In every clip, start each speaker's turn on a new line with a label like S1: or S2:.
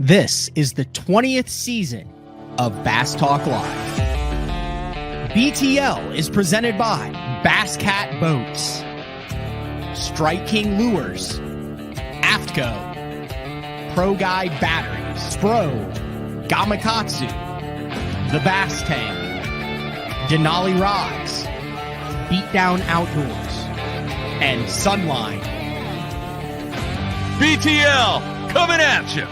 S1: This is the 20th season of Bass Talk Live. BTL is presented by Bass Cat Boats, Strike King Lures, Aftco, Pro Guide Batteries, Spro, Gamakatsu, The Bass Tank, Denali Rods, Beatdown Outdoors, and Sunline.
S2: BTL coming at you.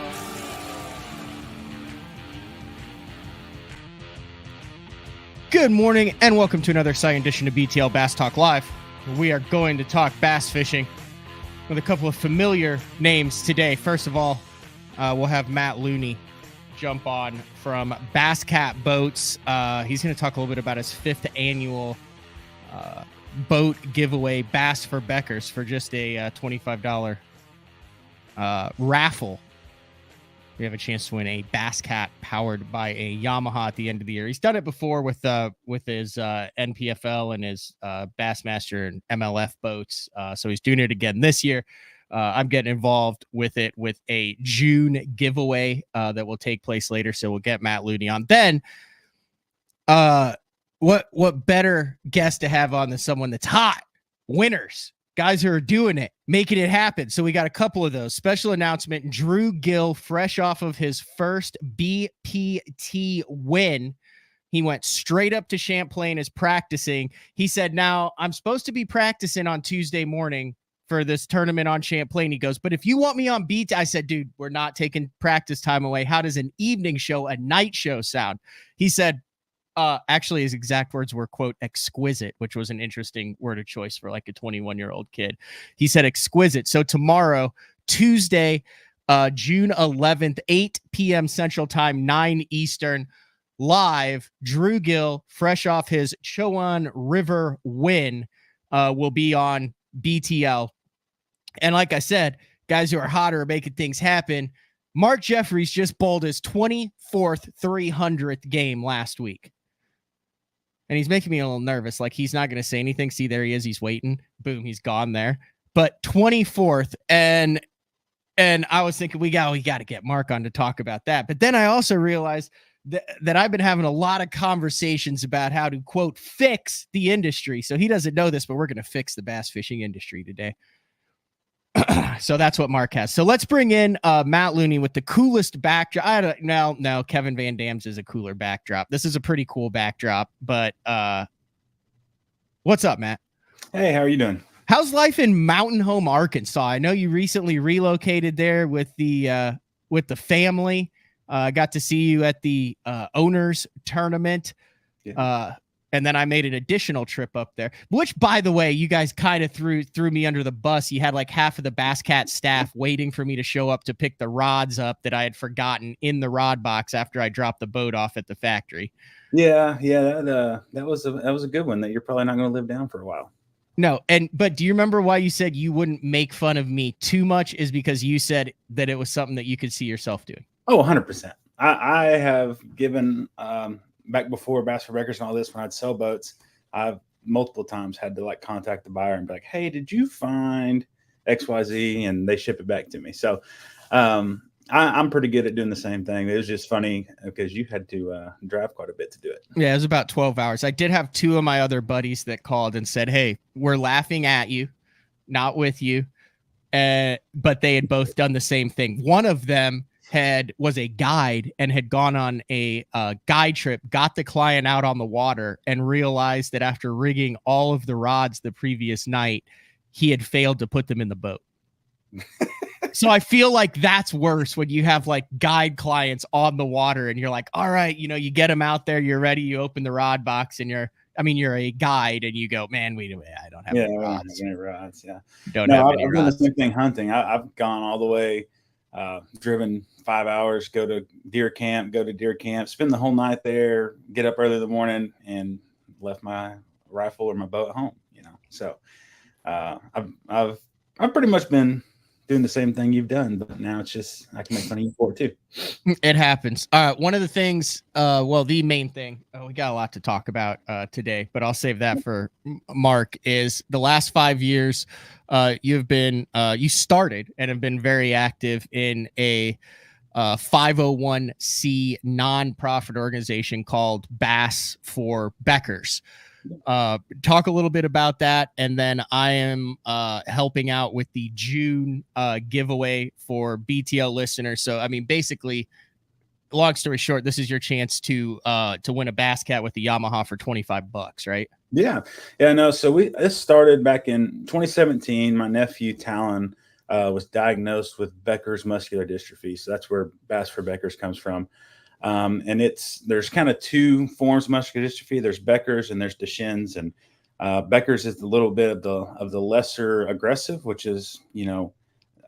S1: Good morning and welcome to another exciting edition of BTL Bass Talk Live. We are going to talk bass fishing with a couple of familiar names today. First of all, we'll have Matt Looney jump on from Bass Cat Boats. He's going to talk a little bit about his 5th annual boat giveaway, Bass for Beckers, for just a $25 raffle. We have a chance to win a Bass Cat powered by a Yamaha at the end of the year. He's done it before with his NPFL and his Bassmaster and MLF boats. So he's doing it again this year. I'm getting involved with it with a June giveaway that will take place later. So we'll get Matt Looney on. Then what better guest to have on than someone that's hot? Winners. Guys who are doing it, making it happen. So we got a couple of those. Special announcement, Drew Gill, fresh off of his first BPT win. He went straight up to Champlain, is practicing. He said, now I'm supposed to be practicing on Tuesday morning for this tournament on Champlain. He goes, but if you want me on beat, I said, dude, we're not taking practice time away. How does an evening show, a night show sound? He said, actually his exact words were, quote, exquisite, which was an interesting word of choice for like a 21-year-old kid. He said exquisite. So tomorrow, Tuesday, June 11th, 8 p.m. Central Time, 9 Eastern, live, Drew Gill, fresh off his Chowan River win, will be on BTL. And like I said, guys who are hot are making things happen. Mark Jeffries just bowled his 24th 300th game last week. And he's making me a little nervous. Like, he's not going to say anything. See, there he is. He's waiting. Boom, he's gone there. But 24th. And I was thinking, we got to get Mark on to talk about that. But then I also realized that I've been having a lot of conversations about how to, quote, fix the industry. So he doesn't know this, but we're going to fix the bass fishing industry today. So that's what Mark has. So let's bring in Matt Looney with the coolest backdrop. No, Kevin Van Dam's is a cooler backdrop. This is a pretty cool backdrop, but what's up, Matt?
S3: Hey, how are you doing?
S1: How's life in Mountain Home, Arkansas? I know you recently relocated there with the family. Got to see you at the owners tournament. Yeah. And then I made an additional trip up there, which, by the way, you guys kind of threw me under the bus. You had like half of the Bass Cat staff waiting for me to show up to pick the rods up that I had forgotten in the rod box after I dropped the boat off at the factory.
S3: Yeah, that was a good one that you're probably not going to live down for a while.
S1: No, but do you remember why you said you wouldn't make fun of me too much? Is because you said that it was something that you could see yourself doing.
S3: Oh, 100%. I have given back before Bass for Beckers and all this, when I'd sell boats, I've multiple times had to like contact the buyer and be like, hey, did you find XYZ? And they ship it back to me. So I'm pretty good at doing the same thing. It was just funny because you had to drive quite a bit to do it.
S1: Yeah, it was about 12 hours. I did have 2 of my other buddies that called and said, hey, we're laughing at you, not with you. But they had both done the same thing. One of them was a guide and had gone on a guide trip, got the client out on the water, and realized that after rigging all of the rods the previous night, he had failed to put them in the boat. So I feel like that's worse when you have like guide clients on the water and you're like, all right, you get them out there, you're ready, you open the rod box and you're a guide and you go, man, I don't have any rods.
S3: Yeah.
S1: Don't have any
S3: I've
S1: rods.
S3: done the same thing hunting. I've gone all the way, driven 5 hours, go to deer camp, spend the whole night there, get up early in the morning, and left my rifle or my boat at home. So I've pretty much been doing the same thing you've done, but now it's just I can make fun of you for it too.
S1: It happens. One of the things, the main thing, we got a lot to talk about today, but I'll save that for Mark, is the last 5 years you started and have been very active in a 501c nonprofit organization called Bass for Beckers. Talk a little bit about that, and then I am helping out with the June giveaway for BTL listeners. So I mean, basically, long story short, this is your chance to win a Bass Cat with the Yamaha for $25, right?
S3: Yeah. No. So this started back in 2017. My nephew Talon was diagnosed with Beckers muscular dystrophy. So that's where Bass for Beckers comes from. And there's kind of two forms of muscular dystrophy. There's Beckers and there's Duchenne's. And Beckers is a little bit of the lesser aggressive, which is,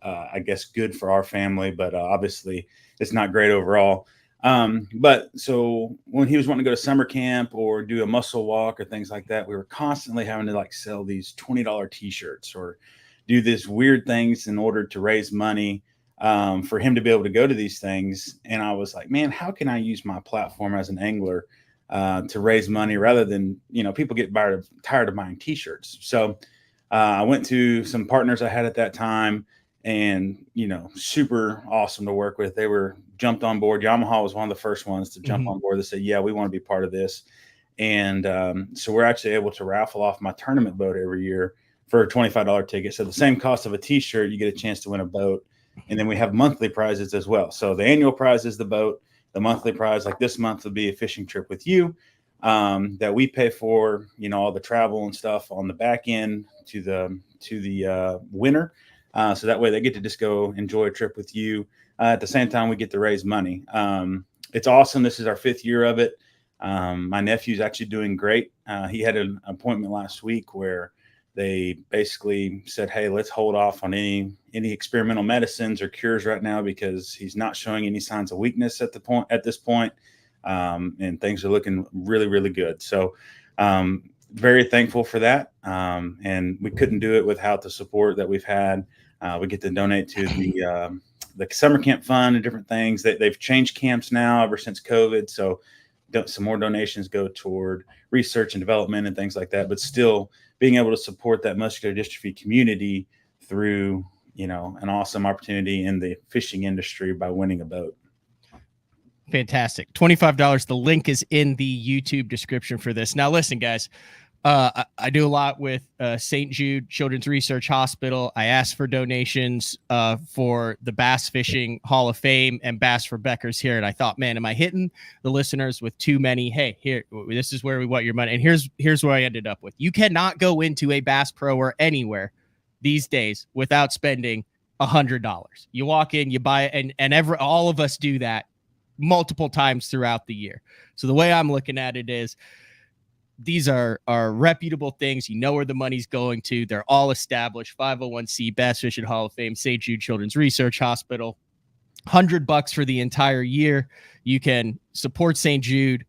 S3: I guess good for our family, but obviously it's not great overall. But so when he was wanting to go to summer camp or do a muscle walk or things like that, we were constantly having to like sell these $20 t-shirts or do these weird things in order to raise money for him to be able to go to these things. And I was like, man, how can I use my platform as an angler to raise money rather than, people get tired of buying t-shirts. So I went to some partners I had at that time and, super awesome to work with. They jumped on board. Yamaha was one of the first ones to jump on board. They said, yeah, we want to be part of this. And so we're actually able to raffle off my tournament boat every year for a $25 ticket. So the same cost of a t-shirt, you get a chance to win a boat. And then we have monthly prizes as well. So the annual prize is the boat. The monthly prize, like this month, will be a fishing trip with you that we pay for, all the travel and stuff on the back end to the winner. So that way they get to just go enjoy a trip with you. At the same time, we get to raise money. It's awesome. This is our 5th year of it. My nephew's actually doing great. He had an appointment last week where they basically said, hey, let's hold off on any experimental medicines or cures right now because he's not showing any signs of weakness at this point. And things are looking really, really good. So very thankful for that. And we couldn't do it without the support that we've had. We get to donate to the summer camp fund and different things. They've changed camps now ever since COVID. So some more donations go toward research and development and things like that, but still being able to support that muscular dystrophy community through, an awesome opportunity in the fishing industry by winning a boat.
S1: Fantastic. $25. The link is in the YouTube description for this. Now, listen, guys, I do a lot with St. Jude Children's Research Hospital. I asked for donations for the Bass Fishing Hall of Fame and Bass for Beckers here. And I thought, man, am I hitting the listeners with too many? Hey, here, this is where we want your money. And here's where I ended up with. You cannot go into a Bass Pro or anywhere these days without spending $100. You walk in, you buy it, and all of us do that multiple times throughout the year. So the way I'm looking at it is, these are reputable things. You know where the money's going to. They're all established. 501c Bass Fishing Hall of Fame, St. Jude Children's Research Hospital. $100 for the entire year. You can support St. Jude.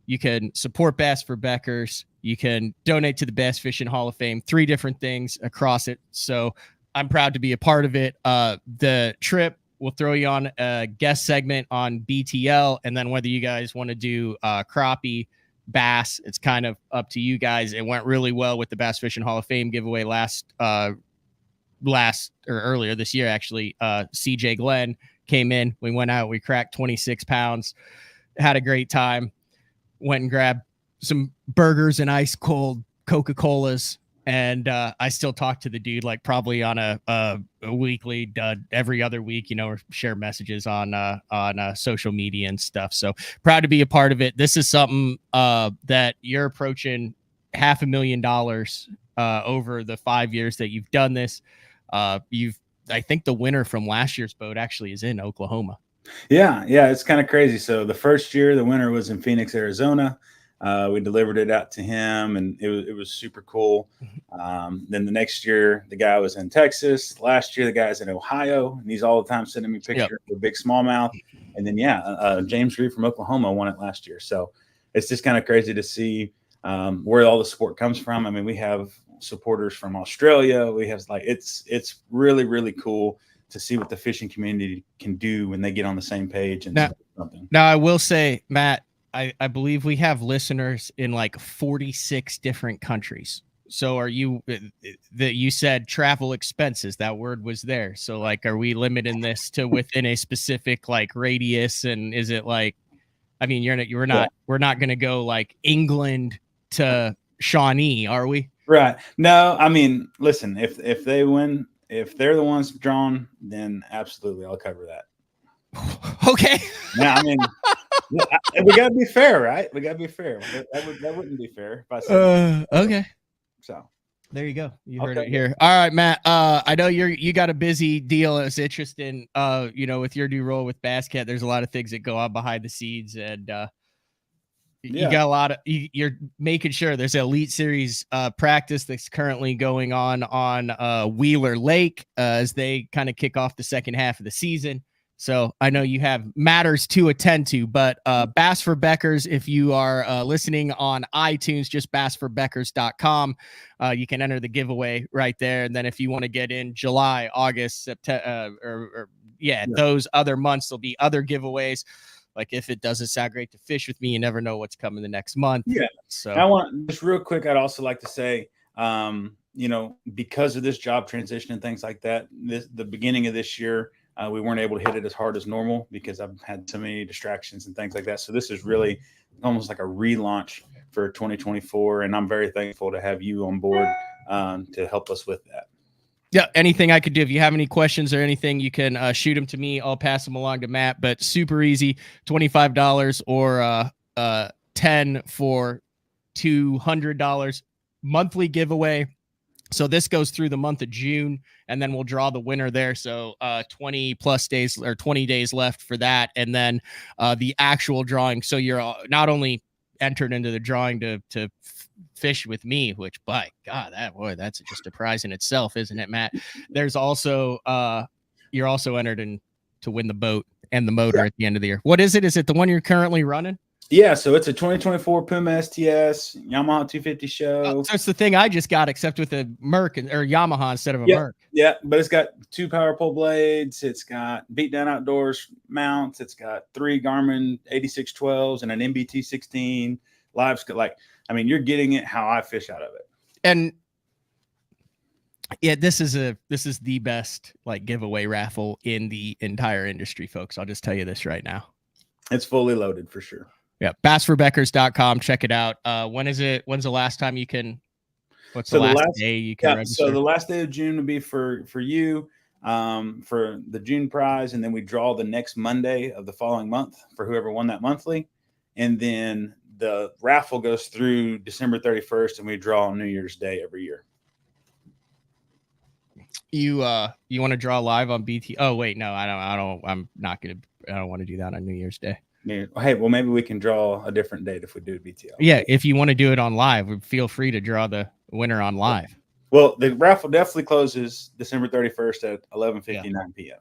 S1: You can support Bass for Beckers. You can donate to the Bass Fishing Hall of Fame. 3 different things across it. So I'm proud to be a part of it. The trip will throw you on a guest segment on BTL, and then whether you guys want to do crappie, bass, it's kind of up to you guys. It went really well with the Bass Fishing Hall of Fame giveaway earlier this year. Actually, CJ Glenn came in. We went out, we cracked 26 pounds, had a great time, went and grabbed some burgers and ice cold Coca-Colas. And I still talk to the dude like probably on a weekly, every other week, or share messages on social media and stuff. So proud to be a part of it. This is something that you're approaching $500,000 over the 5 years that you've done this. I think the winner from last year's boat actually is in Oklahoma.
S3: Yeah, it's kind of crazy. So the first year, the winner was in Phoenix, Arizona. We delivered it out to him, and it was super cool. Then the next year, the guy was in Texas. Last year, the guy's in Ohio, and he's all the time sending me pictures of a big smallmouth. And then, James Reed from Oklahoma won it last year. So it's just kind of crazy to see where all the support comes from. I mean, we have supporters from Australia. We have it's really, really cool to see what the fishing community can do when they get on the same page and something.
S1: Now, I will say, Matt, I believe we have listeners in like 46 different countries. So are you that you said travel expenses? That word was there. So like, are we limiting this to within a specific like radius? And is it like, I mean, we're not going to go like England to Shawnee, are we?
S3: Right. No, I mean, listen, if they win, if they're the ones drawn, then absolutely I'll cover that.
S1: Okay.
S3: Yeah, I mean, we gotta be fair, right? We gotta be fair. That wouldn't be fair if I said
S1: okay.
S3: So
S1: there you go. You heard it here. All right, Matt. I know you got a busy deal. It's interesting. With your new role with Basscat, there's a lot of things that go on behind the scenes, and you got a lot of you're making sure there's an Elite Series practice that's currently going on Wheeler Lake as they kind of kick off the second half of the season. So I know you have matters to attend to, but Bass for Beckers, if you are listening on iTunes, just bassforbeckers.com. You can enter the giveaway right there. And then if you want to get in July, August, September, those other months, there'll be other giveaways. Like if it doesn't sound great to fish with me, you never know what's coming the next month.
S3: Yeah.
S1: So
S3: I want just real quick. I'd also like to say, because of this job transition and things like that, the beginning of this year, we weren't able to hit it as hard as normal because I've had so many distractions and things like that. So this is really almost like a relaunch for 2024. And I'm very thankful to have you on board to help us with that.
S1: Yeah. Anything I could do. If you have any questions or anything, you can shoot them to me. I'll pass them along to Matt, but super easy, $25 or $10 for $200 monthly giveaway. So this goes through the month of June, and then we'll draw the winner there. So 20 plus days or 20 days left for that. And then the actual drawing. So you're not only entered into the drawing to fish with me, which by God, that's just a prize in itself, isn't it, Matt? There's also you're also entered in to win the boat and the motor at the end of the year. What is it? Is it the one you're currently running?
S3: Yeah, so it's a 2024 Puma STS Yamaha 250 show.
S1: So it's the thing I just got, except with a Merc or Yamaha instead of a Merc.
S3: Yeah, but it's got 2 power pole blades. It's got beat down outdoors mounts. It's got 3 Garmin 8612s and an MBT 16 live. You're getting it how I fish out of it.
S1: And yeah, this is the best like giveaway raffle in the entire industry, folks. I'll just tell you this right now.
S3: It's fully loaded for sure.
S1: Yeah, bassforbeckers.com. Check it out. When is it? When's the last time you can? What's the last day you can register?
S3: So the last day of June will be for you, for the June prize, and then we draw the next Monday of the following month for whoever won that monthly, and then the raffle goes through December 31st, and we draw on New Year's Day every year.
S1: You want to draw live on BT? Oh wait, no, I don't. I'm not gonna. I don't want to do that on New Year's Day.
S3: Hey, well, maybe we can draw a different date if we do BTL.
S1: Yeah, if you want to do it on live, feel free to draw the winner on live.
S3: Well, the raffle definitely closes December 31st at 11:59 p.m.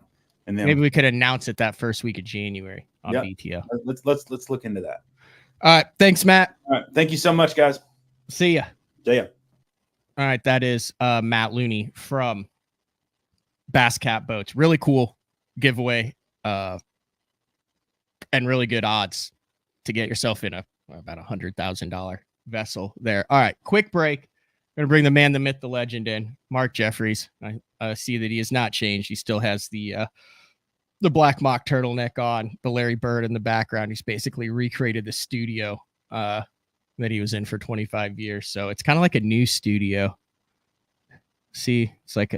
S3: And then
S1: maybe we could announce it that first week of January on BTL.
S3: Let's look into that.
S1: All right, thanks, Matt.
S3: All right, thank you so much, guys.
S1: See ya.
S3: See ya.
S1: All right, that is Matt Looney from Basscat Boats. Really cool giveaway. And really good odds to get yourself in about $100,000 vessel there. All right, quick break. Going to bring the man, the myth, the legend in, Mark Jeffries. I see that he has not changed. He still has the black mock turtleneck on, the Larry Bird in the background. He's basically recreated the studio that he was in for 25 years. So it's kind of like a new studio. See, it's like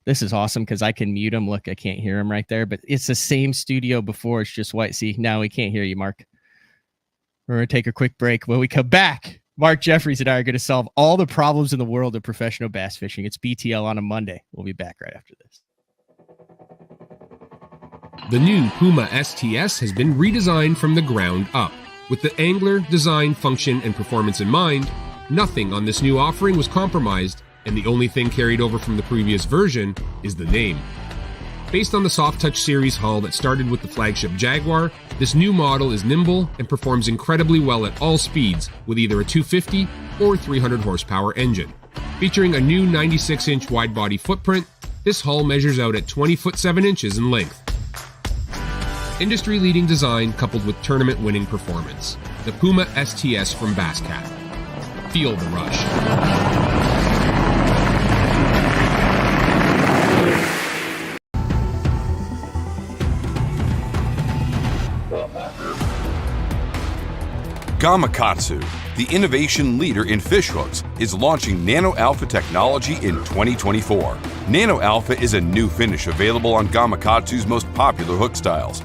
S1: this is awesome because I can mute him. Look, I can't hear him right there, but it's the same studio before. It's just white. See, now we can't hear you, Mark. We're going to take a quick break. When we come back, Mark Jeffries and I are going to solve all the problems in the world of professional bass fishing. It's BTL on a Monday. We'll be back right after this.
S4: The new Puma STS has been redesigned from the ground up. With the angler, design, function, and performance in mind, nothing on this new offering was compromised, and the only thing carried over from the previous version is the name. Based on the Soft Touch series hull that started with the flagship Jaguar, this new model is nimble and performs incredibly well at all speeds with either a 250 or 300 horsepower engine. Featuring a new 96-inch wide-body footprint, this hull measures out at 20 foot 7 inches in length. Industry-leading design coupled with tournament-winning performance. The Puma STS from Basscat. Feel the rush.
S5: Gamakatsu, the innovation leader in fish hooks, is launching Nano Alpha technology in 2024. Nano Alpha is a new finish available on Gamakatsu's most popular hook styles.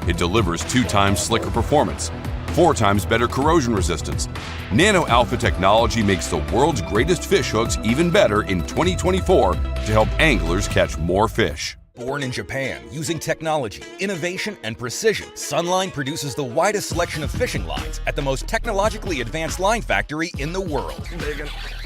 S5: It delivers 2 times slicker performance, 4 times better corrosion resistance. Nano Alpha technology makes the world's greatest fish hooks even better in 2024 to help anglers catch more fish.
S6: Born in Japan, using technology, innovation, and precision, Sunline produces the widest selection of fishing lines at the most technologically advanced line factory in the world.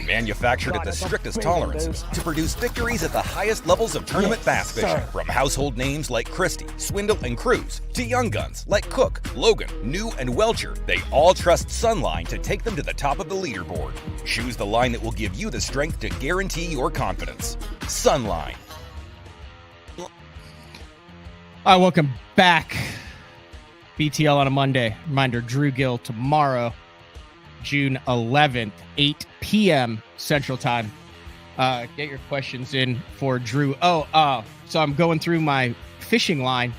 S6: Manufactured at the strictest tolerances to produce victories at the highest levels of tournament bass fishing. From household names like Christie, Swindle, and Cruz, to young guns like Cook, Logan, New, and Welcher, they all trust Sunline to take them to the top of the leaderboard. Choose the line that will give you the strength to guarantee your confidence. Sunline.
S1: All right, welcome back. BTL on a Monday. Reminder, Drew Gill tomorrow, June 11th, 8 p.m. Central Time. Get your questions in for Drew. So I'm going through my fishing line,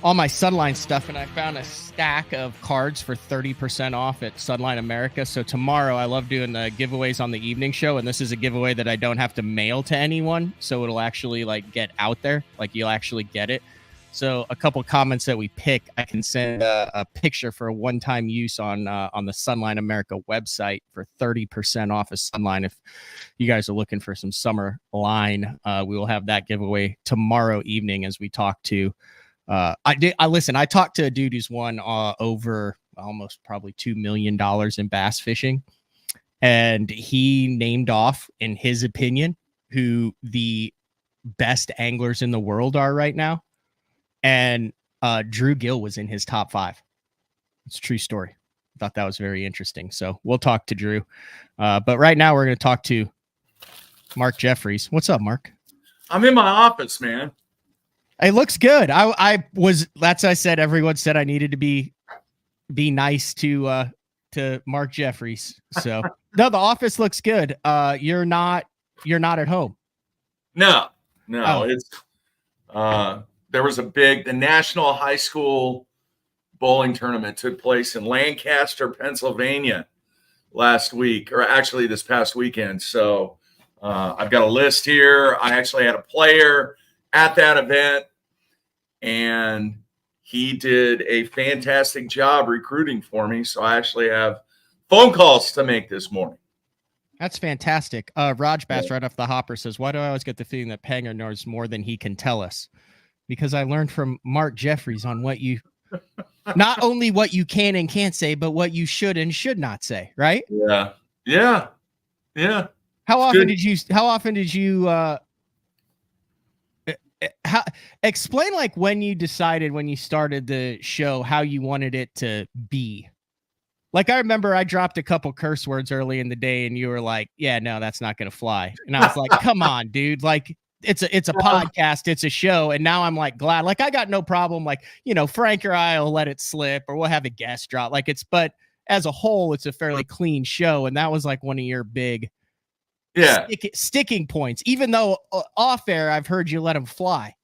S1: all my Sunline stuff, and I found a stack of cards for 30% off at Sunline America. So tomorrow, I love doing the giveaways on the evening show, and this is a giveaway that I don't have to mail to anyone, so it'll actually get out there, you'll actually get it. So a couple comments that we pick, I can send a picture for a one-time use on the Sunline America website for 30% off of Sunline. If you guys are looking for some summer line, we will have that giveaway tomorrow evening as we talk to. I talked to a dude who's won over almost probably $2 million in bass fishing, and he named off, in his opinion, who the best anglers in the world are right now. And Drew Gill was in his top 5. It's a true story. I thought that was very interesting. So we'll talk to Drew. But right now we're going to talk to Mark Jeffries. What's up, Mark?
S7: I'm in my office, man.
S1: It looks good. I said, everyone said I needed to be nice to Mark Jeffries. So no, the office looks good. You're not at home.
S7: No.
S1: Oh.
S7: It's there was the National High School Bowling Tournament took place in Lancaster, Pennsylvania last week, or actually this past weekend. So I've got a list here. I actually had a player at that event, and he did a fantastic job recruiting for me. So I actually have phone calls to make this morning.
S1: That's fantastic. Raj Bass right off the hopper says, why do I always get the feeling that Pangrac knows more than he can tell us? Because I learned from Mark Jeffries on what you, not only what you can and can't say, but what you should and should not say. Right?
S7: Yeah.
S1: How often did you explain when you decided, when you started the show, how you wanted it to be? I remember I dropped a couple curse words early in the day and you were like, yeah, no, that's not going to fly. And I was like, come on, dude. It's a podcast, it's a show. And now I'm glad, I got no problem. Frank or I will let it slip, or we'll have a guest drop. But as a whole, it's a fairly clean show. And that was one of your big sticking points, even though off air, I've heard you let them fly.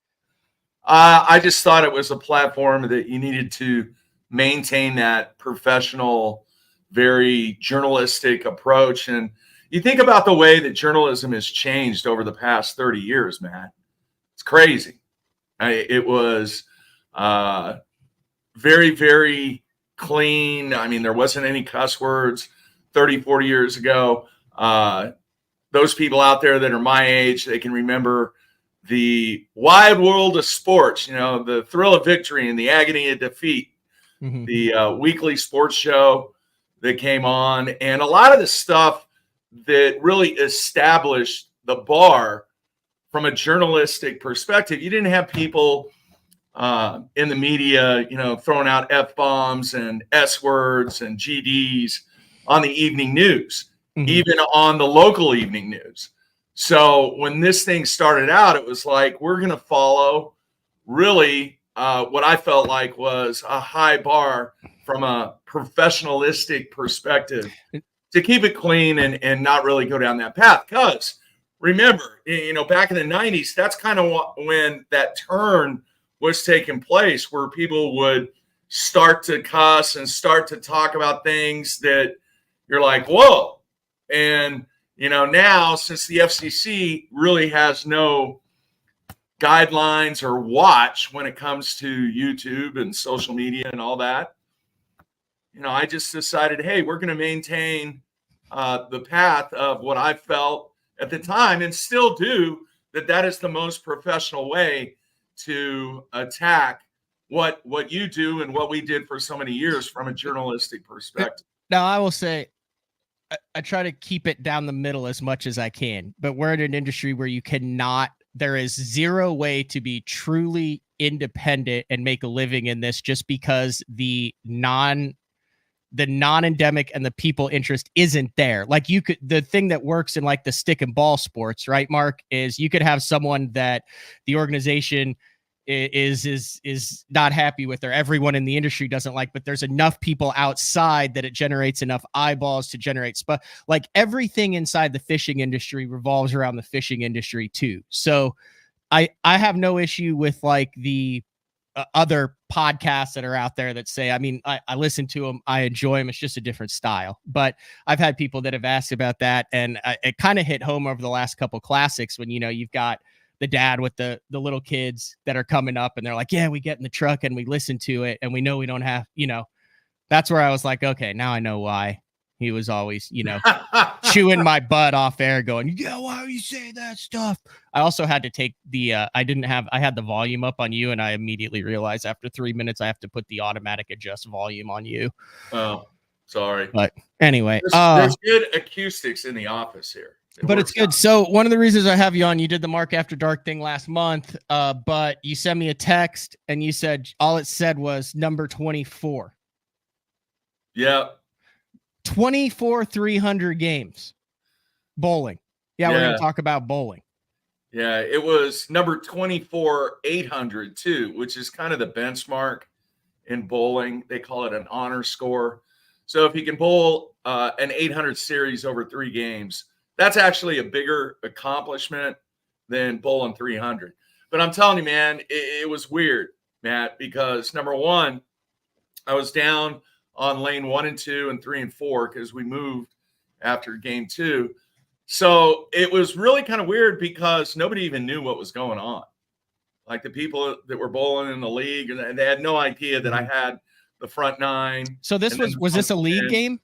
S7: I just thought it was a platform that you needed to maintain that professional, very journalistic approach. And you think about the way that journalism has changed over the past 30 years, Matt. It's crazy. It was very, very clean. I mean, there wasn't any cuss words 30, 40 years ago. Those people out there that are my age, they can remember the wide world of sports, the thrill of victory and the agony of defeat, the weekly sports show that came on, and a lot of the stuff that really established the bar from a journalistic perspective. You didn't have people in the media, throwing out F-bombs and S words and GDs on the evening news, even on the local evening news. So when this thing started out, it was we're going to follow really what I felt like was a high bar from a professionalistic perspective to keep it clean and not really go down that path. Because remember, back in the 90s, that's kind of when that turn was taking place, where people would start to cuss and start to talk about things that you're like, whoa. And, now since the FCC really has no guidelines or watch when it comes to YouTube and social media and all that, I just decided, hey, we're going to maintain the path of what I felt at the time, and still do, that is the most professional way to attack what you do and what we did for so many years from a journalistic perspective.
S1: Now, I will say, I try to keep it down the middle as much as I can, but we're in an industry where there is zero way to be truly independent and make a living in this, just because the non-endemic and the people interest isn't there. Like, the thing that works in like the stick and ball sports, right, Mark, is you could have someone that the organization is not happy with, or everyone in the industry doesn't like, but there's enough people outside that it generates enough eyeballs to generate like everything inside the fishing industry revolves around the fishing industry too. So I have no issue with like the other podcasts that are out there that say, I listen to them, I enjoy them. It's just a different style. But I've had people that have asked about that, and it kind of hit home over the last couple classics when, you've got the dad with the little kids that are coming up, and they're like, yeah, we get in the truck and we listen to it, and we know we don't have, that's where I was like, okay, now I know why he was always, chewing my butt off air going, yeah, why are you saying that stuff? I also had to take I had the volume up on you, and I immediately realized after 3 minutes, I have to put the automatic adjust volume on you.
S7: Oh, sorry.
S1: But anyway,
S7: there's good acoustics in the office here.
S1: But it's good. So one of the reasons I have you on, you did the Mark After Dark thing last month, but you sent me a text and you said all it said was number 24.
S7: Yeah.
S1: 24 300 games. Bowling. Yeah, we're going to talk about bowling.
S7: Yeah, it was number 24 800 too, which is kind of the benchmark in bowling. They call it an honor score. So if you can bowl an 800 series over 3 games, that's actually a bigger accomplishment than bowling 300. But I'm telling you, man, it was weird, Matt, because number one, I was down on lane 1 and 2 and 3 and 4 because we moved after game 2. So it was really kind of weird because nobody even knew what was going on. Like the people that were bowling in the league, and they had no idea that I had the front 9.
S1: So this was this a league game?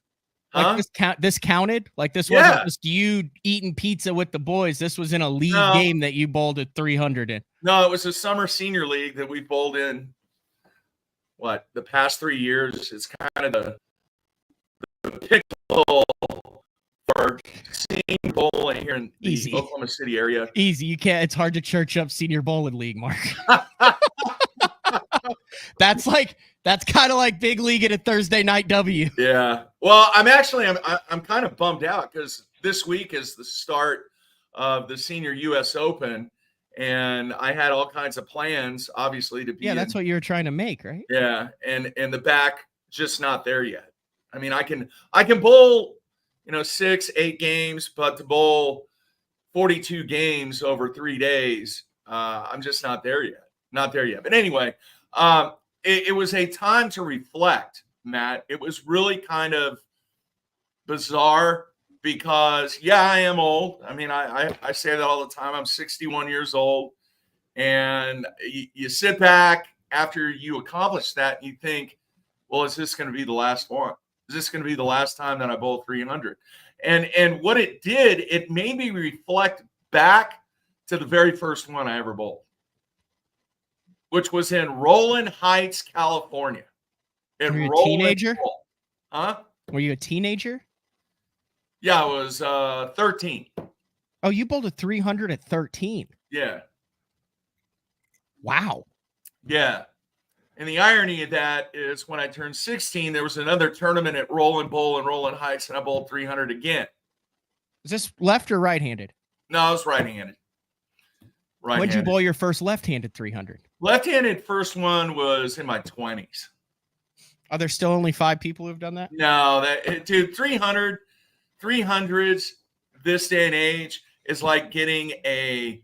S1: Like this counted? Like this wasn't just you eating pizza with the boys. This was in a league game that you bowled at 300 in.
S7: No, it was a summer senior league that we bowled in. The past 3 years? It's kind of the pickle for senior bowling here in the Oklahoma City area.
S1: Easy. You can't. It's hard to church up senior bowling league, Mark. That's kind of like big league at a Thursday night W.
S7: Yeah. Well, I'm kind of bummed out because this week is the start of the senior U.S. Open, and I had all kinds of plans, obviously, to be.
S1: Yeah, that's what you were trying to make, right?
S7: Yeah, and the back just not there yet. I mean, I can bowl, 6-8 games, but to bowl 42 games over 3 days, I'm just not there yet. Not there yet. But anyway. It was a time to reflect, Matt. It was really kind of bizarre because, I am old. I mean, I say that all the time. I'm 61 years old. And you sit back after you accomplish that and you think, well, is this going to be the last one? Is this going to be the last time that I bowl 300? And what it did, it made me reflect back to the very first one I ever bowled, which was in Rowland Heights, California.
S1: Were you a teenager?
S7: Huh?
S1: Were you a teenager?
S7: Yeah, I was 13.
S1: Oh, you bowled a 300 at 13.
S7: Yeah.
S1: Wow.
S7: Yeah. And the irony of that is when I turned 16, there was another tournament at Rowland Bowl in Rowland Heights, and I bowled 300 again.
S1: Is this left or right-handed?
S7: No, I was right-handed.
S1: When did you bowl your first left-handed 300?
S7: Left-handed first one was in my 20s.
S1: Are there still only 5 people who've done that?
S7: No, dude, 300s this day and age, is like getting a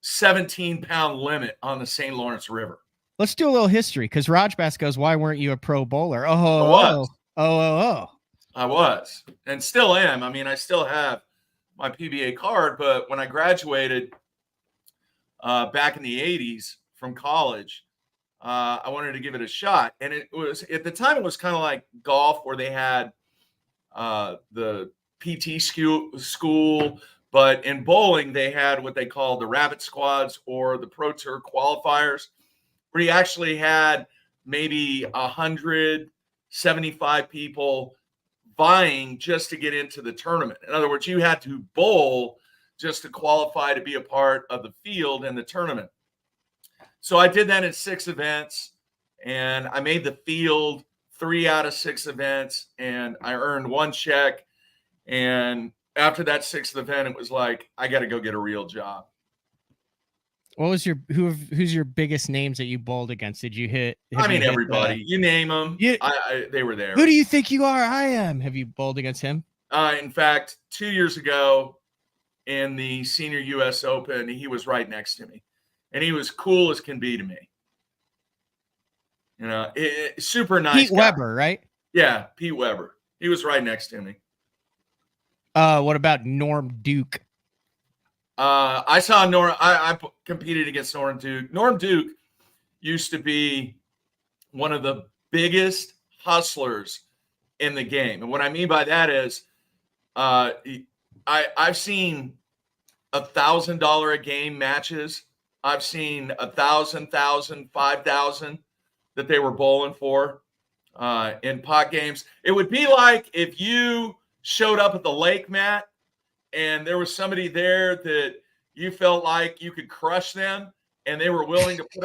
S7: 17-pound limit on the St. Lawrence River.
S1: Let's do a little history, because Rajbas goes, why weren't you a pro bowler?
S7: I was.
S1: I
S7: was and still am. I mean, I still have my PBA card, but when I graduated back in the 80s from college, I wanted to give it a shot. And it was, at the time, it was kind of like golf, where they had the PT school, but in bowling, they had what they call the rabbit squads or the Pro Tour qualifiers, where you actually had maybe 175 people vying just to get into the tournament. In other words, you had to bowl just to qualify to be a part of the field in the tournament. So I did that in 6 events, and I made the field 3 out of 6 events, and I earned 1 check. And after that 6th event, it was like, I got to go get a real job.
S1: What was who's your biggest names that you bowled against? Did you hit?
S7: I mean, everybody. You name them. They were there.
S1: Who do you think you are? I am. Have you bowled against him?
S7: In fact, 2 years ago in the Senior U.S. Open, he was right next to me. And he was cool as can be to me. You know, super nice
S1: Pete
S7: guy.
S1: Weber, right?
S7: Yeah, Pete Weber. He was right next to me.
S1: What about Norm Duke?
S7: I saw Norm. I competed against Norm Duke. Norm Duke used to be one of the biggest hustlers in the game. And what I mean by that is I've seen $1,000 a game matches. I've seen 1,000, 5,000 that they were bowling for in pot games. It would be like if you showed up at the lake, Matt, and there was somebody there that you felt like you could crush them, and they were willing to put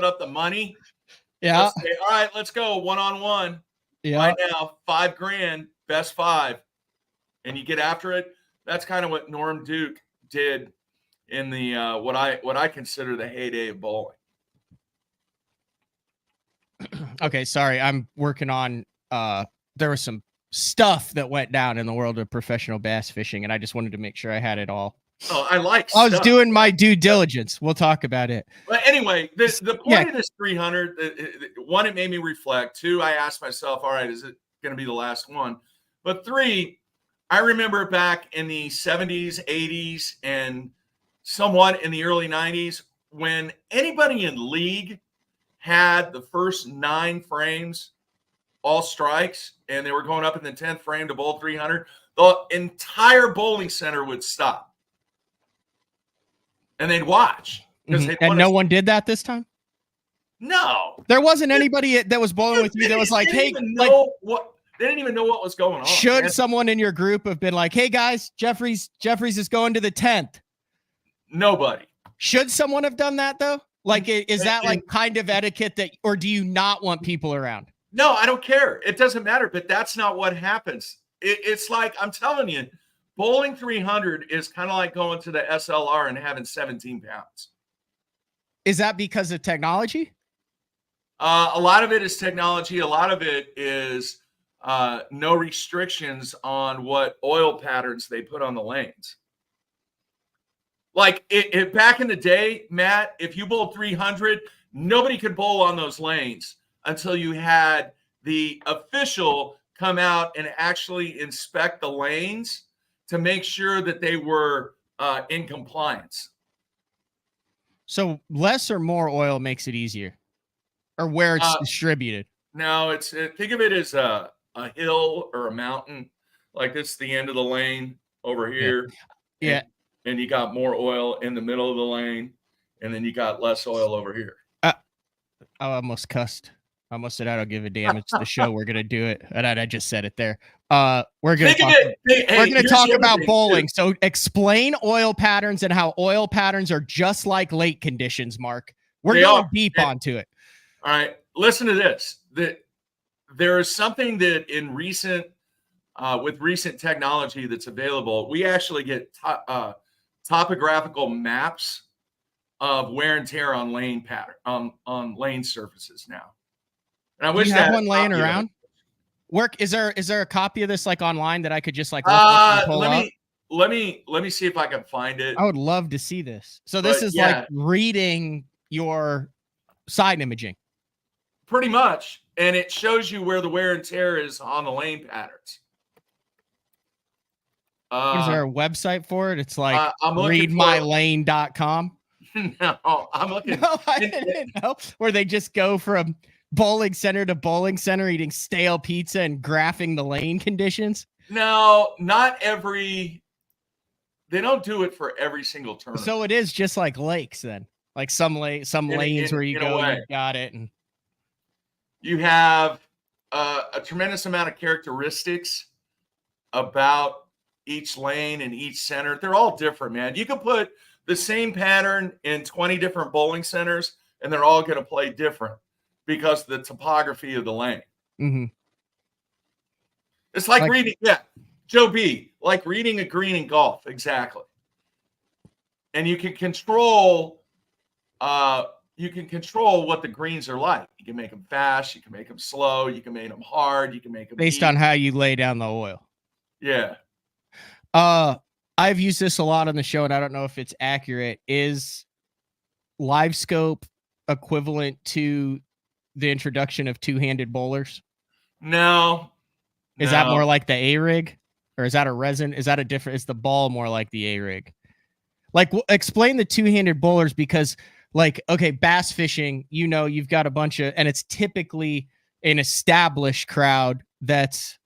S7: up the money.
S1: Yeah.
S7: Let's say, all right, let's go 1-on-1.
S1: Yeah.
S7: Right now, $5,000, best 5, and you get after it. That's kind of what Norm Duke did in the what I consider the heyday of bowling.
S1: Okay, sorry, I'm working on. There was some stuff that went down in the world of professional bass fishing, and I just wanted to make sure I had it all.
S7: Oh, I
S1: was doing my due diligence. We'll talk about it.
S7: But anyway, the point of this 300, 1, it made me reflect. 2, I asked myself, all right, is it going to be the last one? But 3, I remember back in the 70s, 80s, and somewhat in the early 90s, when anybody in league had the first 9 frames, all strikes, and they were going up in the 10th frame to bowl 300, the entire bowling center would stop. And they'd watch.
S1: Mm-hmm. And no one did that this time?
S7: No.
S1: There wasn't anybody that was bowling with you that was like, hey,
S7: they didn't even know what was going on.
S1: Should someone in your group have been like, hey guys, Jeffries is going to the 10th?
S7: Nobody.
S1: Should someone have done that though? Like, is that like kind of etiquette that, or do you not want people around?
S7: No, I don't care. It doesn't matter, but that's not what happens. It's like, I'm telling you, bowling 300 is kind of like going to the SLR and having 17 pounds.
S1: Is that because of technology?
S7: A lot of it is technology. A lot of it is no restrictions on what oil patterns they put on the lanes. Like back in the day, Matt, if you bowled 300, nobody could bowl on those lanes until you had the official come out and actually inspect the lanes to make sure that they were in compliance.
S1: So less or more oil makes it easier, or where it's distributed?
S7: No, think of it as a hill or a mountain. Like this is the end of the lane over here.
S1: Yeah.
S7: And you got more oil in the middle of the lane, and then you got less oil over here.
S1: I almost cussed. I almost said I don't give a damn. It's the show. We're gonna do it, and I just said it there. We're gonna talk about bowling. Too. So explain oil patterns and how oil patterns are just like lake conditions. Mark, we're going deep onto it.
S7: All right, listen to this. There is something that in recent with recent technology that's available, we actually get topographical maps of wear and tear on lane pattern on lane surfaces now. And I wish
S1: you have one laying around. Is there a copy of this like online that I could just like look up and pull up?
S7: let me see if I can find it.
S1: I would love to see this. So this is like reading your side imaging.
S7: Pretty much. And it shows you where the wear and tear is on the lane patterns.
S1: Is there a website for it? It's like readmylane.com.
S7: No, I'm looking.
S1: No, I didn't know. Where they just go from bowling center to bowling center, eating stale pizza and graphing the lane conditions.
S7: No, not every. They don't do it for every single tournament.
S1: So it is just like lakes then. Like some lanes where you go and you got it. And
S7: you have a tremendous amount of characteristics about each lane and each center. They're all different, man. You can put the same pattern in 20 different bowling centers, and they're all going to play different because of the topography of the lane.
S1: Mm-hmm.
S7: It's like reading, Joe B, like reading a green in golf, exactly. And you can control what the greens are like. You can make them fast, you can make them slow, you can make them hard, you can make them
S1: based on how you lay down the oil.
S7: Yeah.
S1: I've used this a lot on the show, and I don't know if it's accurate. Is live scope equivalent to the introduction of two-handed bowlers?
S7: No.
S1: Is that more like the A-rig? Or is that a resin? Is that a different? Is the ball more like the A-rig? Like, explain the two-handed bowlers, because, like, okay, bass fishing, you've got a bunch of, and it's typically an established crowd that's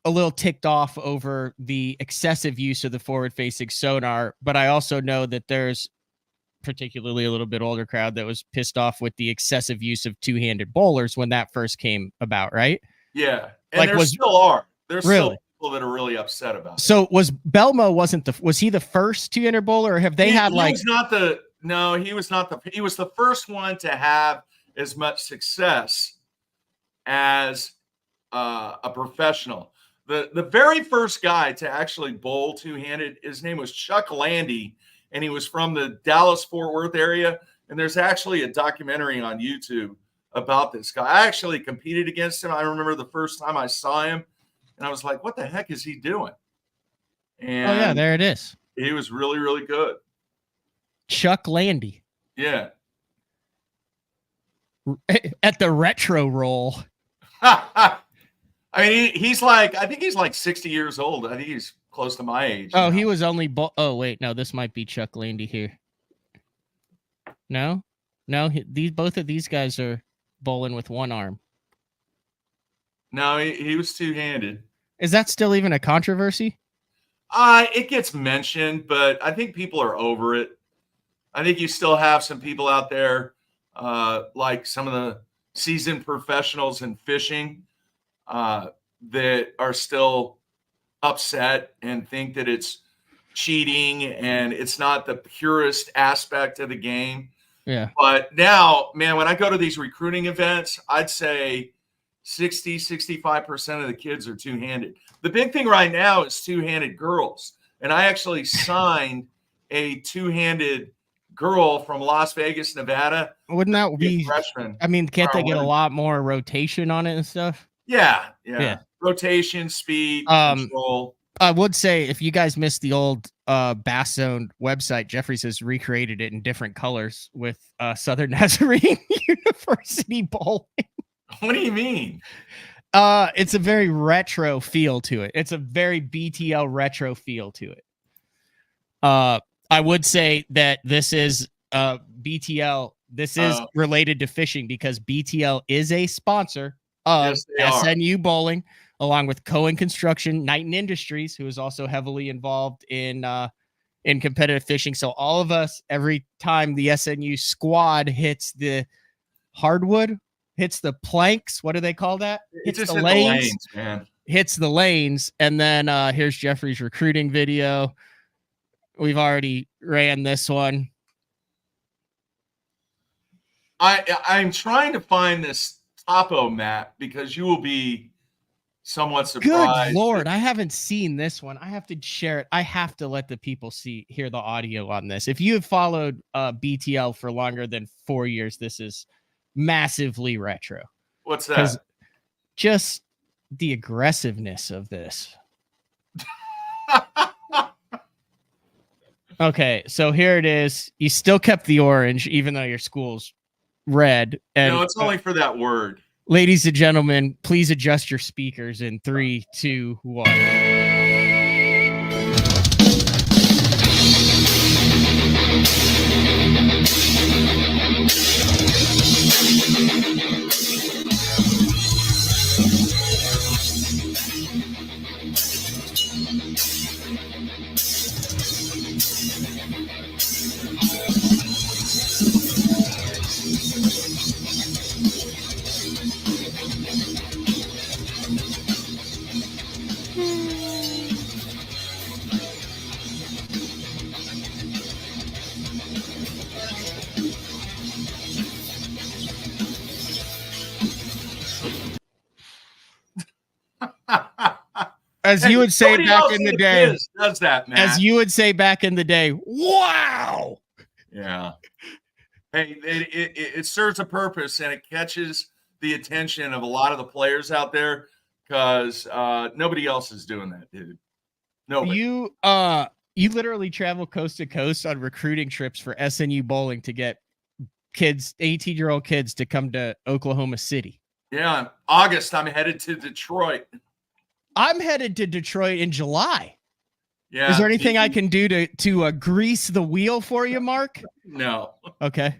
S1: a little ticked off over the excessive use of the forward-facing sonar. But I also know that there's particularly a little bit older crowd that was pissed off with the excessive use of two-handed bowlers when that first came about, right?
S7: Yeah. And there still are. There's
S1: really?
S7: Still people that are really upset about it.
S1: So was Belmo was he the first two-handed bowler, or have they had like?
S7: He was the first one to have as much success as a professional. The very first guy to actually bowl two-handed, his name was Chuck Landy, and he was from the Dallas-Fort Worth area. And there's actually a documentary on YouTube about this guy. I actually competed against him. I remember the first time I saw him, and I was like, what the heck is he doing? And
S1: oh, yeah, there it is.
S7: He was really, really good.
S1: Chuck Landy.
S7: Yeah.
S1: At the retro roll.
S7: I mean, I think he's like 60 years old. I think he's close to my age.
S1: Oh, he was only, oh, wait, no, this might be Chuck Landy here. No, both of these guys are bowling with one arm.
S7: No, he was two-handed.
S1: Is that still even a controversy?
S7: It gets mentioned, but I think people are over it. I think you still have some people out there, like some of the seasoned professionals in fishing, that are still upset and think that it's cheating and it's not the purest aspect of the game.
S1: Yeah.
S7: But now, man, when I go to these recruiting events, I'd say 65% of the kids are two-handed. The big thing right now is two-handed girls. And I actually signed a two-handed girl from Las Vegas, Nevada.
S1: Wouldn't that be
S7: freshman?
S1: I mean, can't they get a lot more rotation on it and stuff?
S7: Yeah. Rotation, speed, control.
S1: I would say if you guys missed the old Bass Zone website, Jeffries has recreated it in different colors with Southern Nazarene University bowling.
S7: What do you mean?
S1: It's a very retro feel to it. It's a very BTL retro feel to it. I would say that this is BTL. This is related to fishing because BTL is a sponsor of SNU Bowling, along with Cohen Construction, Knighton Industries, who is also heavily involved in competitive fishing. So all of us, every time the SNU squad hits the hardwood, hits the planks, what do they call that?
S7: Hits the lanes, man.
S1: Hits the lanes, and then here's Jeffrey's recruiting video. We've already ran this one.
S7: I'm trying to find this topo map because you will be somewhat surprised.
S1: Good Lord, I haven't seen this one. I have to share it. I have to let the people hear the audio on this. If you have followed BTL for longer than 4 years, this is massively retro.
S7: What's that?
S1: Just the aggressiveness of this. Okay, so here it is. You still kept the orange, even though your school's red. And
S7: No, it's only for that word.
S1: ladies and gentlemen, please adjust your speakers in 3, 2, 1. As you would say back in the day,
S7: does that, Matt?
S1: as you would say back in the day, wow.
S7: Yeah. Hey, it serves a purpose, and it catches the attention of a lot of the players out there because nobody else is doing that, dude. Nobody.
S1: You literally travel coast to coast on recruiting trips for SNU bowling to get kids, 18-year-old kids, to come to Oklahoma City.
S7: Yeah, August, I'm headed to Detroit.
S1: I'm headed to Detroit in July.
S7: Yeah.
S1: Is there anything I can do to grease the wheel for you, Mark?
S7: No.
S1: Okay.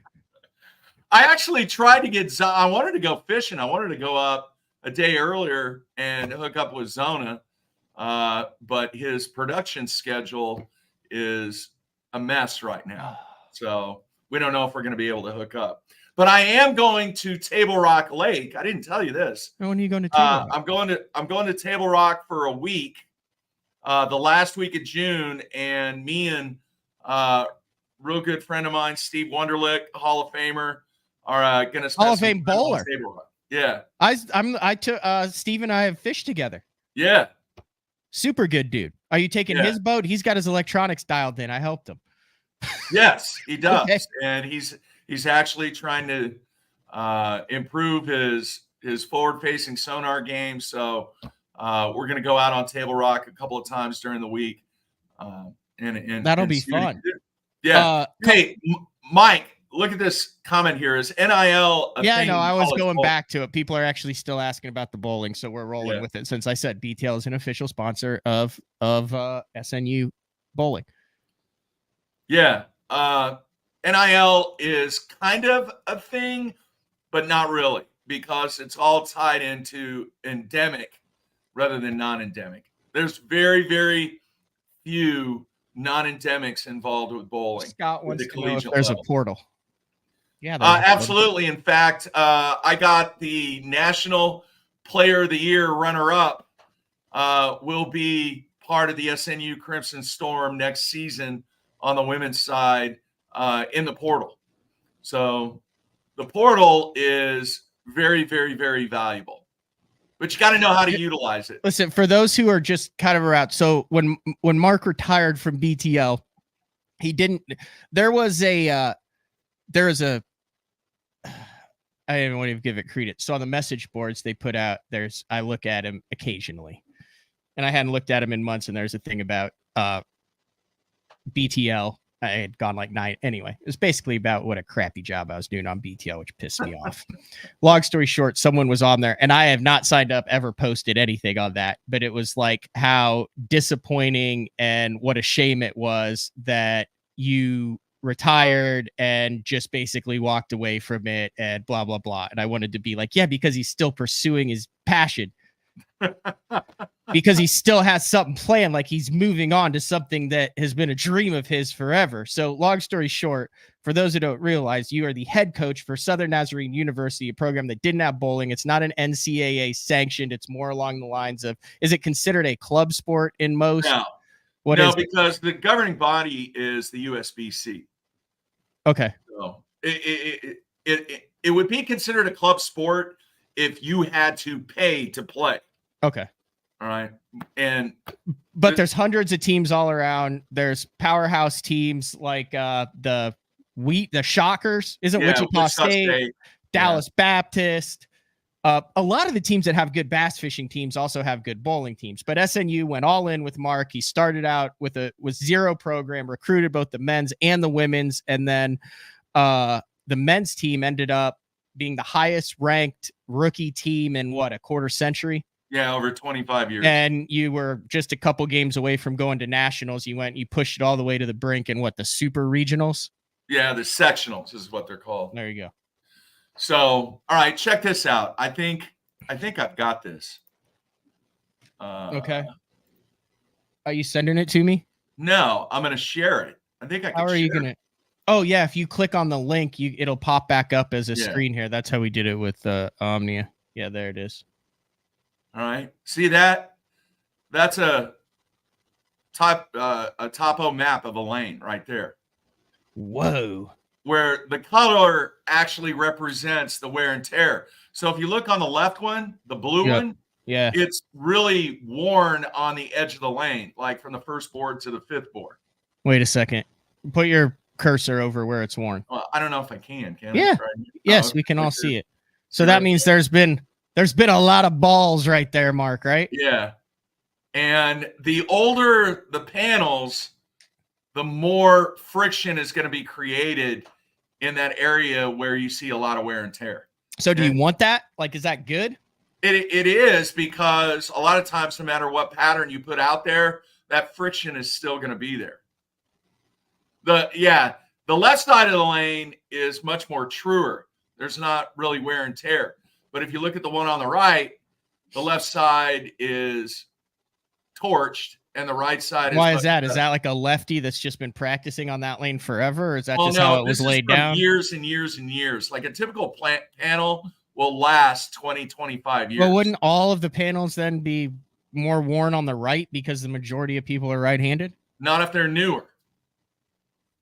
S7: I actually tried to get. I wanted to go fishing. I wanted to go up a day earlier and hook up with Zona, but his production schedule is a mess right now. So we don't know if we're going to be able to hook up. But I am going to Table Rock Lake. I didn't tell you this.
S1: When are you going to Table Rock?
S7: I'm going to Table Rock for a week, the last week of June, and me and real good friend of mine, Steve Wunderlich, Hall of Famer, are going to spend
S1: Hall of Fame bowler.
S7: Table Rock. Yeah,
S1: I took Steve and I have fished together.
S7: Yeah,
S1: super good dude. Are you taking his boat? He's got his electronics dialed in. I helped him.
S7: Yes, he does,
S1: Okay.
S7: and he's actually trying to improve his forward-facing sonar game. So we're going to go out on Table Rock a couple of times during the week, and
S1: that'll be fun.
S7: Yeah. Hey, Mike, look at this comment here. Is NIL a thing?
S1: No, I was going back to it. People are actually still asking about the bowling, so we're rolling with it. Since I said BTL is an official sponsor of SNU bowling.
S7: Yeah. NIL is kind of a thing, but not really, because it's all tied into endemic rather than non-endemic. There's very, very few non-endemics involved with bowling.
S1: Scott wants to know if there's a portal. Yeah,
S7: absolutely. In fact, I got the National Player of the Year runner-up. Will be part of the SNU Crimson Storm next season on the women's side in the portal. So the portal is very, very, very valuable, but you got to know how to utilize it.
S1: Listen, for those who are just kind of around. So when Mark retired from BTL, he didn't, there was a, I didn't want to give it credit. So on the message boards they put out, I look at him occasionally, and I hadn't looked at him in months. And there's a thing about BTL. I had gone like 9. Anyway, it was basically about what a crappy job I was doing on BTL, which pissed me off. Long story short, someone was on there, and I have not signed up, ever posted anything on that, but it was like how disappointing and what a shame it was that you retired and just basically walked away from it and blah, blah, blah. And I wanted to be like, yeah, because he's still pursuing his passion. Because he still has something planned, like he's moving on to something that has been a dream of his forever. So long story short, for those who don't realize, you are the head coach for Southern Nazarene University, a program that didn't have bowling. It's not an NCAA sanctioned. It's more along the lines of, is it considered a club sport in most?
S7: No, because the governing body is the USBC.
S1: Okay.
S7: So it would be considered a club sport if you had to pay to play.
S1: Okay.
S7: All right.
S1: But there's hundreds of teams all around. There's powerhouse teams like the Shockers, isn't Wichita State, Dallas Baptist. A lot of the teams that have good bass fishing teams also have good bowling teams, but SNU went all in with Mark. He started out with zero program, recruited both the men's and the women's, and then the men's team ended up being the highest ranked rookie team in a quarter century.
S7: Yeah, over 25 years.
S1: And you were just a couple games away from going to nationals. You pushed it all the way to the brink in the super regionals?
S7: Yeah, the sectionals is what they're called.
S1: There you go.
S7: So, all right, check this out. I think I've got this.
S1: Okay. Are you sending it to me?
S7: No, I'm going to share it. I think I can.
S1: How are you going to? Oh, yeah. If you click on the link, it'll pop back up as a screen here. That's how we did it with Omnia. Yeah, there it is.
S7: All right. See that? That's a topo map of a lane right there.
S1: Whoa.
S7: Where the color actually represents the wear and tear. So if you look on the left one, the blue one, it's really worn on the edge of the lane, like from the first board to the fifth board.
S1: Wait a second. Put your cursor over where it's worn.
S7: Well, I don't know if I can.
S1: Yeah. Yes, we can all see it. So that means there's been a lot of balls right there, Mark, right?
S7: Yeah. And the older the panels, the more friction is going to be created in that area where you see a lot of wear and tear.
S1: So do you want that? Is that good?
S7: It is, because a lot of times, no matter what pattern you put out there, that friction is still going to be there. The left side of the lane is much more truer. There's not really wear and tear. But if you look at the one on the right, the left side is torched and the right side.
S1: Why is that? Is that like a lefty that's just been practicing on that lane forever? Or is that how it was laid down?
S7: Years and years and years. Like a typical panel will last 20, 25 years.
S1: Well, wouldn't all of the panels then be more worn on the right because the majority of people are right-handed?
S7: Not if they're newer.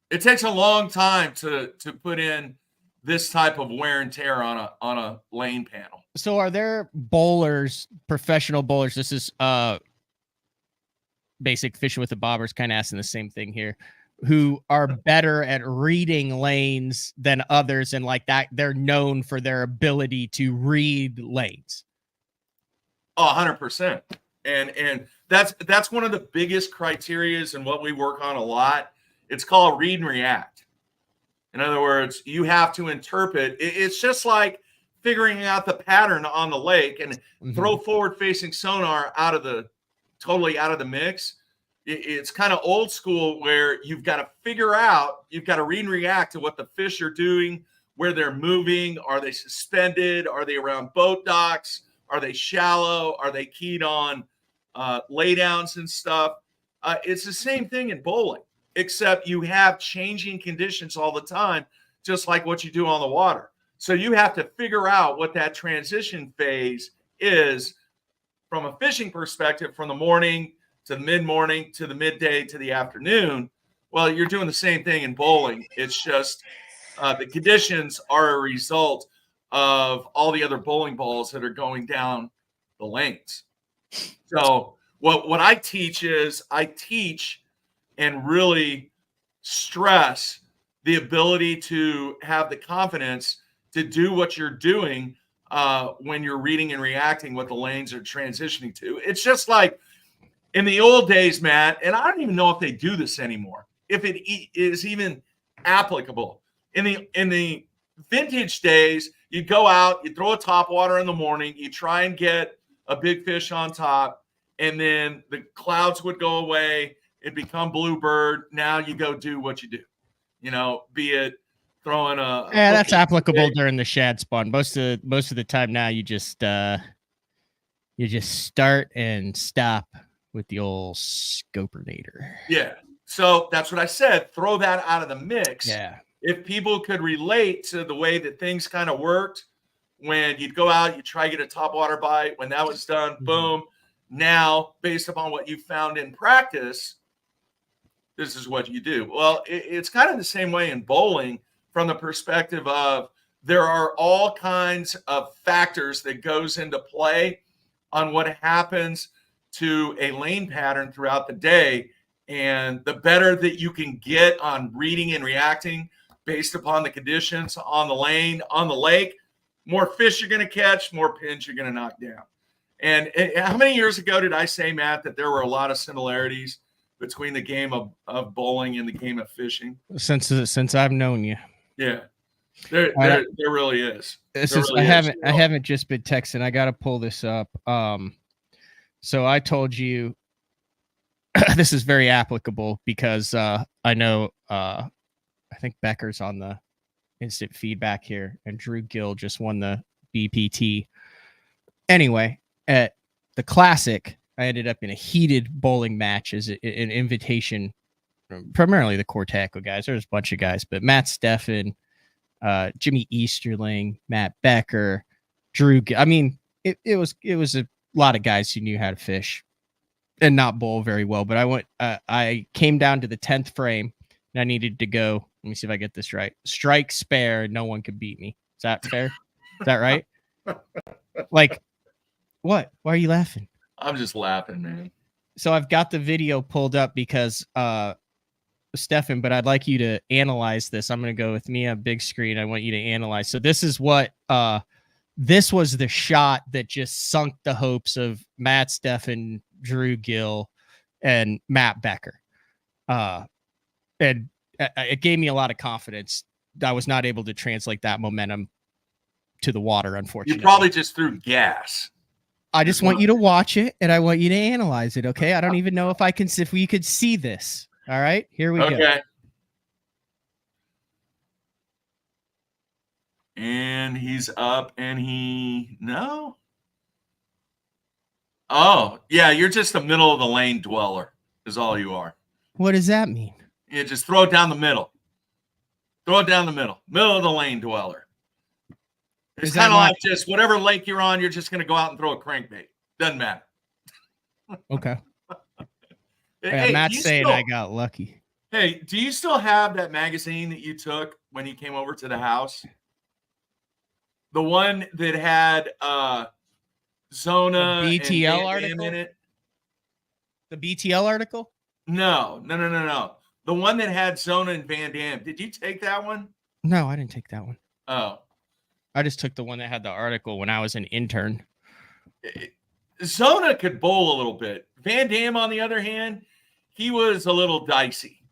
S7: It takes a long time to put in this type of wear and tear on a lane panel.
S1: So are there bowlers, professional bowlers? This is Basic Fishing with the Bobbers, kind of asking the same thing here, who are better at reading lanes than others, and like that they're known for their ability to read lanes.
S7: 100%. And that's one of the biggest criterias and what we work on a lot. It's called read and react. In other words, you have to interpret. It's just like figuring out the pattern on the lake and throw forward-facing sonar totally out of the mix. It's kind of old school where you've got to read and react to what the fish are doing, where they're moving. Are they suspended? Are they around boat docks? Are they shallow? Are they keyed on laydowns and stuff? It's the same thing in bowling, except you have changing conditions all the time, just like what you do on the water. So you have to figure out what that transition phase is from a fishing perspective, from the morning to the mid-morning to the midday to the afternoon. Well, you're doing the same thing in bowling. It's just the conditions are a result of all the other bowling balls that are going down the lanes. So what I teach is and really stress the ability to have the confidence to do what you're doing when you're reading and reacting what the lanes are transitioning to. It's just like in the old days, Matt, and I don't even know if they do this anymore, if it is even applicable. In the vintage days, you go out, you throw a topwater in the morning, you try and get a big fish on top, and then the clouds would go away. It'd become bluebird. Now you go do what you do, be it throwing a
S1: that's applicable during the shad spawn. Most of the time now you just start and stop with the old scopernator.
S7: Yeah. So that's what I said. Throw that out of the mix.
S1: Yeah.
S7: If people could relate to the way that things kind of worked when you'd go out, you try to get a topwater bite. When that was done, boom. Now, based upon what you found in practice, this is what you do. Well, it's kind of the same way in bowling from the perspective of there are all kinds of factors that goes into play on what happens to a lane pattern throughout the day. And the better that you can get on reading and reacting based upon the conditions on the lane, on the lake, more fish you're going to catch, more pins you're going to knock down. And how many years ago did I say, Matt, that there were a lot of similarities between the game of bowling and the game of fishing?
S1: Since I've known you.
S7: Yeah. There really is.
S1: I haven't just been texting. I got to pull this up. So I told you this is very applicable because I know I think Beckers on the instant feedback here, and Drew Gill just won the BPT. Anyway, at the Classic, I ended up in a heated bowling match as an invitation, primarily the Cortaco guys. There's a bunch of guys, but Matt Steffen, Jimmy Easterling, Matt Becker, Drew. I mean, it was a lot of guys who knew how to fish and not bowl very well. But I came down to the 10th frame, and I needed to go. Let me see if I get this right. Strike spare, no one could beat me. Is that fair? Is that right? Like, what? Why are you laughing?
S7: I'm just laughing, man.
S1: So I've got the video pulled up because Stefan, but I'd like you to analyze this. I'm going to go with me on big screen. I want you to analyze. So this is what this was the shot that just sunk the hopes of Matt Steffen, Drew Gill, and Matt Becker. And it gave me a lot of confidence. I was not able to translate that momentum to the water, unfortunately.
S7: You probably just threw gas.
S1: I just want you to watch it, and I want you to analyze it, okay? I don't even know if we could see this. All right, here we go.
S7: And he's up, and no. Oh, yeah, you're just a middle of the lane dweller is all you are.
S1: What does that mean?
S7: Yeah, just throw it down the middle. Throw it down the middle. Middle of the lane dweller. It's kind of like just whatever lake you're on, you're just going to go out and throw a crankbait. Doesn't matter.
S1: Okay.
S7: Hey,
S1: I'm not saying I got lucky.
S7: Hey, do you still have that magazine that you took when you came over to the house? The one that had Zona
S1: the BTL
S7: and
S1: article
S7: in it?
S1: The BTL article?
S7: No. The one that had Zona and Van Dam. Did you take that one?
S1: No, I didn't take that one.
S7: Oh.
S1: I just took the one that had the article when I was an intern.
S7: Zona could bowl a little bit. Van Dam, on the other hand, he was a little dicey.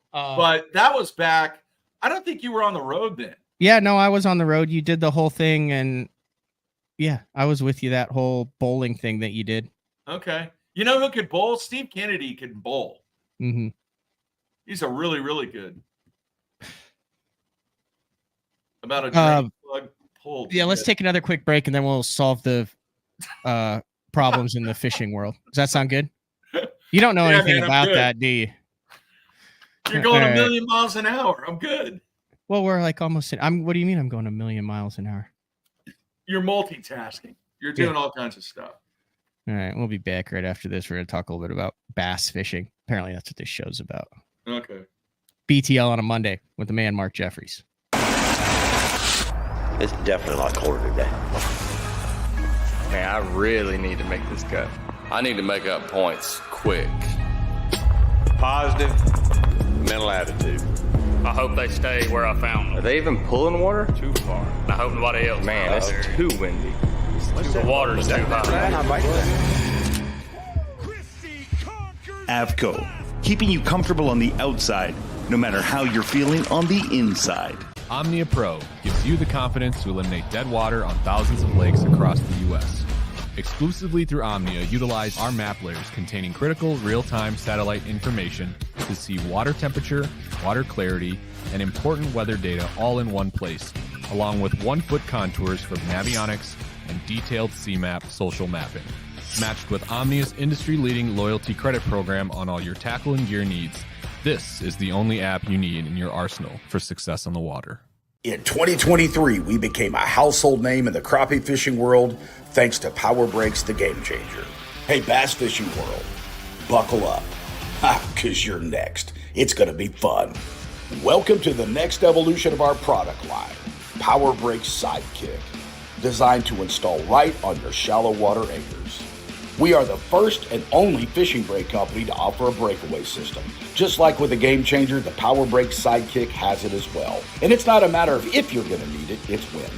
S7: But that was back. I don't think you were on the road then.
S1: Yeah, no, I was on the road. You did the whole thing, and yeah, I was with you that whole bowling thing that you did.
S7: Okay. You know who could bowl? Steve Kennedy could bowl.
S1: Mm-hmm.
S7: He's a really, really good. About a drain plug pulled.
S1: Yeah, let's take another quick break, and then we'll solve the problems in the fishing world. Does that sound good? You don't know anything about that, do you?
S7: You're going a million miles an hour. I'm good.
S1: Well, we're like almost. What do you mean I'm going a million miles an hour?
S7: You're multitasking. You're doing all kinds of stuff.
S1: All right, we'll be back right after this. We're going to talk a little bit about bass fishing. Apparently, that's what this show's about.
S7: Okay.
S1: BTL on a Monday with the man Mark Jeffries.
S8: It's definitely not colder today.
S9: Man, I really need to make this cut. I need to make up points quick.
S8: Positive mental attitude.
S10: I hope they stay where I found them.
S9: Are they even pulling water?
S8: Too far.
S10: I hope nobody else.
S9: Man, it's too windy.
S10: The water's too high.
S11: Avco, keeping you comfortable on the outside, no matter how you're feeling on the inside.
S12: Omnia Pro gives you the confidence to eliminate dead water on thousands of lakes across the U.S. Exclusively through Omnia, utilize our map layers containing critical real-time satellite information to see water temperature, water clarity, and important weather data all in one place, along with 1-foot contours for navionics and detailed CMAP social mapping. Matched with Omnia's industry-leading loyalty credit program on all your tackle and gear needs, this is the only app you need in your arsenal for success on the water.
S13: In 2023, we became a household name in the crappie fishing world thanks to Power Breaks, the game changer. Hey, bass fishing world, buckle up, because you're next. It's going to be fun. Welcome to the next evolution of our product line, Power Breaks Sidekick, designed to install right on your shallow water anchors. We are the first and only fishing brake company to offer a breakaway system. Just like with the Game Changer, the Power Brake Sidekick has it as well. And it's not a matter of if you're going to need it, it's when.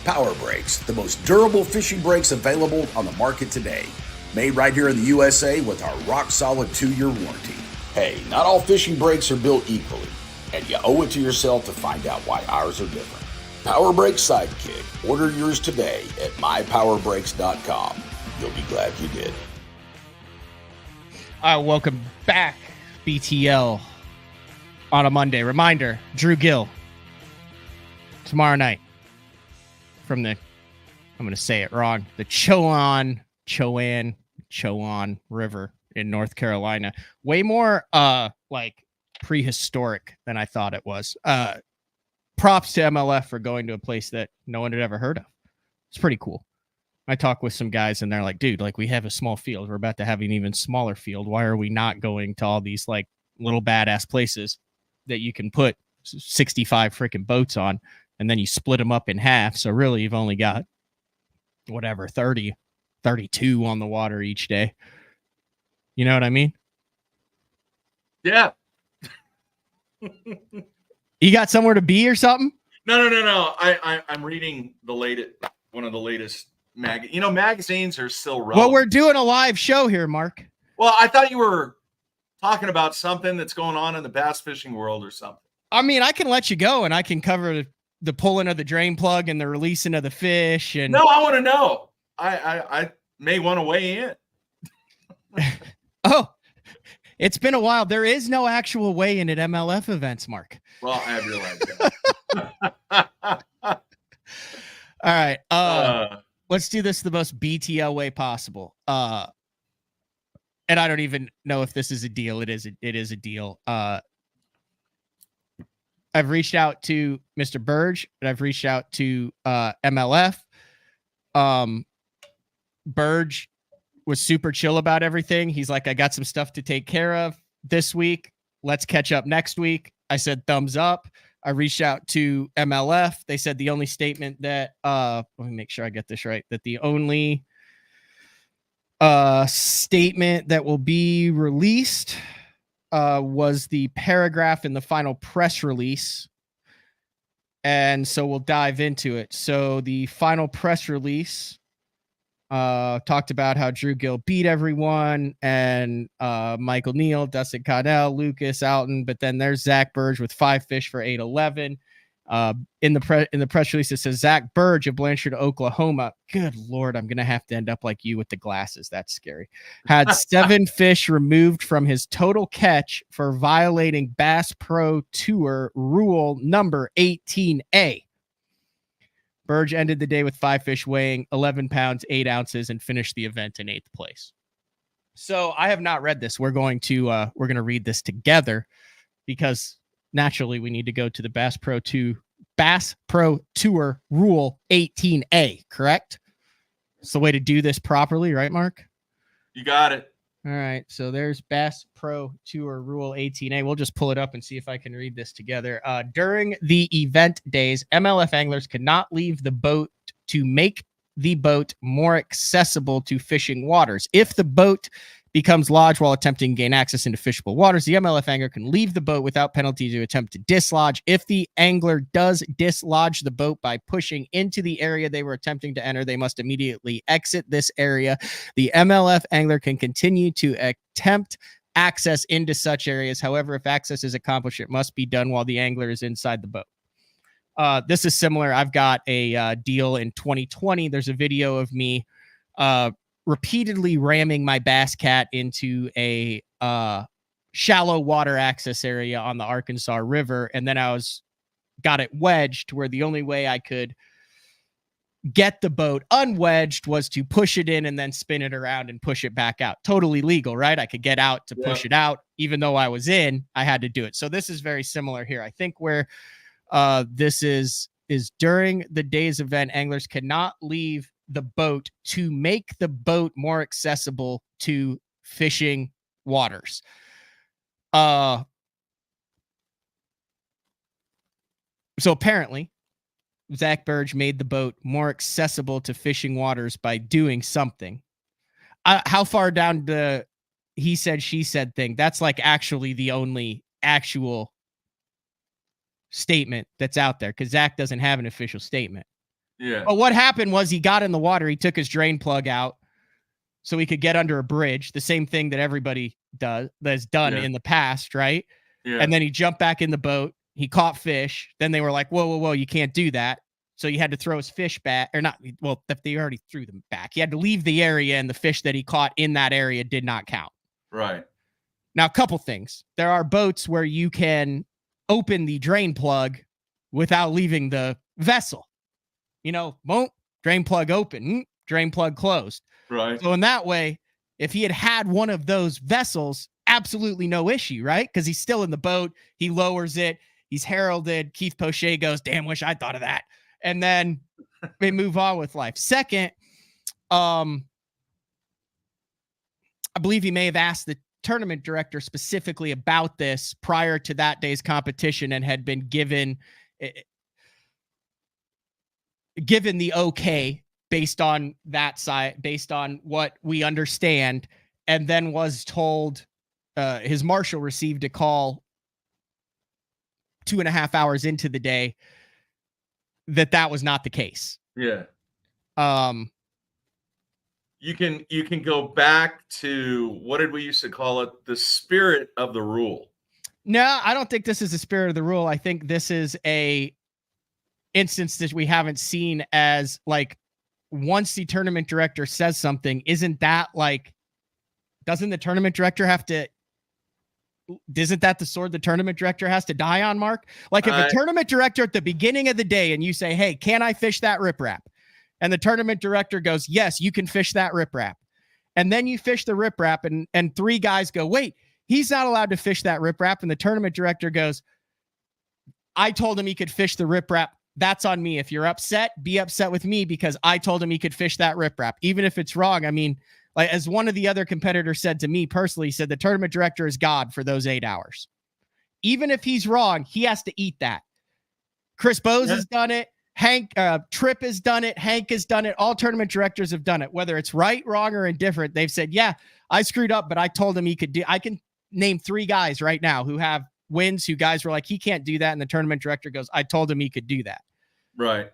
S13: Power Brakes, the most durable fishing brakes available on the market today. Made right here in the USA with our rock-solid 2-year warranty. Hey, not all fishing brakes are built equally, and you owe it to yourself to find out why ours are different. Power Brake Sidekick. Order yours today at mypowerbrakes.com. You'll be glad you did.
S1: Welcome back, BTL, on a Monday. Reminder, Drew Gill, tomorrow night, from the, I'm going to say it wrong, the Chowan River in North Carolina. Way more like prehistoric than I thought it was. Props to MLF for going to a place that no one had ever heard of. It's pretty cool. I talk with some guys and they're like, dude, like we have a small field. We're about to have an even smaller field. Why are we not going to all these like little badass places that you can put 65 freaking boats on and then you split them up in half? So really you've only got whatever, 30, 32 on the water each day. You know what I mean?
S7: Yeah.
S1: You got somewhere to be or something?
S7: No. I'm reading one of the latest magazines are still relevant.
S1: Well, we're doing a live show here, Mark.
S7: Well, I thought you were talking about something that's going on in the bass fishing world or something.
S1: I mean, I can let you go and I can cover the pulling of the drain plug and the releasing of the fish. And
S7: no, I want to know. I may want to weigh in.
S1: Oh, it's been a while. There is no actual weigh-in at MLF events, Mark.
S7: Well, I realized that.
S1: All right. Let's do this the most BTL way possible. And I don't even know if this is a deal. It is a deal. I've reached out to Mr. Burge and I've reached out to MLF. Burge was super chill about everything. He's like, I got some stuff to take care of this week. Let's catch up next week. I said, thumbs up. I reached out to MLF. They said the only statement that, let me make sure I get this right, that the only statement that will be released was the paragraph in the final press release. And so we'll dive into it. So the final press release talked about how Drew Gill beat everyone and Michael Neal, Dustin Connell, Lucas Alton, but then there's Zach Burge with 5 fish for 811. In the press release, it says Zach Burge of Blanchard, Oklahoma. Good Lord, I'm gonna have to end up like you with the glasses. That's scary. Had 7 fish removed from his total catch for violating Bass Pro Tour rule number 18A. Burge ended the day with 5 fish weighing 11 pounds, 8 ounces, and finished the event in 8th place. So I have not read this. We're going to read this together because naturally we need to go to the Bass Pro Tour rule 18A, correct? It's the way to do this properly, right, Mark?
S7: You got it.
S1: All right, so there's Bass Pro Tour Rule 18A. We'll just pull it up and see if I can read this together. During the event days, MLF anglers could not leave the boat to make the boat more accessible to fishing waters. If the boat becomes lodged while attempting to gain access into fishable waters, the MLF angler can leave the boat without penalty to attempt to dislodge. If the angler does dislodge the boat by pushing into the area they were attempting to enter, they must immediately exit this area. The MLF angler can continue to attempt access into such areas. However, if access is accomplished, it must be done while the angler is inside the boat. This is similar. I've got a deal in 2020. There's a video of me repeatedly ramming my bass cat into a shallow water access area on the Arkansas River. And then I got it wedged where the only way I could get the boat unwedged was to push it in and then spin it around and push it back out. Totally legal, right? I could get out to push it out. Even though I was in, I had to do it. So this is very similar here. I think where this is during the day's event, anglers cannot leave the boat to make the boat more accessible to fishing waters. So apparently Zach Burge made the boat more accessible to fishing waters by doing something. how far down the he said, she said thing? That's like actually the only actual statement that's out there because Zach doesn't have an official statement.
S7: Yeah.
S1: But what happened was he got in the water. He took his drain plug out so he could get under a bridge. The same thing that everybody that's done in the past, right?
S7: Yeah.
S1: And then he jumped back in the boat. He caught fish. Then they were like, whoa, you can't do that. So he had to throw his fish back, or not. Well, they already threw them back. He had to leave the area, and the fish that he caught in that area did not count.
S7: Right.
S1: Now, a couple things. There are boats where you can open the drain plug without leaving the vessel. Won't drain plug open, drain plug closed.
S7: Right.
S1: So in that way, if he had one of those vessels, absolutely no issue, right? Because he's still in the boat. He lowers it. He's heralded. Keith Poche goes, damn, wish I thought of that. And then they move on with life. Second, I believe he may have asked the tournament director specifically about this prior to that day's competition and had been given the okay based on that side, based on what we understand, and then was told his marshal received a call 2.5 hours into the day that was not the case.
S7: Yeah. You can go back to, what did we used to call it? The spirit of the rule.
S1: No, I don't think this is the spirit of the rule. I think this is a instance that we haven't seen as like, once the tournament director says something, isn't that like, doesn't the tournament director have to, isn't that the sword the tournament director has to die on, Mark? Like if a tournament director at the beginning of the day and you say, hey, can I fish that riprap? And the tournament director goes, yes, you can fish that riprap. And then you fish the riprap and three guys go, wait, he's not allowed to fish that riprap. And the tournament director goes, I told him he could fish the riprap. That's on me. If you're upset, be upset with me because I told him he could fish that riprap. Even if it's wrong. I mean, like as one of the other competitors said to me personally, he said the tournament director is God for those 8 hours. Even if he's wrong, he has to eat that. Chris Bowes has done it. Hank Tripp has done it. Hank has done it. All tournament directors have done it. Whether it's right, wrong, or indifferent, they've said, yeah, I screwed up, but I told him he could do. I can name 3 guys right now who have wins, who guys were like, he can't do that. And the tournament director goes, I told him he could do that.
S7: Right.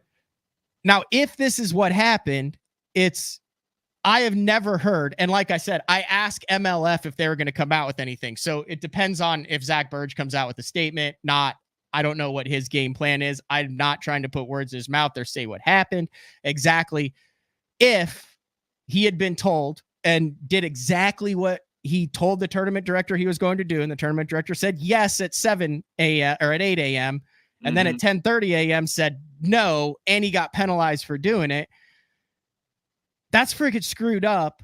S1: Now, if this is what happened, I have never heard. And like I said, I asked MLF if they were going to come out with anything. So it depends on if Zach Burge comes out with a statement. I don't know what his game plan is. I'm not trying to put words in his mouth or say what happened exactly. If he had been told and did exactly what he told the tournament director he was going to do, and the tournament director said yes at 7 a.m. or at 8 a.m., and then at 10:30 a.m. said no, and he got penalized for doing it, that's freaking screwed up.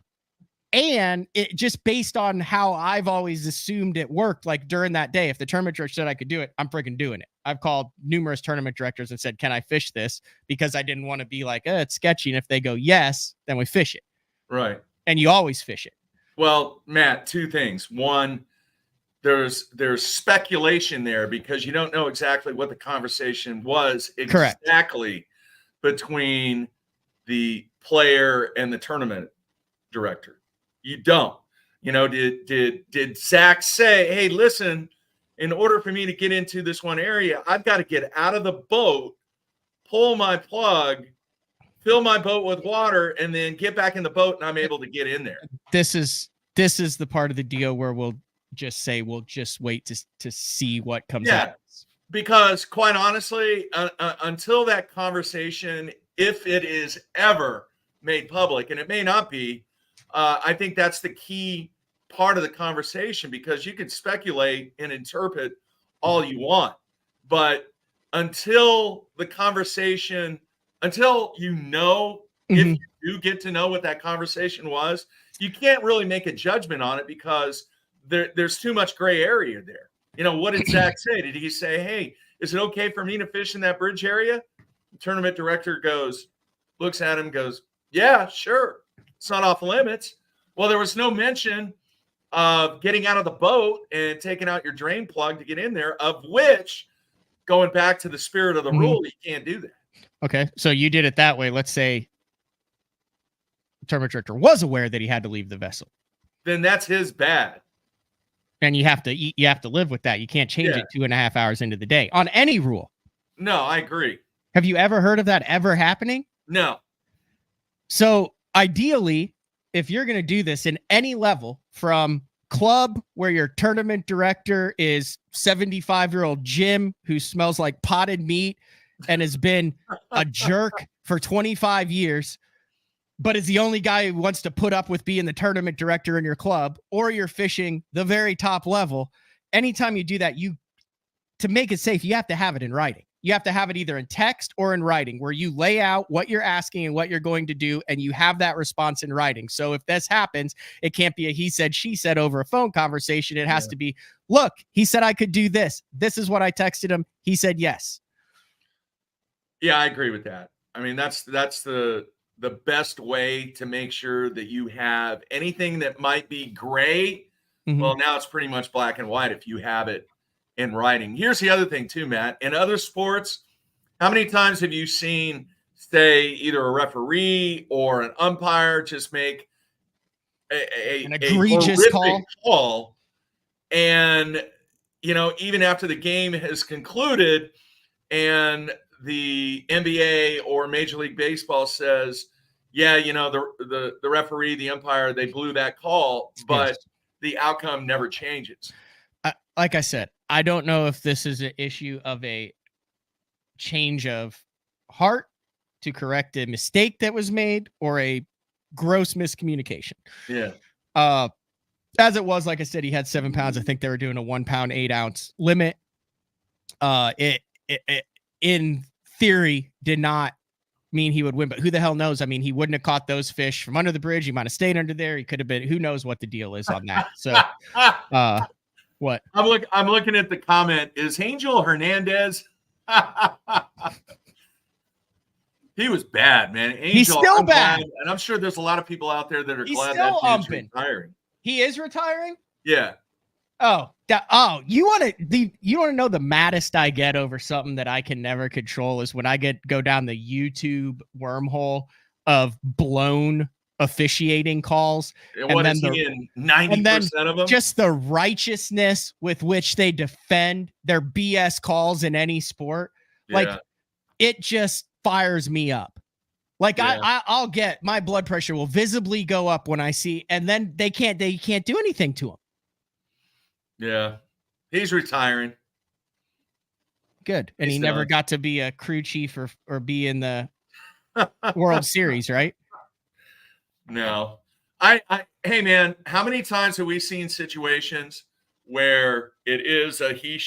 S1: And it just based on how I've always assumed it worked, like during that day, if the tournament director said I could do it, I'm freaking doing it. I've called numerous tournament directors and said, can I fish this? Because I didn't want to be like, it's sketchy. And if they go, yes, then we fish it.
S7: Right.
S1: And you always fish it.
S7: Well, Matt, 2 things. One, there's speculation there because you don't know exactly what the conversation was exactly between the player and the tournament director. You don't. Did Zach say, hey, listen, in order for me to get into this one area, I've got to get out of the boat, pull my plug, fill my boat with water, and then get back in the boat, and I'm able to get in there.
S1: This is the part of the deal where we'll just say we'll just wait to see what comes out.
S7: Because quite honestly, until that conversation, if it is ever made public, and it may not be, I think that's the key part of the conversation, because you can speculate and interpret all you want, but until the conversation, until if you do get to know what that conversation was, you can't really make a judgment on it because there's too much gray area there. What did Zach say? Did he say, hey, is it okay for me to fish in that bridge area? The tournament director looks at him, goes, yeah, sure. It's not off limits. Well, there was no mention of getting out of the boat and taking out your drain plug to get in there, of which, going back to the spirit of the rule, you can't do that.
S1: Okay. So you did it that way. Let's say tournament director was aware that he had to leave the vessel.
S7: Then that's his bad.
S1: And you have to live with that. You can't change it 2.5 hours into the day on any rule.
S7: No, I agree.
S1: Have you ever heard of that ever happening?
S7: No.
S1: So ideally, if you're going to do this in any level, from club where your tournament director is 75-year-old Jim who smells like potted meat and has been a jerk for 25 years, but is the only guy who wants to put up with being the tournament director in your club, or you're fishing the very top level, anytime you do that, to make it safe, you have to have it in writing. You have to have it either in text or in writing, where you lay out what you're asking and what you're going to do, and you have that response in writing. So if this happens, it can't be a he said, she said over a phone conversation. It has to be, look, he said I could do this. This is what I texted him. He said yes.
S7: Yeah, I agree with that. I mean, that's the best way to make sure that you have anything that might be gray.
S1: Mm-hmm.
S7: Well, now it's pretty much black and white if you have it in writing. Here's the other thing too, Matt. In other sports, how many times have you seen, say, either a referee or an umpire just make
S1: an egregious
S7: call, and even after the game has concluded, and the NBA or Major League Baseball says, yeah, the referee, the umpire, they blew that call, but the outcome never changes.
S1: Like I said, I don't know if this is an issue of a change of heart to correct a mistake that was made, or a gross miscommunication.
S7: Yeah.
S1: As it was, like I said, he had 7 pounds. I think they were doing a 1 pound, 8 ounce limit. It in theory did not mean he would win, but who the hell knows? I mean, he wouldn't have caught those fish from under the bridge. He might have stayed under there. He could have been, who knows what the deal is on that. So, what?
S7: I'm looking at the comment. Is Angel Hernandez? He was bad, man. Angel,
S1: he's still bad.
S7: Glad, and I'm sure there's a lot of people out there that are
S1: he's
S7: glad
S1: still
S7: that dude's retiring.
S1: He is retiring?
S7: Yeah.
S1: You want to know the maddest I get over something that I can never control is when I go down the YouTube wormhole of blown officiating calls.
S7: And what is he in 90% of them?
S1: Just the righteousness with which they defend their BS calls in any sport.
S7: Yeah.
S1: Like, it just fires me up. Like, yeah. I'll get, my blood pressure will visibly go up when I see, and then they can't do anything to him.
S7: Yeah. He's retiring.
S1: Good. And he never got to be a crew chief or be in the World Series, right?
S7: No. Hey man, how many times have we seen situations where it is a he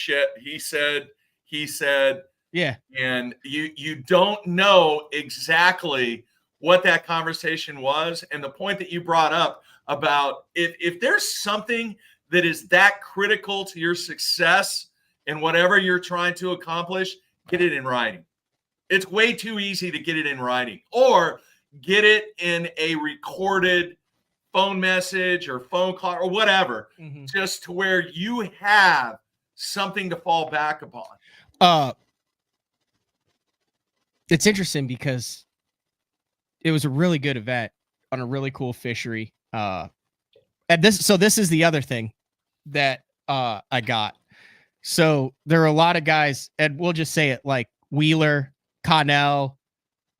S7: said,
S1: yeah,
S7: and you don't know exactly what that conversation was. And the point that you brought up about if there's something that is that critical to your success and whatever you're trying to accomplish, get it in writing. It's way too easy to get it in writing, or get it in a recorded phone message or phone call or whatever, just to where you have something to fall back upon.
S1: It's interesting because it was a really good event on a really cool fishery. And this is the other thing that I got. So there are a lot of guys, and we'll just say it, like Wheeler, Connell,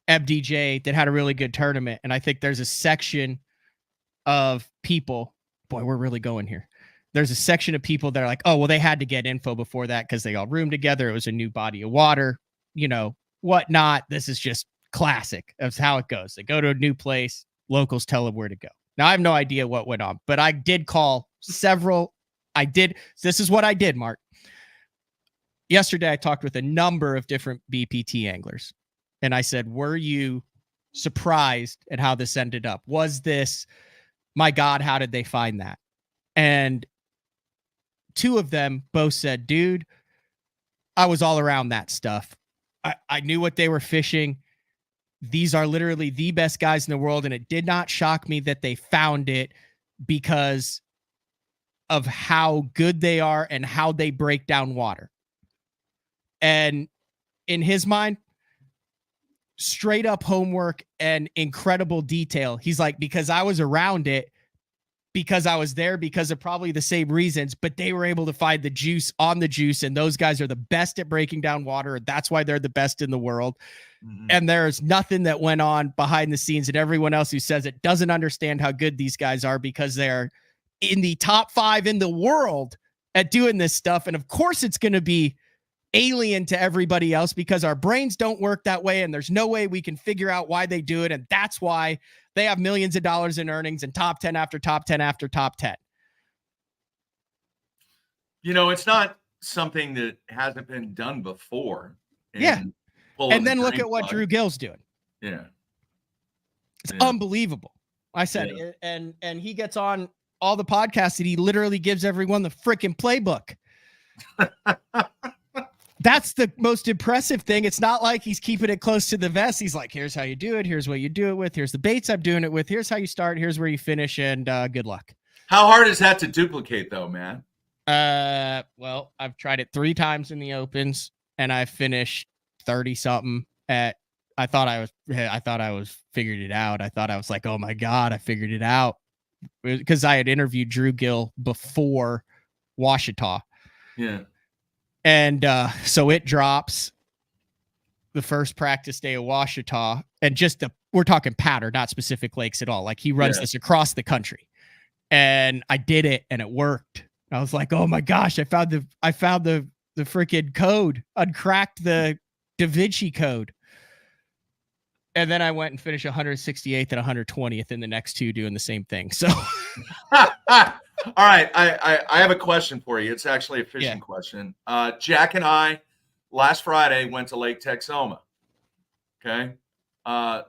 S1: FDJ, that had a really good tournament. And I think there's a section of people, boy, we're really going here. There's a section of people that are like, oh, well, they had to get info before that because they all roomed together. It was a new body of water, whatnot. This is just classic. That's how it goes. They go to a new place. Locals tell them where to go. Now, I have no idea what went on, but I did call several. This is what I did, Mark. Yesterday, I talked with a number of different BPT anglers, and I said, were you surprised at how this ended up? Was this, my God, how did they find that? And two of them both said, dude, I was all around that stuff. I knew what they were fishing. These are literally the best guys in the world, and it did not shock me that they found it because of how good they are and how they break down water. And in his mind, straight up homework and incredible detail. He's like, because I was around it, because I was there, because of probably the same reasons, but they were able to find the juice on the juice. And those guys are the best at breaking down water. That's why they're the best in the world. Mm-hmm. And there's nothing that went on behind the scenes, and everyone else who says it doesn't understand how good these guys are, because they're in the top 5 in the world at doing this stuff. And of course it's going to be alien to everybody else, because our brains don't work that way, and there's no way we can figure out why they do it. And that's why they have millions of dollars in earnings and top 10 after top 10 after top 10.
S7: It's not something that hasn't been done before.
S1: Yeah. And then look at what Drew Gill's doing.
S7: Yeah.
S1: It's unbelievable. I said it, and he gets on all the podcasts and he literally gives everyone the freaking playbook. That's the most impressive thing. It's not like he's keeping it close to the vest. He's like, here's how you do it. Here's what you do it with. Here's the baits I'm doing it with. Here's how you start. Here's where you finish. And good luck.
S7: How hard is that to duplicate though, man?
S1: Well, I've tried it 3 times in the opens and I finished 30 something I thought I was figured it out. I thought I was like, oh my God, I figured it out. Because I had interviewed Drew Gill before Washita.
S7: Yeah.
S1: And so it drops the first practice day of Washita, and we're talking pattern, not specific lakes at all. Like he runs this across the country, and I did it and it worked. I was like, oh my gosh, I found the freaking code, uncracked the Da Vinci code. And then I went and finished 168th and 120th in the next 2 doing the same thing. So
S7: all right, I have a question for you. It's actually a fishing question. Jack and I last Friday went to Lake Texoma. Okay.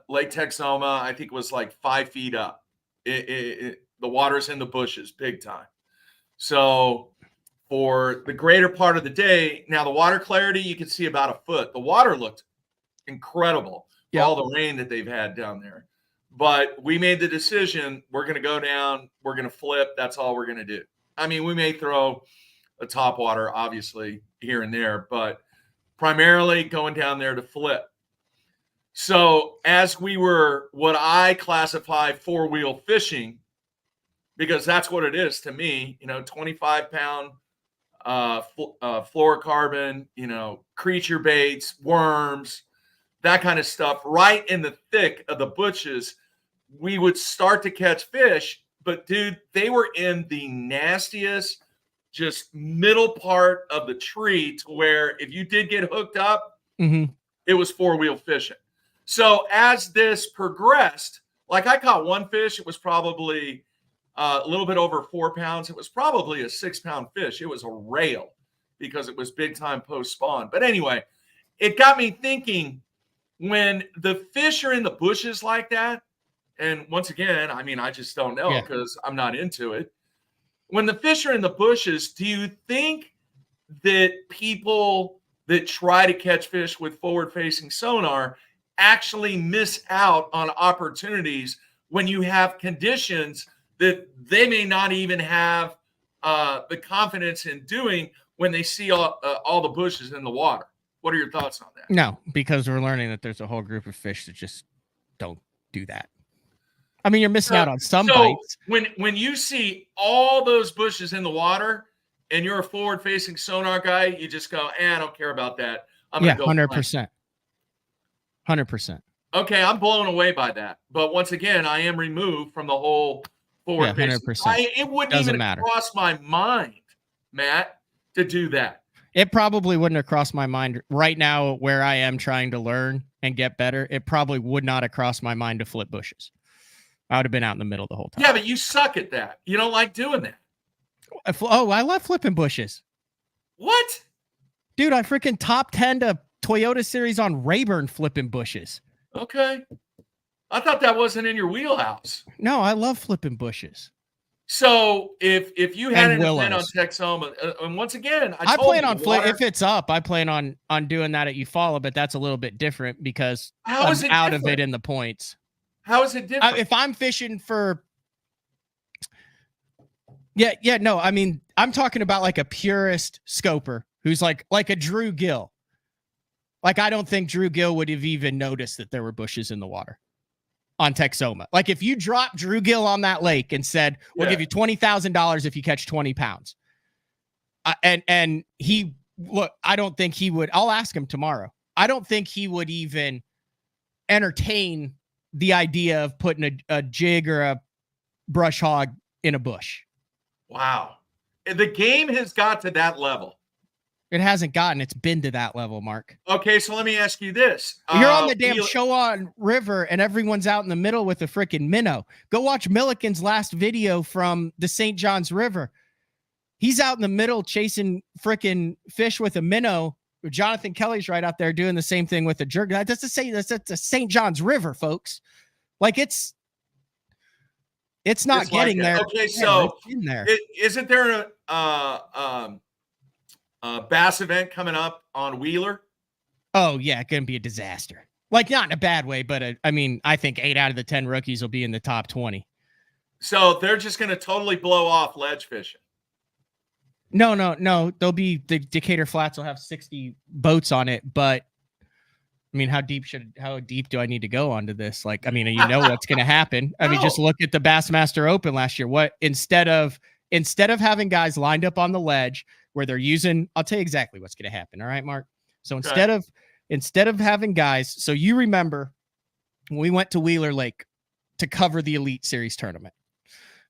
S7: Lake Texoma, I think, was like 5 feet up. The water's in the bushes big time. So for the greater part of the day, now the water clarity, you could see about a foot. The water looked incredible. All the rain that they've had down there. But we made the decision, we're going to go down, we're going to flip, that's all we're going to do. I mean, we may throw a top water, obviously, here and there, but primarily going down there to flip. So as we were what I classify 4-wheel fishing, because that's what it is to me, 25-pound fluorocarbon, creature baits, worms, that kind of stuff, right in the thick of the bushes, we would start to catch fish. But, dude, they were in the nastiest, just middle part of the tree, to where if you did get hooked up, it was 4-wheel fishing. So as this progressed, like I caught one fish, it was probably a little bit over 4 pounds. It was probably a 6-pound fish. It was a rail because it was big time post spawn. But anyway, it got me thinking, when the fish are in the bushes like that, and once again, I mean, I just don't know because I'm not into it. When the fish are in the bushes, do you think that people that try to catch fish with forward-facing sonar actually miss out on opportunities when you have conditions that they may not even have the confidence in doing when they see all the bushes in the water? What are your thoughts on that?
S1: No, because we're learning that there's a whole group of fish that just don't do that. I mean, you're missing out on some bites.
S7: When you see all those bushes in the water and you're a forward-facing sonar guy, you just go, I don't care about that. I'm gonna go
S1: 100%. 100%.
S7: Okay, I'm blown away by that. But once again, I am removed from the whole forward-facing.
S1: 100%.
S7: It wouldn't even cross my mind, Matt, to do that.
S1: It probably wouldn't have crossed my mind right now where I am trying to learn and get better. It probably would not have crossed my mind to flip bushes. I would have been out in the middle the whole time.
S7: Yeah, but you suck at that. You don't like doing that.
S1: I love flipping bushes.
S7: What?
S1: Dude, I freaking top 10 to Toyota series on Rayburn flipping bushes.
S7: Okay. I thought that wasn't in your wheelhouse.
S1: No, I love flipping bushes.
S7: So if you had an event on Texoma, and once again,
S1: I plan on if it's up, I plan on doing that at Eufaula, but that's a little bit different because I'm out of it in the points.
S7: How is it different?
S1: If I'm fishing for, no, I mean, I'm talking about like a purist scoper who's like a Drew Gill. Like, I don't think Drew Gill would have even noticed that there were bushes in the water on Texoma. Like, if you dropped Drew Gill on that lake and said, we'll give you $20,000 if you catch 20 pounds. And he, look, I don't think he would. I'll ask him tomorrow. I don't think he would even entertain the idea of putting a jig or a brush hog in a bush.
S7: Wow. The game has got to that level.
S1: It hasn't gotten. It's been to that level, Mark.
S7: Okay, so let me ask you this.
S1: You're on the damn show on River, and everyone's out in the middle with a freaking minnow. Go watch Milliken's last video from the St. John's River. He's out in the middle chasing freaking fish with a minnow. Jonathan Kelly's right out there doing the same thing with a jerk. That's to say that's a St. John's River, folks. Like it's not getting there.
S7: Okay, so
S1: in there.
S7: Isn't there a bass event coming up on Wheeler?
S1: Oh yeah, it's gonna be a disaster. Like not in a bad way, but I mean, I think 8 out of the 10 rookies will be in the top 20.
S7: So they're just gonna totally blow off ledge fishing.
S1: No. There'll be the Decatur Flats will have 60 boats on it, but I mean, how deep do I need to go onto this? Like, I mean, you know what's going to happen. I mean, just look at the Bassmaster Open last year. What instead of having guys lined up on the ledge where they're using, I'll tell you exactly what's going to happen. All right, Mark. So instead of having guys, so you remember when we went to Wheeler Lake to cover the Elite Series tournament,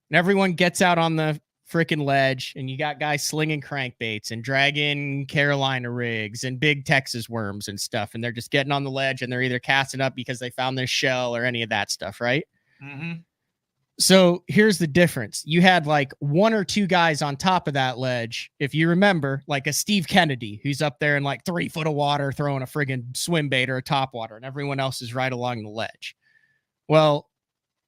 S1: and everyone gets out on the freaking ledge, and you got guys slinging crankbaits and dragging Carolina rigs and big Texas worms and stuff, and they're just getting on the ledge and they're either casting up because they found their shell or any of that stuff, right?
S7: Mm-hmm.
S1: So here's the difference. You had like 1 or 2 guys on top of that ledge, if you remember, like a Steve Kennedy, who's up there in like 3 foot of water throwing a friggin' swim bait or a top water, and everyone else is right along the ledge. Well,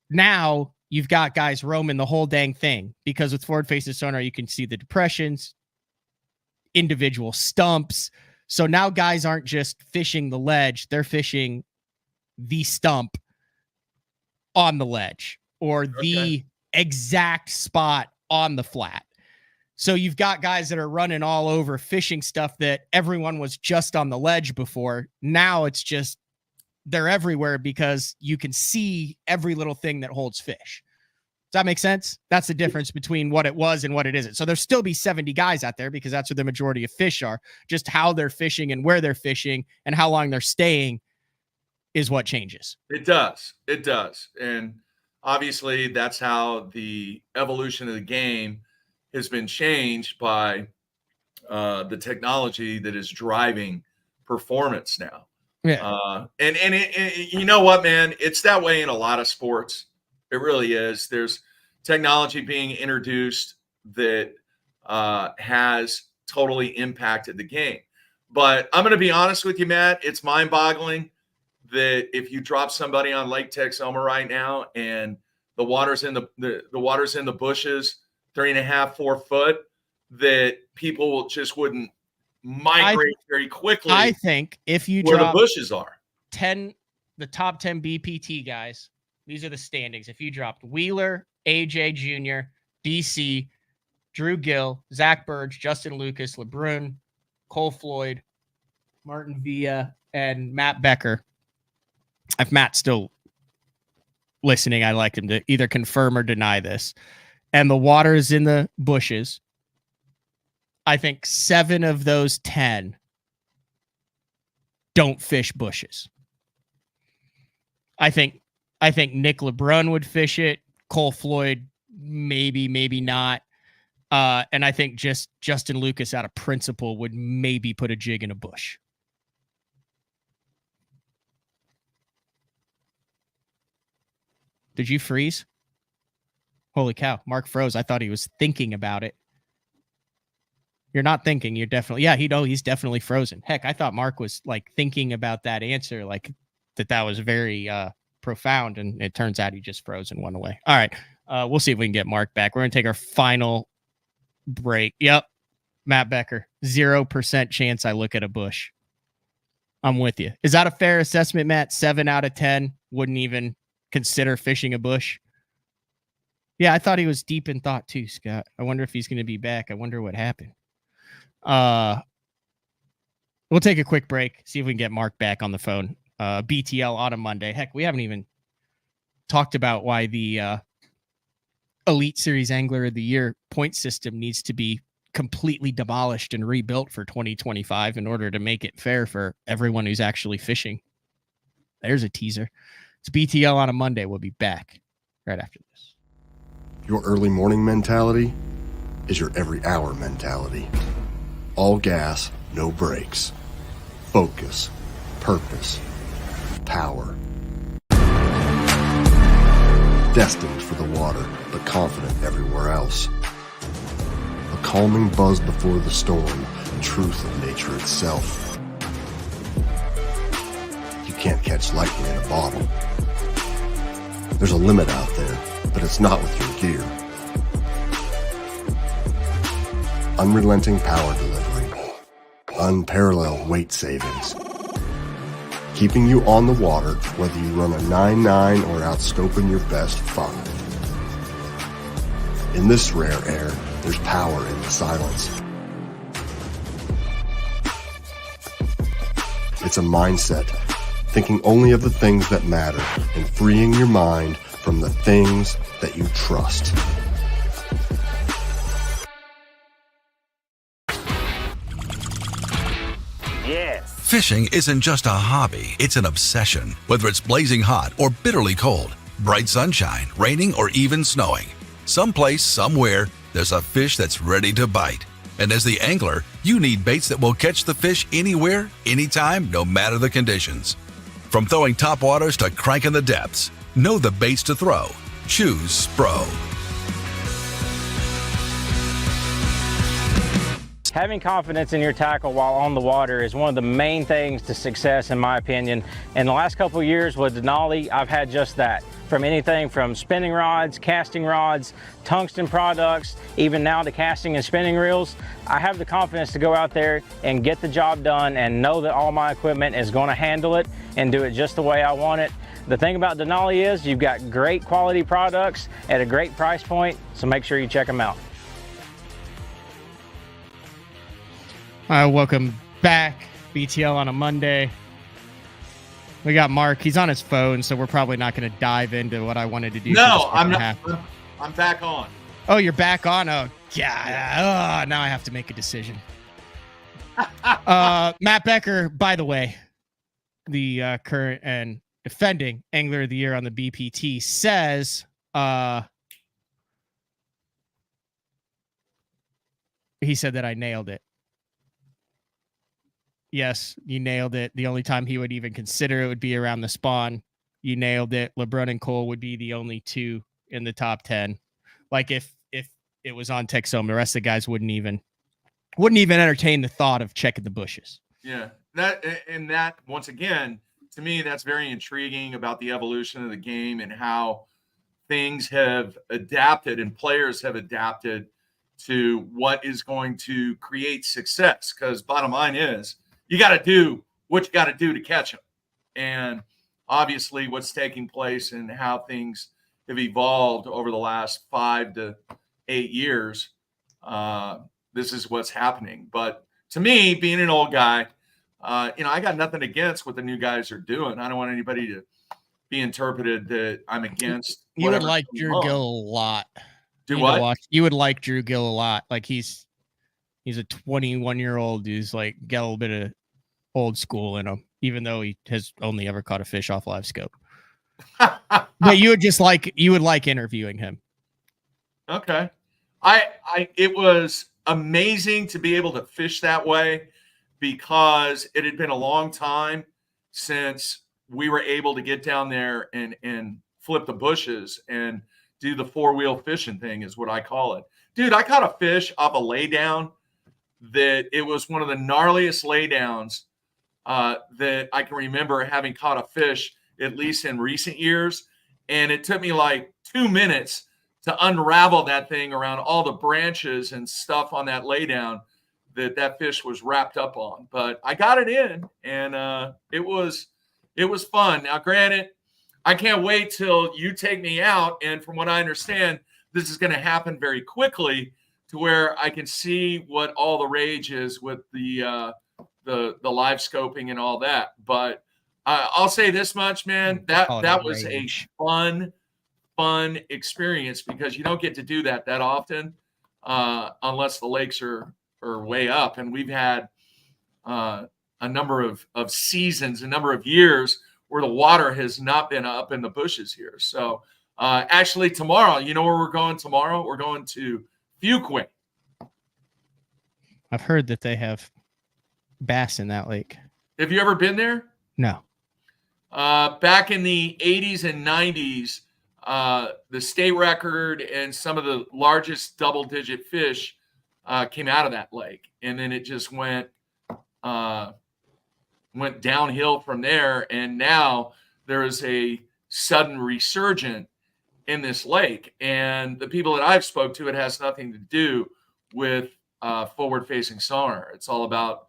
S1: now you've got guys roaming the whole dang thing, because with forward-facing sonar, you can see the depressions, individual stumps. So now guys aren't just fishing the ledge, they're fishing the stump on the ledge or the exact spot on the flat. So you've got guys that are running all over fishing stuff that everyone was just on the ledge before. Now it's just they're everywhere because you can see every little thing that holds fish. Does that make sense? That's the difference between what it was and what it isn't. So there'll still be 70 guys out there because that's where the majority of fish are. Just how they're fishing and where they're fishing and how long they're staying is what changes.
S7: It does. It does. And obviously that's how the evolution of the game has been changed by the technology that is driving performance now.
S1: Yeah.
S7: And you know what, man? It's that way in a lot of sports. It really is. There's technology being introduced that has totally impacted the game. But I'm going to be honest with you, Matt. It's mind-boggling that if you drop somebody on Lake Texoma right now and the water's in the bushes, 3.5, 4 foot, that people just wouldn't migrate very quickly.
S1: I think if you
S7: where
S1: drop
S7: the bushes are
S1: the top 10 BPT guys, these are the standings. If you dropped Wheeler, AJ Jr., DC, Drew Gill, Zach Burge, Justin Lucas, LeBrun, Cole Floyd, Martin Villa, and Matt Becker. If Matt's still listening, I'd like him to either confirm or deny this. And the water is in the bushes. I think 7 of those 10 don't fish bushes. I think Nick LeBrun would fish it. Cole Floyd, maybe not. And I think just Justin Lucas out of principle would maybe put a jig in a bush. Did you freeze? Holy cow. Mark froze. I thought he was thinking about it. You're not thinking. You're definitely, he's definitely frozen. Heck, I thought Mark was like thinking about that answer, like that was very profound, and it turns out he just froze and went away. All right. We'll see if we can get Mark back. We're going to take our final break. Yep. Matt Becker, 0% chance I look at a bush. I'm with you. Is that a fair assessment, Matt? 7 out of 10 wouldn't even consider fishing a bush. Yeah, I thought he was deep in thought too, Scott. I wonder if he's going to be back. I wonder what happened. We'll take a quick break, see if we can get Mark back on the phone. BTL on a Monday. Heck, we haven't even talked about why the Elite Series Angler of the Year point system needs to be completely demolished and rebuilt for 2025 in order to make it fair for everyone who's actually fishing. There's a teaser. It's BTL on a Monday. We'll be back right after this.
S14: Your early morning mentality is your every hour mentality. All gas, no brakes. Focus, purpose, power. Destined for the water, but confident everywhere else. A calming buzz before the storm, the truth of nature itself. You can't catch lightning in a bottle. There's a limit out there, but it's not with your gear. Unrelenting power delivery. Unparalleled weight savings. Keeping you on the water, whether you run a 9.9 or outscoping your best 5. In this rare air, there's power in the silence. It's a mindset, thinking only of the things that matter and freeing your mind from the things that you trust.
S8: Yes.
S15: Fishing isn't just a hobby, it's an obsession. Whether it's blazing hot or bitterly cold, bright sunshine, raining, or even snowing. Someplace, somewhere, there's a fish that's ready to bite. And as the angler, you need baits that will catch the fish anywhere, anytime, no matter the conditions. From throwing topwaters to cranking the depths, know the baits to throw. Choose Spro.
S16: Having confidence in your tackle while on the water is one of the main things to success, in my opinion. In the last couple of years with Denali, I've had just that. From anything from spinning rods, casting rods, tungsten products, even now to casting and spinning reels, I have the confidence to go out there and get the job done and know that all my equipment is going to handle it and do it just the way I want it. The thing about Denali is you've got great quality products at a great price point, so make sure you check them out.
S1: Welcome back, BTL on a Monday. We got Mark. He's on his phone, so we're probably not going to dive into what I wanted to do.
S7: No, I'm not. I'm back on.
S1: Oh, you're back on? Oh, yeah. Oh, now I have to make a decision. Matt Becker, by the way, the current and defending Angler of the Year on the BPT, says he said that I nailed it. Yes, you nailed it. The only time he would even consider it would be around the spawn. You nailed it. LeBrun and Cole would be the only two in the top 10. Like if it was on Texome, the rest of the guys wouldn't even entertain the thought of checking the bushes.
S7: Yeah, that once again, to me, that's very intriguing about the evolution of the game and how things have adapted and players have adapted to what is going to create success. Because bottom line is, you got to do what you got to do to catch them. And obviously what's taking place and how things have evolved over the last 5 to 8 years, this is what's happening. But to me, being an old guy, I got nothing against what the new guys are doing. I don't want anybody to be interpreted that I'm against.
S1: You would like Drew Gill a lot.
S7: Do what?
S1: You would like Drew Gill a lot. Like he's a 21-year-old who's like got a little bit of old school in him, even though he has only ever caught a fish off live scope. But you would like interviewing him.
S7: Okay. It was amazing to be able to fish that way because it had been a long time since we were able to get down there and flip the bushes and do the 4-wheel fishing thing is what I call it. Dude, I caught a fish off a laydown that it was one of the gnarliest laydowns that I can remember having caught a fish, at least in recent years. And it took me like 2 minutes to unravel that thing around all the branches and stuff on that laydown that fish was wrapped up on. But I got it in, and it was fun. Now, granted, I can't wait till you take me out. And from what I understand, this is going to happen very quickly to where I can see what all the rage is with the the live scoping and all that. But I'll say this much, man, that was a fun experience, because you don't get to do that often unless the lakes are way up. And we've had a number of seasons, a number of years where the water has not been up in the bushes here. So actually tomorrow, you know where we're going tomorrow? We're going to Fuquay.
S1: I've heard that they have bass in that lake.
S7: Have you ever been there?
S1: No.
S7: Back in the 80s and 90s, the state record and some of the largest double-digit fish came out of that lake, and then it just went downhill from there. And now there is a sudden resurgence in this lake, and the people that I've spoke to, it has nothing to do with forward-facing sonar. It's all about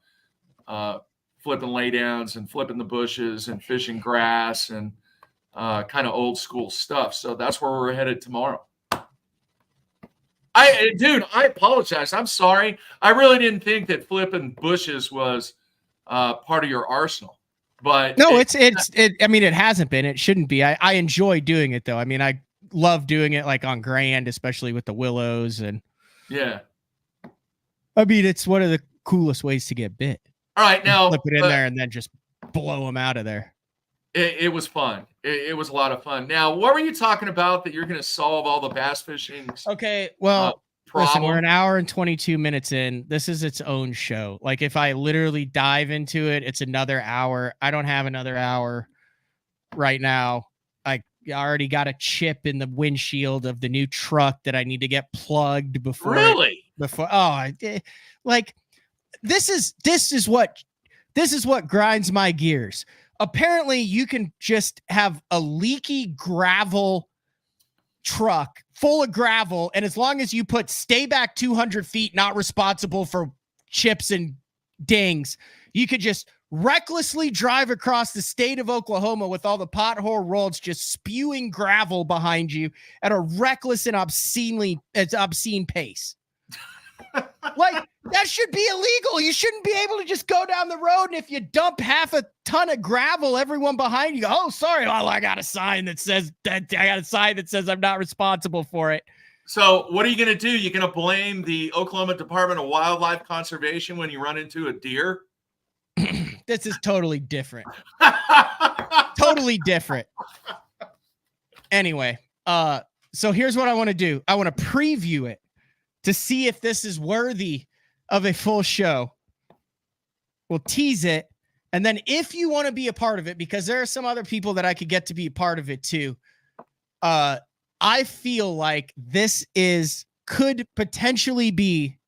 S7: flipping laydowns and flipping the bushes and fishing grass and kind of old school stuff. So that's where we're headed tomorrow. Dude, I apologize. I'm sorry. I really didn't think that flipping bushes was part of your arsenal. But
S1: no, I mean, it hasn't been. It shouldn't be. I enjoy doing it though. I mean, I love doing it like on Grand, especially with the willows, and
S7: yeah.
S1: I mean, it's one of the coolest ways to get bit.
S7: All right, now
S1: flip it in there and then just blow them out of there.
S7: It was fun. It was a lot of fun. Now, what were you talking about that you're going to solve all the bass fishing?
S1: Okay, well, listen, we're an hour and 22 minutes in. This is its own show. Like, if I literally dive into it, it's another hour. I don't have another hour right now. I already got a chip in the windshield of the new truck that I need to get plugged before.
S7: Really?
S1: Like, this is what grinds my gears. Apparently you can just have a leaky gravel truck full of gravel, and as long as you put stay back 200 feet, not responsible for chips and dings, you could just recklessly drive across the state of Oklahoma with all the pothole roads just spewing gravel behind you at a reckless and obscene pace. Like, that should be illegal. You shouldn't be able to just go down the road, and if you dump half a ton of gravel, everyone behind you, oh, sorry, well, I got a sign that says I'm not responsible for it.
S7: So what are you going to do? You're going to blame the Oklahoma Department of Wildlife Conservation when you run into a deer?
S1: This is totally different. Totally different. Anyway, so here's what I want to do. I want to preview it to see if this is worthy of a full show. We'll tease it. And then if you want to be a part of it, because there are some other people that I could get to be a part of it too. I feel like this could potentially be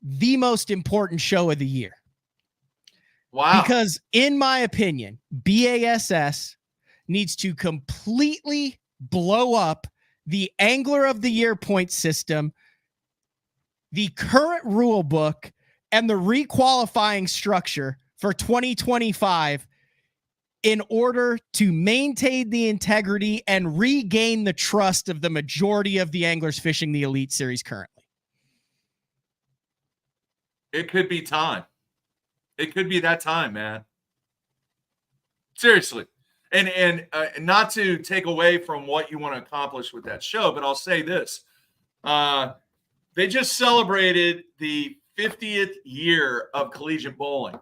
S1: the most important show of the year.
S7: Wow.
S1: Because in my opinion, BASS needs to completely blow up the Angler of the Year point system, the current rule book, and the requalifying structure for 2025 in order to maintain the integrity and regain the trust of the majority of the anglers fishing the Elite Series currently.
S7: It could be time. It could be that time, man. Seriously. And not to take away from what you want to accomplish with that show, but I'll say this. They just celebrated the 50th year of collegiate bowling.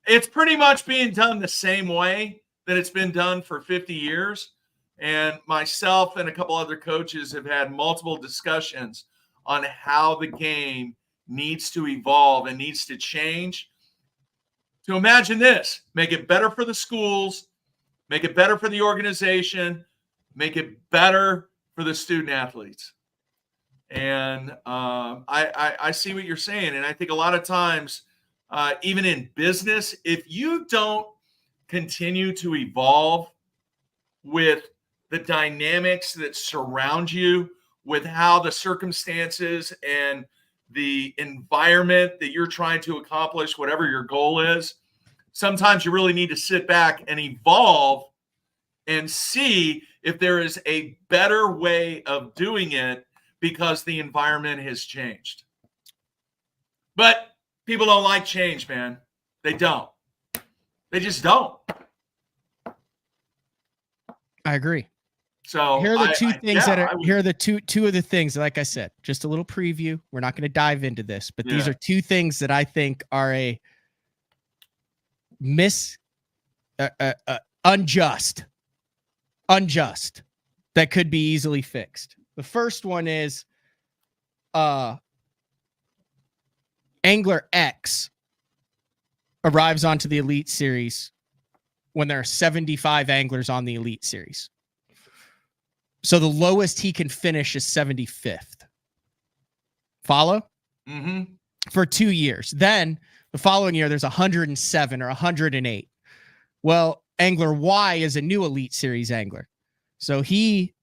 S7: It's pretty much being done the same way that it's been done for 50 years. And myself and a couple other coaches have had multiple discussions on how the game needs to evolve and needs to change. To imagine this, make it better for the schools, make it better for the organization, make it better for the student athletes. And I see what you're saying. And I think a lot of times, even in business, if you don't continue to evolve with the dynamics that surround you, with how the circumstances and the environment that you're trying to accomplish, whatever your goal is, sometimes you really need to sit back and evolve and see if there is a better way of doing it because the environment has changed. But people don't like change, man. They don't. They just don't.
S1: I agree.
S7: So
S1: here are the here are the two of the things, like I said, just a little preview. We're not going to dive into this, but these are two things that I think are a unjust that could be easily fixed. The first one is Angler X arrives onto the Elite Series when there are 75 anglers on the Elite Series. So the lowest he can finish is 75th. Follow?
S7: Mm-hmm.
S1: For 2 years. Then the following year, there's 107 or 108. Well, Angler Y is a new Elite Series angler. So he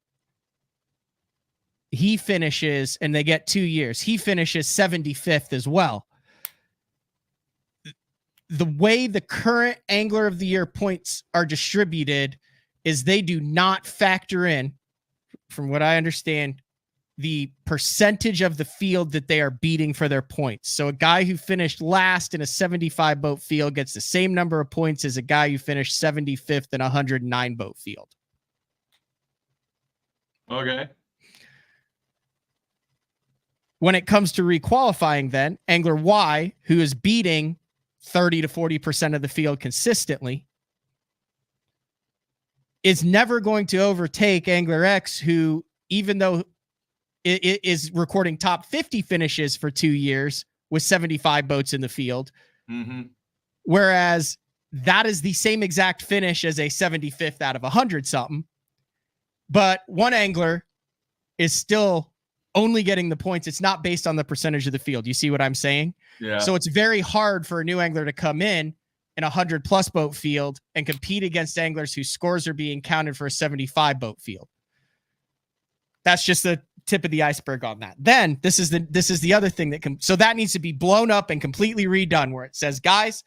S1: finishes, and they get 2 years. He finishes 75th as well. The way the current Angler of the Year points are distributed is they do not factor in, from what I understand, the percentage of the field that they are beating for their points. So a guy who finished last in a 75 boat field gets the same number of points as a guy who finished 75th in a 109 boat field.
S7: Okay.
S1: When it comes to requalifying, then Angler Y, who is beating 30 to 40% of the field consistently, is never going to overtake Angler X, who, even though it is recording top 50 finishes for 2 years with 75 boats in the field, whereas that is the same exact finish as a 75th out of 100 something. But one angler is still only getting the points. It's not based on the percentage of the field. You see what I'm saying?
S7: Yeah.
S1: So it's very hard for a new angler to come in a 100+ boat field and compete against anglers whose scores are being counted for a 75 boat field. That's just the tip of the iceberg on that. Then this is the other thing that so that needs to be blown up and completely redone, where it says, guys,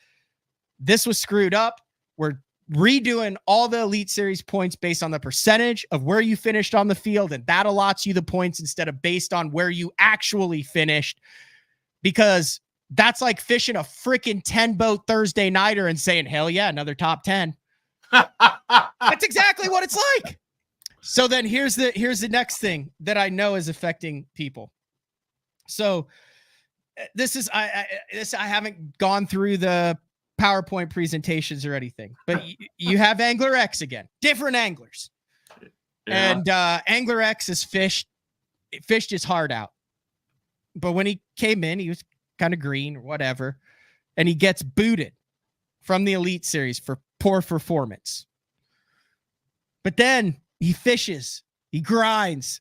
S1: this was screwed up. We're redoing all the Elite Series points based on the percentage of where you finished on the field, and that allots you the points instead of based on where you actually finished, because that's like fishing a freaking 10 boat Thursday nighter and saying, hell yeah, another top 10. That's exactly what it's like. So then here's the next thing that I know is affecting people. So this is, I haven't gone through the PowerPoint presentations or anything, but you have Angler X again, different anglers. Yeah. And Angler X is fished his heart out. But when he came in, he was kind of green or whatever, and he gets booted from the Elite Series for poor performance. But then he fishes, he grinds,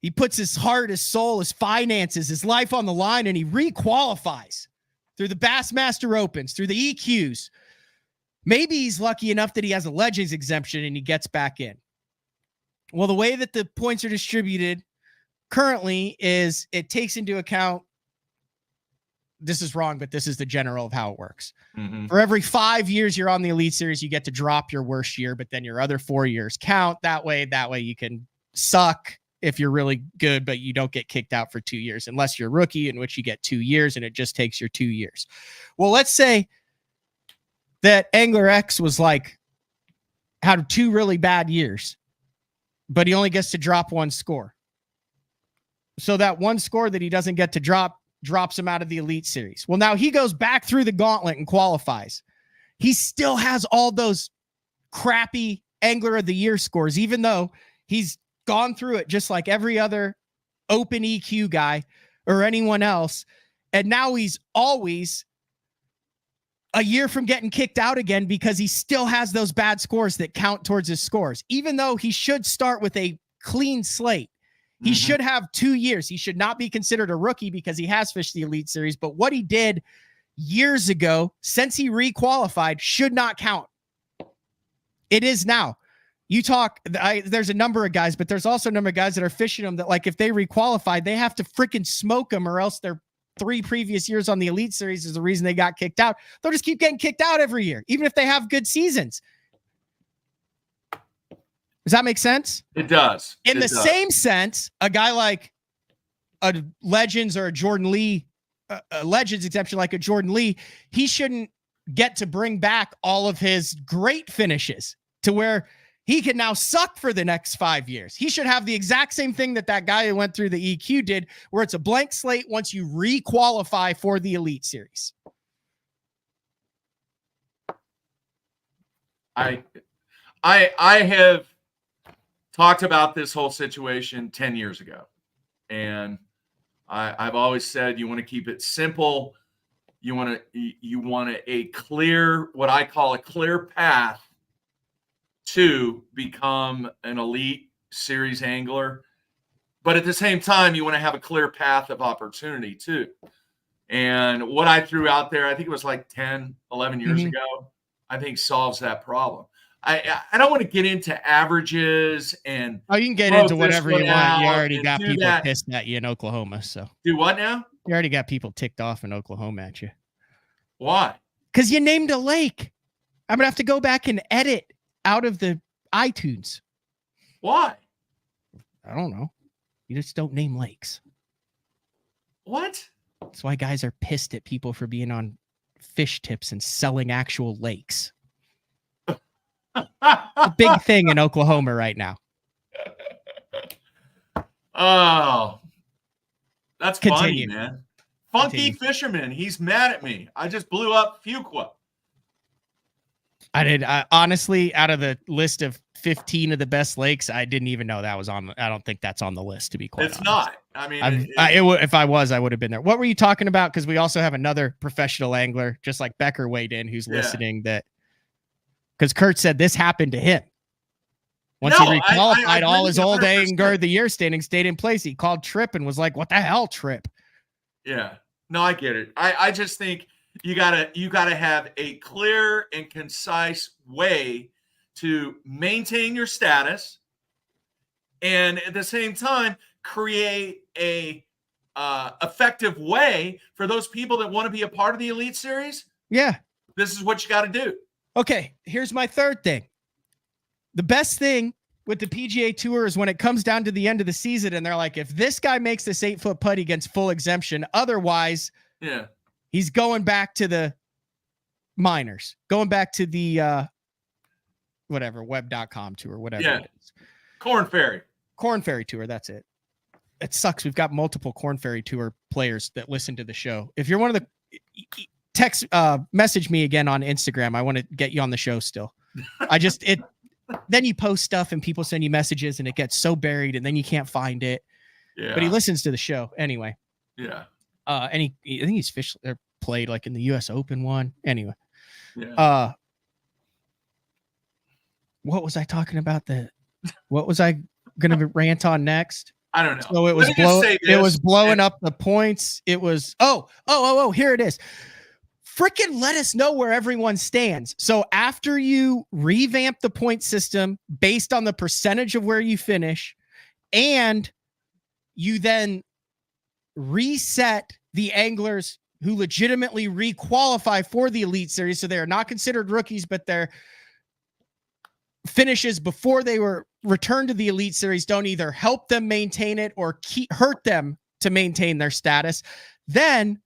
S1: he puts his heart, his soul, his finances, his life on the line, and he requalifies through the Bassmaster Opens, through the EQs. Maybe he's lucky enough that he has a Legends exemption and he gets back in. Well, the way that the points are distributed currently is it takes into account, this is wrong, but this is the general of how it works. For every 5 years you're on the Elite Series, you get to drop your worst year, but then your other 4 years count. That way you can suck if you're really good, but you don't get kicked out for 2 years, unless you're a rookie, in which you get 2 years and it just takes your 2 years. Well, let's say that Angler X had 2 really bad years, but he only gets to drop 1 score. So that 1 score that he doesn't get to drops him out of the Elite Series. Well, now he goes back through the gauntlet and qualifies. He still has all those crappy Angler of the Year scores, even though he's gone through it just like every other open EQ guy or anyone else. And now he's always a year from getting kicked out again, because he still has those bad scores that count towards his scores, even though he should start with a clean slate. He should have 2 years. He should not be considered a rookie because he has fished the Elite Series. But what he did years ago, since he requalified, should not count. It is now. You talk, there's a number of guys, but there's also a number of guys that are fishing them that, like, if they requalified, they have to freaking smoke them, or else their 3 previous years on the Elite Series is the reason they got kicked out. They'll just keep getting kicked out every year, even if they have good seasons. Does that make sense?
S7: It does.
S1: In the same sense, a guy like a Legends or a Jordan Lee, a Legends exemption like a Jordan Lee, he shouldn't get to bring back all of his great finishes to where he can now suck for the next 5 years. He should have the exact same thing that guy who went through the EQ did, where it's a blank slate once you re-qualify for the Elite Series.
S7: I have talked about this whole situation 10 years ago, and I've always said you want to keep it simple. You want a clear, what I call a clear path to become an Elite Series angler. But at the same time, you want to have a clear path of opportunity too. And what I threw out there, I think it was like 10, 11 years ago, I think solves that problem. I don't want to get into averages and
S1: you can get into whatever you want. You already got people pissed at you in Oklahoma. So
S7: do what now?
S1: You already got people ticked off in Oklahoma at you.
S7: Why?
S1: Because you named a lake. I'm gonna have to go back and edit out of the iTunes.
S7: Why?
S1: I don't know. You just don't name lakes.
S7: What?
S1: That's why guys are pissed at people for being on fish tips and selling actual lakes. A big thing in Oklahoma right now.
S7: Oh, that's
S1: Continue.
S7: funny, man. Funky Fisherman. He's mad at me. I just blew up Fuqua.
S1: I did. Honestly, out of the list of 15 of the best lakes, I didn't even know that was on. I don't think that's on the list, to be quite honest.
S7: It's not. I mean,
S1: if I was, I would have been there. What were you talking about? Because we also have another professional angler, just like Becker weighed in, who's listening. That because Kurt said this happened to him. Once he requalified, all his old Angler of the Year standing stayed in place. He called Tripp and was like, "What the hell, Tripp?"
S7: Yeah. No, I get it. I just think you gotta have a clear and concise way to maintain your status, and at the same time create a effective way for those people that want to be a part of the Elite Series.
S1: Yeah,
S7: this is what you got to do.
S1: Okay, here's my third thing. The best thing with the PGA Tour is when it comes down to the end of the season and they're like, if this guy makes this 8-foot putt, he gets full exemption. Otherwise, he's going back to the minors, going back to the whatever, web.com tour, whatever it is.
S7: Corn Ferry
S1: Tour, that's it. It sucks. We've got multiple Corn Ferry Tour players that listen to the show. If you're one of the message me again on Instagram. I want to get you on the show still. Then you post stuff and people send you messages and it gets so buried and then you can't find it. Yeah. But he listens to the show anyway.
S7: Yeah.
S1: I think he's played like in the US Open one. Anyway.
S7: Yeah.
S1: What was I talking about? What was I going to rant on next?
S7: I don't know.
S1: So it was blowing up the points. It was, here it is. Freaking let us know where everyone stands. So after you revamp the point system based on the percentage of where you finish, and you then reset the anglers who legitimately requalify for the Elite Series, so they are not considered rookies, but their finishes before they were returned to the Elite Series don't either help them maintain it or hurt them to maintain their status. Then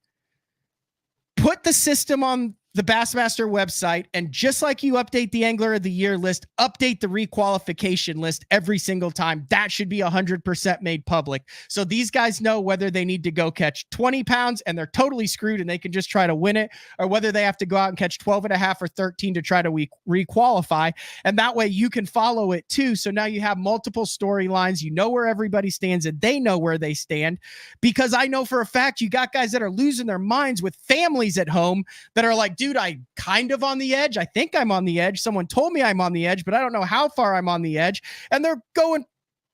S1: put the system on the Bassmaster website, and just like you update the Angler of the Year list, update the requalification list every single time. That should be 100% made public. So these guys know whether they need to go catch 20 pounds and they're totally screwed and they can just try to win it, or whether they have to go out and catch 12.5 or 13 to try to requalify. And that way you can follow it too. So now you have multiple storylines. You know where everybody stands and they know where they stand, because I know for a fact you got guys that are losing their minds with families at home that are like, dude, I'm kind of on the edge. I think I'm on the edge. Someone told me I'm on the edge, but I don't know how far I'm on the edge. And they're going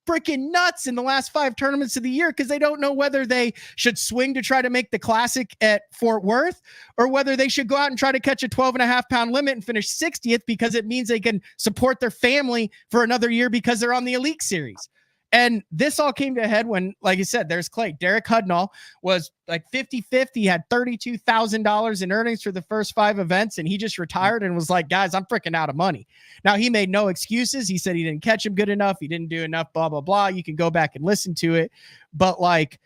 S1: freaking nuts in the last 5 tournaments of the year because they don't know whether they should swing to try to make the Classic at Fort Worth, or whether they should go out and try to catch a 12.5 pound limit and finish 60th because it means they can support their family for another year because they're on the Elite Series. And this all came to a head when, like you said, there's Clay. Derek Hudnall was like 50-50. He had $32,000 in earnings for the first 5 events, and he just retired and was like, guys, I'm freaking out of money. Now, he made no excuses. He said he didn't catch him good enough. He didn't do enough, blah, blah, blah. You can go back and listen to it. But like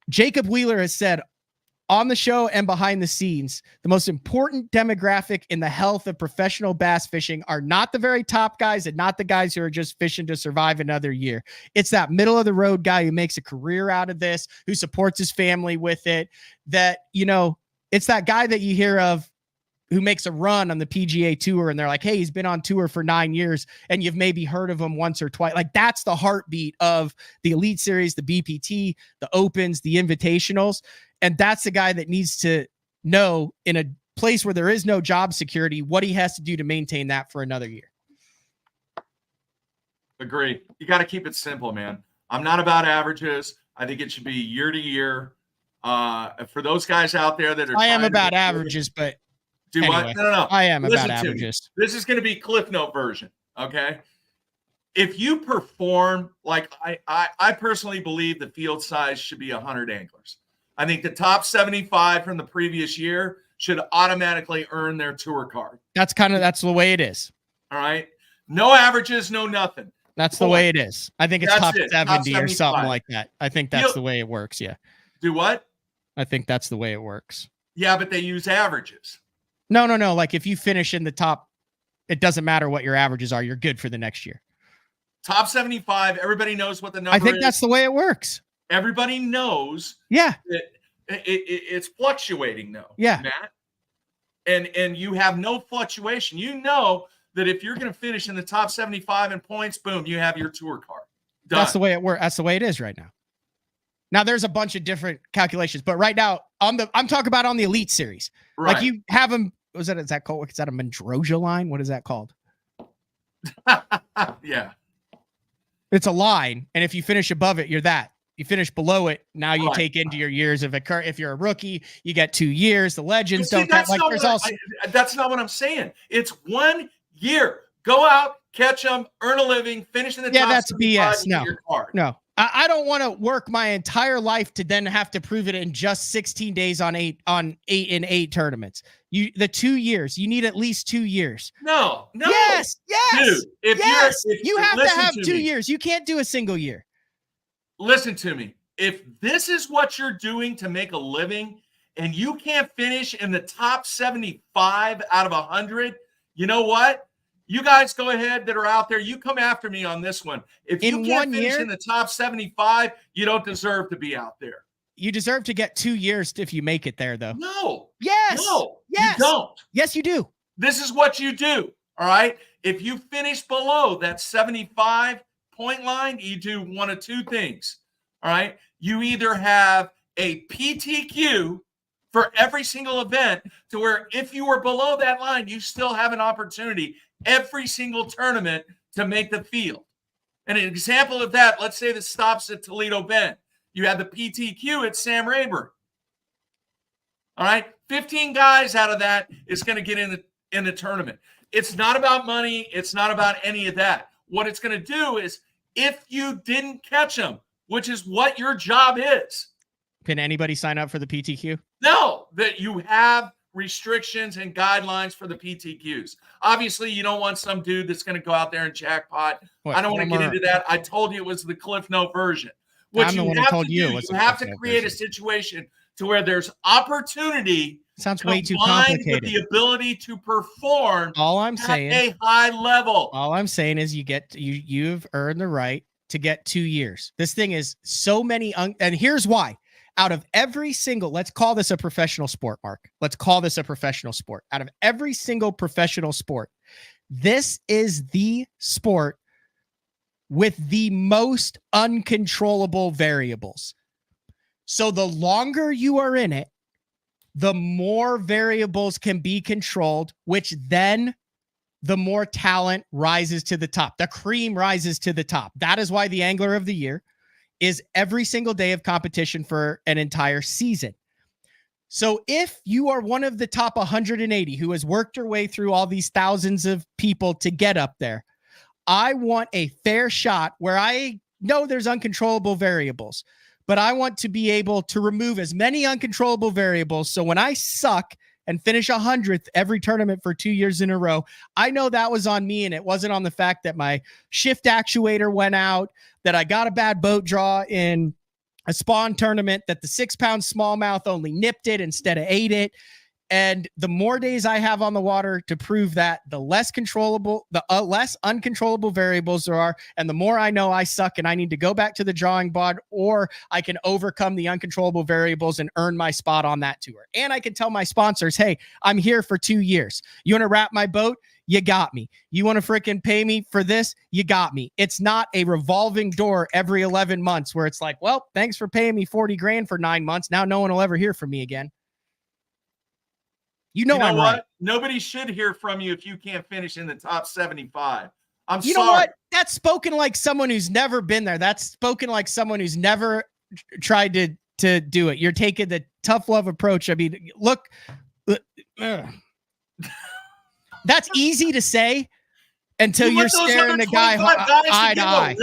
S1: Jacob Wheeler has said on the show and behind the scenes, the most important demographic in the health of professional bass fishing are not the very top guys and not the guys who are just fishing to survive another year. It's that middle of the road guy who makes a career out of this, who supports his family with it. That, it's that guy that you hear of who makes a run on the PGA Tour and they're like, hey, he's been on tour for 9 years and you've maybe heard of him once or twice. Like, that's the heartbeat of the Elite Series, the BPT, the Opens, the Invitationals. And that's the guy that needs to know, in a place where there is no job security, what he has to do to maintain that for another year.
S7: Agree. You got to keep it simple, man. I'm not about averages. I think it should be year to year. For those guys out there that are,
S1: I am about averages, but
S7: anyway, what? No.
S1: I am about averages.
S7: This is going to be Cliff Note version. Okay. If you perform, like I personally believe the field size should be 100 anglers. I think the top 75 from the previous year should automatically earn their tour card.
S1: That's the way it is.
S7: All right. No averages, no nothing.
S1: That's the way it is. I think it's top 70 or something like that. I think that's the way it works. Yeah.
S7: Do what?
S1: I think that's the way it works.
S7: Yeah, but they use averages.
S1: No. Like, if you finish in the top, it doesn't matter what your averages are. You're good for the next year.
S7: Top 75. Everybody knows what the number is.
S1: I think that's the way it works.
S7: Everybody knows.
S1: Yeah.
S7: That it's fluctuating though.
S1: Yeah.
S7: Matt. And you have no fluctuation. You know that if you're going to finish in the top 75 in points, boom, you have your tour card. Done.
S1: That's the way it works. That's the way it is right now. Now there's a bunch of different calculations, but right now I'm talking about on the Elite Series.
S7: Right.
S1: Like, you have them. Is that a Mandroja line? What is that called?
S7: Yeah.
S1: It's a line. And if you finish above it, you're that. You finish below it. Now you take into your years of if you're a rookie, you get 2 years. The legends don't count. Like, there's also
S7: that's not what I'm saying. It's 1 year. Go out, catch them, earn a living, finish in the top.
S1: That's BS. No. I don't want to work my entire life to then have to prove it in just 16 days on 8 in 8 tournaments. The 2 years, you need at least 2 years.
S7: No.
S1: Yes.
S7: Dude, if
S1: you have to have 2 years. You can't do a single year.
S7: Listen to me. If this is what you're doing to make a living and you can't finish in the top 75 out of 100, you know what? You guys go ahead that are out there. You come after me on this one. If you can't finish in the top 75, you don't deserve to be out there.
S1: You deserve to get 2 years if you make it there, though.
S7: No.
S1: Yes.
S7: No.
S1: Yes.
S7: You don't.
S1: Yes, you do.
S7: This is what you do. All right. If you finish below that 75 point line, you do one of two things. All right. You either have a PTQ for every single event to where if you were below that line, you still have an opportunity every single tournament to make the field. And an example of that, let's say the stops at Toledo Bend. You have the PTQ at Sam Rayburn. All right. 15 guys out of that is going to get in the tournament. It's not about money. It's not about any of that. What it's going to do is, if you didn't catch them, which is what your job is.
S1: Can anybody sign up for the PTQ?
S7: No, that you have restrictions and guidelines for the PTQs. Obviously, you don't want some dude that's going to go out there and jackpot. I don't want to get into that. I told you it was the Cliff Note version. What you have to create a situation to where there's opportunity.
S1: Sounds way too complicated.
S7: With the ability to perform
S1: at
S7: a high level.
S1: All I'm saying is you've earned the right to get 2 years. This thing is so many, and here's why. Out of every single, let's call this a professional sport, Mark. Let's call this a professional sport. Out of every single professional sport, this is the sport with the most uncontrollable variables. So the longer you are in it, the more variables can be controlled, which then the more talent rises to the top. The cream rises to the top. That is why the Angler of the Year is every single day of competition for an entire season. So if you are one of the top 180 who has worked your way through all these thousands of people to get up there, I want a fair shot where I know there's uncontrollable variables, but I want to be able to remove as many uncontrollable variables. So when I suck and finish 100th every tournament for 2 years in a row, I know that was on me, and it wasn't on the fact that my shift actuator went out, that I got a bad boat draw in a spawn tournament that the 6-pound smallmouth only nipped it instead of ate it. And the more days I have on the water to prove that, the less less uncontrollable variables there are, and the more I know I suck and I need to go back to the drawing board, or I can overcome the uncontrollable variables and earn my spot on that tour. And I can tell my sponsors, hey, I'm here for 2 years. You want to wrap my boat? You got me. You want to freaking pay me for this? You got me. It's not a revolving door every 11 months where it's like, well, thanks for paying me 40 grand for 9 months. Now no one will ever hear from me again. You know I'm right.
S7: Nobody should hear from you if you can't finish in the top 75. I'm sorry.
S1: You know what? That's spoken like someone who's never been there. That's spoken like someone who's never tried to do it. You're taking the tough love approach. I mean, look, that's easy to say until you're staring the guy eye to eye.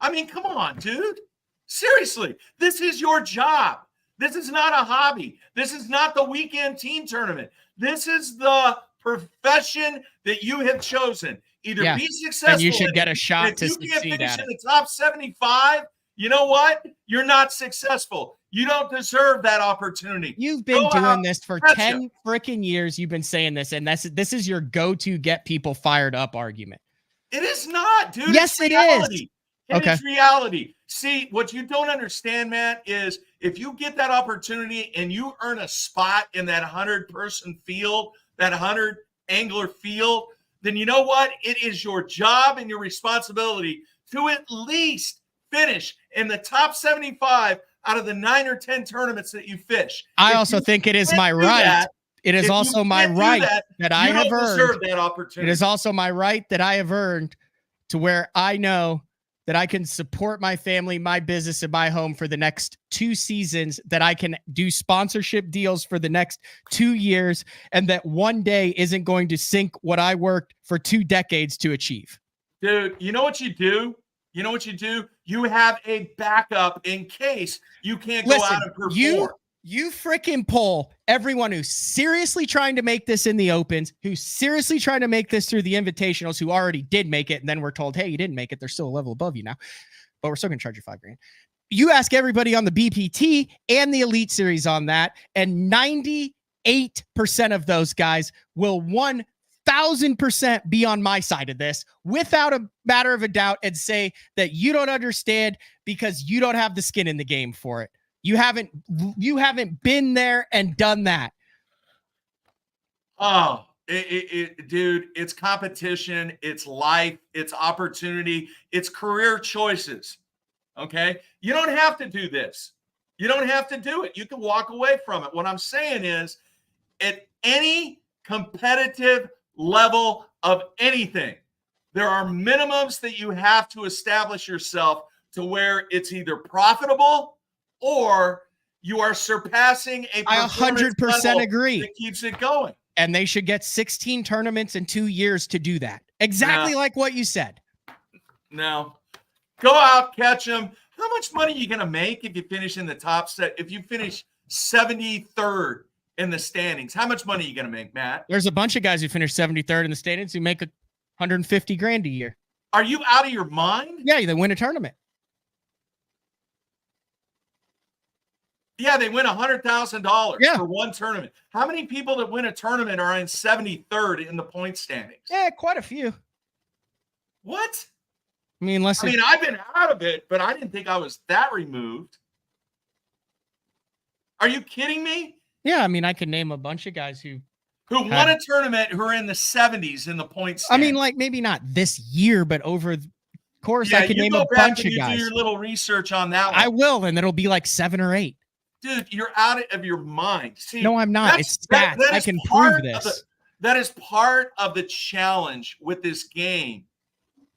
S7: I mean, come on, dude. Seriously, this is your job. This is not a hobby. This is not the weekend team tournament. This is the profession that you have chosen. Either be successful,
S1: and you should get a shot to succeed at it. If you can't finish in
S7: the top 75, you know what? You're not successful. You don't deserve that opportunity.
S1: You've been doing this for 10 freaking years. You've been saying this, and this is your go-to get people fired up argument.
S7: It is not, dude.
S1: Yes, it is.
S7: It's reality. See, what you don't understand, Matt, is if you get that opportunity and you earn a spot in that 100-person field, that 100 angler field, then you know what? It is your job and your responsibility to at least finish in the top 75 out of the 9 or 10 tournaments that you fish.
S1: I also think it is my right. It is also my right that I have earned.
S7: That opportunity.
S1: It is also my right that I have earned to where I know that I can support my family, my business, and my home for the next 2 seasons, that I can do sponsorship deals for the next 2 years, and that one day isn't going to sink what I worked for 2 decades to achieve.
S7: Dude, you know what you do? You know what you do? You have a backup in case you can't go out and perform.
S1: You freaking pull everyone who's seriously trying to make this in the opens, who's seriously trying to make this through the invitationals, who already did make it, and then we're told, hey, you didn't make it. They're still a level above you now, but we're still going to charge you $5 grand. You ask everybody on the BPT and the Elite Series on that, and 98% of those guys will 1,000% be on my side of this without a matter of a doubt, and say that you don't understand because you don't have the skin in the game for it. You haven't been there and done that.
S7: Oh, dude, it's competition, it's life, it's opportunity, it's career choices. Okay. You don't have to do this. You don't have to do it. You can walk away from it. What I'm saying is, at any competitive level of anything, there are minimums that you have to establish yourself to where it's either profitable or you are surpassing a
S1: I 100% agree
S7: that keeps it going.
S1: And they should get 16 tournaments in 2 years to do that. Exactly like what you said.
S7: No. Go out, catch them. How much money are you going to make if you finish in the top set? If you finish 73rd in the standings, how much money are you going to make, Matt?
S1: There's a bunch of guys who finish 73rd in the standings who make 150 grand a year.
S7: Are you out of your mind?
S1: Yeah, they win a tournament.
S7: Yeah, they win $100,000 for one tournament. How many people that win a tournament are in 73rd in the point standings?
S1: Yeah, quite a few.
S7: What?
S1: I mean,
S7: I've been out of it, but I didn't think I was that removed. Are you kidding me?
S1: Yeah, I mean, I could name a bunch of guys who
S7: won a tournament who are in the 70s in the point standings.
S1: I mean, like maybe not this year, but over the course, I could name a bunch of guys.
S7: Do your little research on that one.
S1: I will, and it'll be like 7 or 8.
S7: Dude, you're out of your mind. See,
S1: no, I'm not. It's stats. I can prove this.
S7: That is part of the challenge with this game.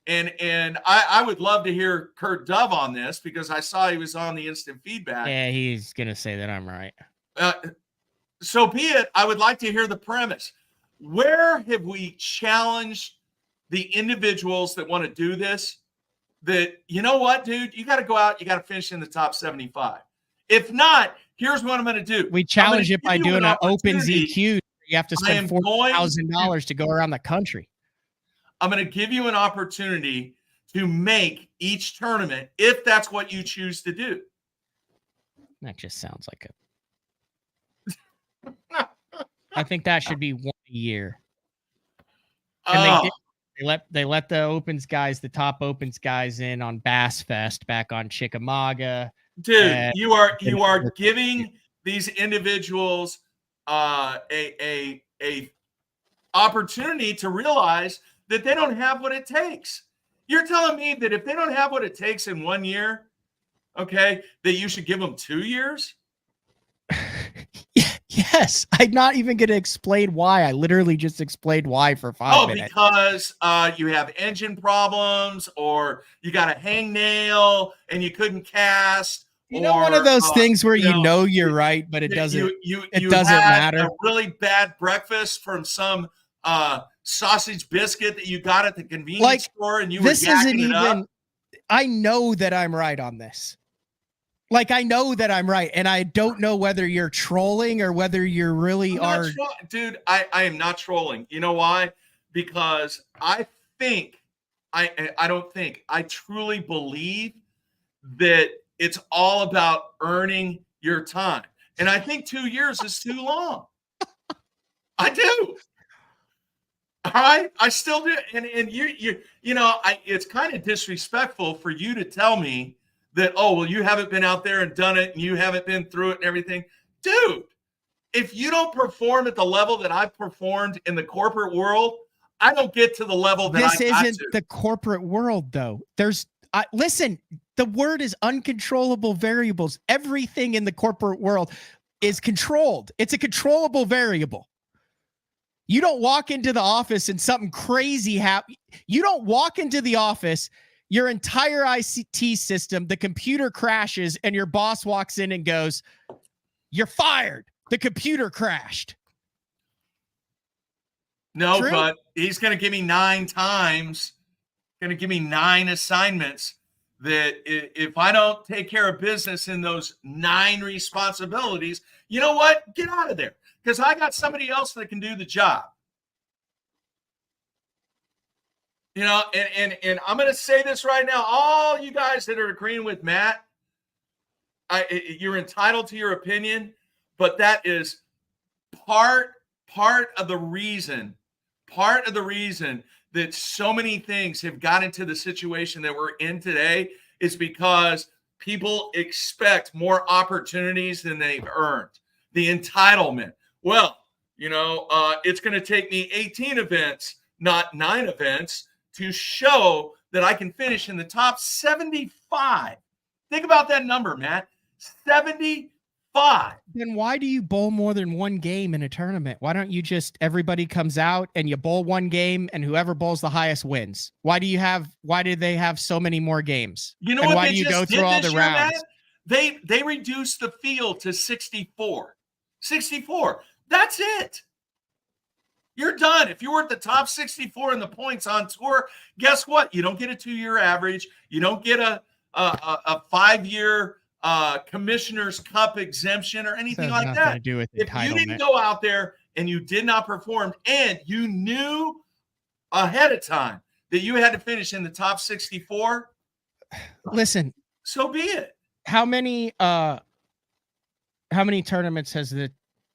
S7: And I would love to hear Kurt Dove on this, because I saw he was on the instant feedback.
S1: Yeah, he's going to say that I'm right.
S7: So be it. I would like to hear the premise. Where have we challenged the individuals that want to do this? That, you know what, dude, you got to go out, you got to finish in the top 75. If not, here's what I'm going to do.
S1: We challenge it by doing an open ZQ. You have to spend $4,000 to go around the country.
S7: I'm going to give you an opportunity to make each tournament, if that's what you choose to do.
S1: That just sounds like I think that should be 1 year. And they let the opens guys, the top opens guys in on Bass Fest back on Chickamauga.
S7: Dude, you are giving these individuals a opportunity to realize that they don't have what it takes. You're telling me that if they don't have what it takes in 1 year, okay, that you should give them 2 years?
S1: Yes, I'm not even going to explain why. I literally just explained why for 5 minutes.
S7: Because you have engine problems, or you got a hangnail and you couldn't cast.
S1: You know, one of those things where you know you're right, but it doesn't. It doesn't matter.
S7: A really bad breakfast from some sausage biscuit that you got at the convenience store, and you were yakking it up.
S1: I know that I'm right on this. Like, I know that I'm right, and I don't know whether you're trolling or whether you really are.
S7: Dude, I am not trolling. You know why? Because I truly believe that it's all about earning your time. And I think 2 years is too long. I do. All right? I still do. And it's kind of disrespectful for you to tell me that, oh, well, you haven't been out there and done it, and you haven't been through it and everything. Dude, if you don't perform at the level that I've performed in the corporate world, I don't get to the level that
S1: this isn't the corporate world, though. Listen, the word is uncontrollable variables. Everything in the corporate world is controlled. It's a controllable variable. You don't walk into the office and something crazy happens. You don't walk into the office, your entire ICT system, the computer crashes, and your boss walks in and goes, "You're fired. The computer crashed."
S7: No, true? But he's going to give me 9 times, going to give me 9 assignments that if I don't take care of business in those 9 responsibilities, you know what? Get out of there, because I got somebody else that can do the job. You know, and I'm going to say this right now. All you guys that are agreeing with Matt, you're entitled to your opinion, but that is part of the reason that so many things have got into the situation that we're in today is because people expect more opportunities than they've earned. The entitlement. Well, it's going to take me 18 events, not 9 events, to show that I can finish in the top 75. Think about that number, Matt. 75.
S1: Then why do you bowl more than one game in a tournament? Why don't you just, everybody comes out and you bowl one game and whoever bowls the highest wins? Why do they have so many more games?
S7: You know
S1: and
S7: what?
S1: Why do you go through all the rounds?
S7: Matt? They reduced the field to 64. 64. That's it. You're done. If you were at the top 64 in the points on tour, guess what? You don't get a 2-year average. You don't get a 5-year Commissioner's Cup exemption or anything like that.
S1: To do with
S7: if you didn't go out there and you did not perform, and you knew ahead of time that you had to finish in the top 64,
S1: listen,
S7: so be it.
S1: How many tournaments has the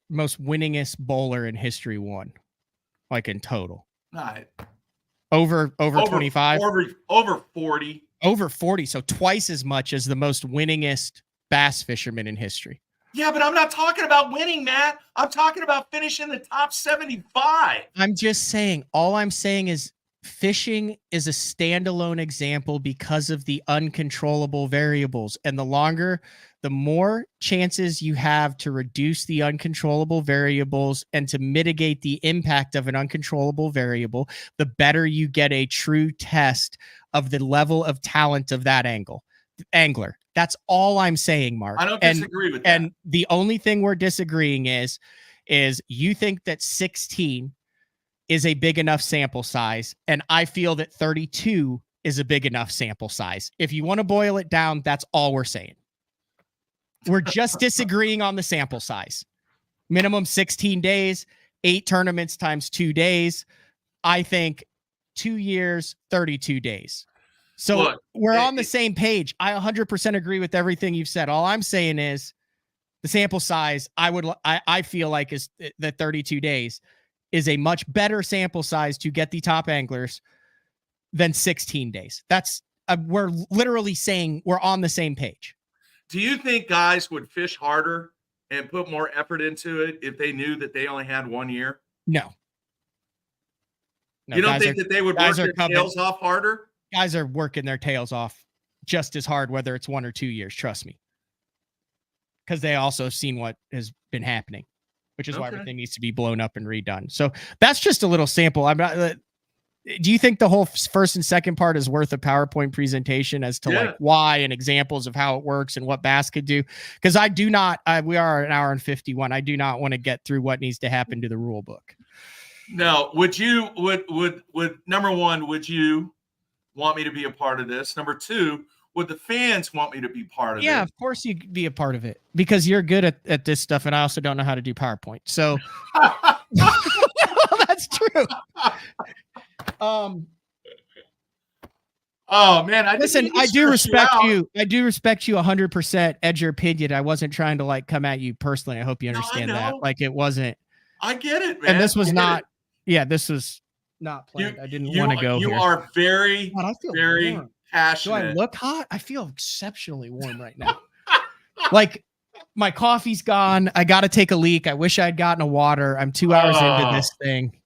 S1: most winningest bowler in history won? Like in total? Over 25?
S7: Over 40.
S1: Over 40. So twice as much as the most winningest bass fisherman in history.
S7: Yeah, but I'm not talking about winning, Matt. I'm talking about finishing the top 75.
S1: I'm just saying, all I'm saying is fishing is a standalone example because of the uncontrollable variables. And the more chances you have to reduce the uncontrollable variables and to mitigate the impact of an uncontrollable variable, the better you get a true test of the level of talent of that angler. That's all I'm saying, Mark.
S7: I don't disagree with that.
S1: And the only thing we're disagreeing is you think that 16 is a big enough sample size, and I feel that 32 is a big enough sample size. If you want to boil it down, that's all we're saying. We're just disagreeing on the sample size. Minimum 16 days, 8 tournaments times 2 days. I think 2 years, 32 days. So we're on the same page. I 100% agree with everything you've said. All I'm saying is The sample size, I feel like is the 32 days is a much better sample size to get the top anglers than 16 days. That's we're literally saying we're on the same page.
S7: Do you think guys would fish harder and put more effort into it if they knew that they only had 1 year?
S1: No.
S7: You don't think that they would work their tails off harder?
S1: Guys are working their tails off just as hard, whether it's 1 or 2 years. Trust me. Because they also have seen what has been happening, which is why everything needs to be blown up and redone. So that's just a little sample. I'm not. Do you think the whole first and second part is worth a PowerPoint presentation as to like why and examples of how it works and what bass could do? Because I do not. We are an hour and 51. I do not want to get through what needs to happen to the rule book.
S7: No. Would number one? Would you want me to be a part of this? Number two, would the fans want me to be part of it?
S1: Yeah, of course you could be a part of it because you're good at this stuff, and I also don't know how to do PowerPoint. So that's true.
S7: Oh man,
S1: listen, I do respect you. I do respect you 100% at your opinion. I wasn't trying to like come at you personally. I hope you understand that. Like it wasn't.
S7: I get it, man.
S1: And this was not. Yeah, this was not planned. I didn't want to go.
S7: You
S1: here.
S7: are very, very
S1: warm.
S7: passionate.
S1: Do I look hot? I feel exceptionally warm right now. Like my coffee's gone. I got to take a leak. I wish I'd gotten a water. I'm 2 hours into this thing.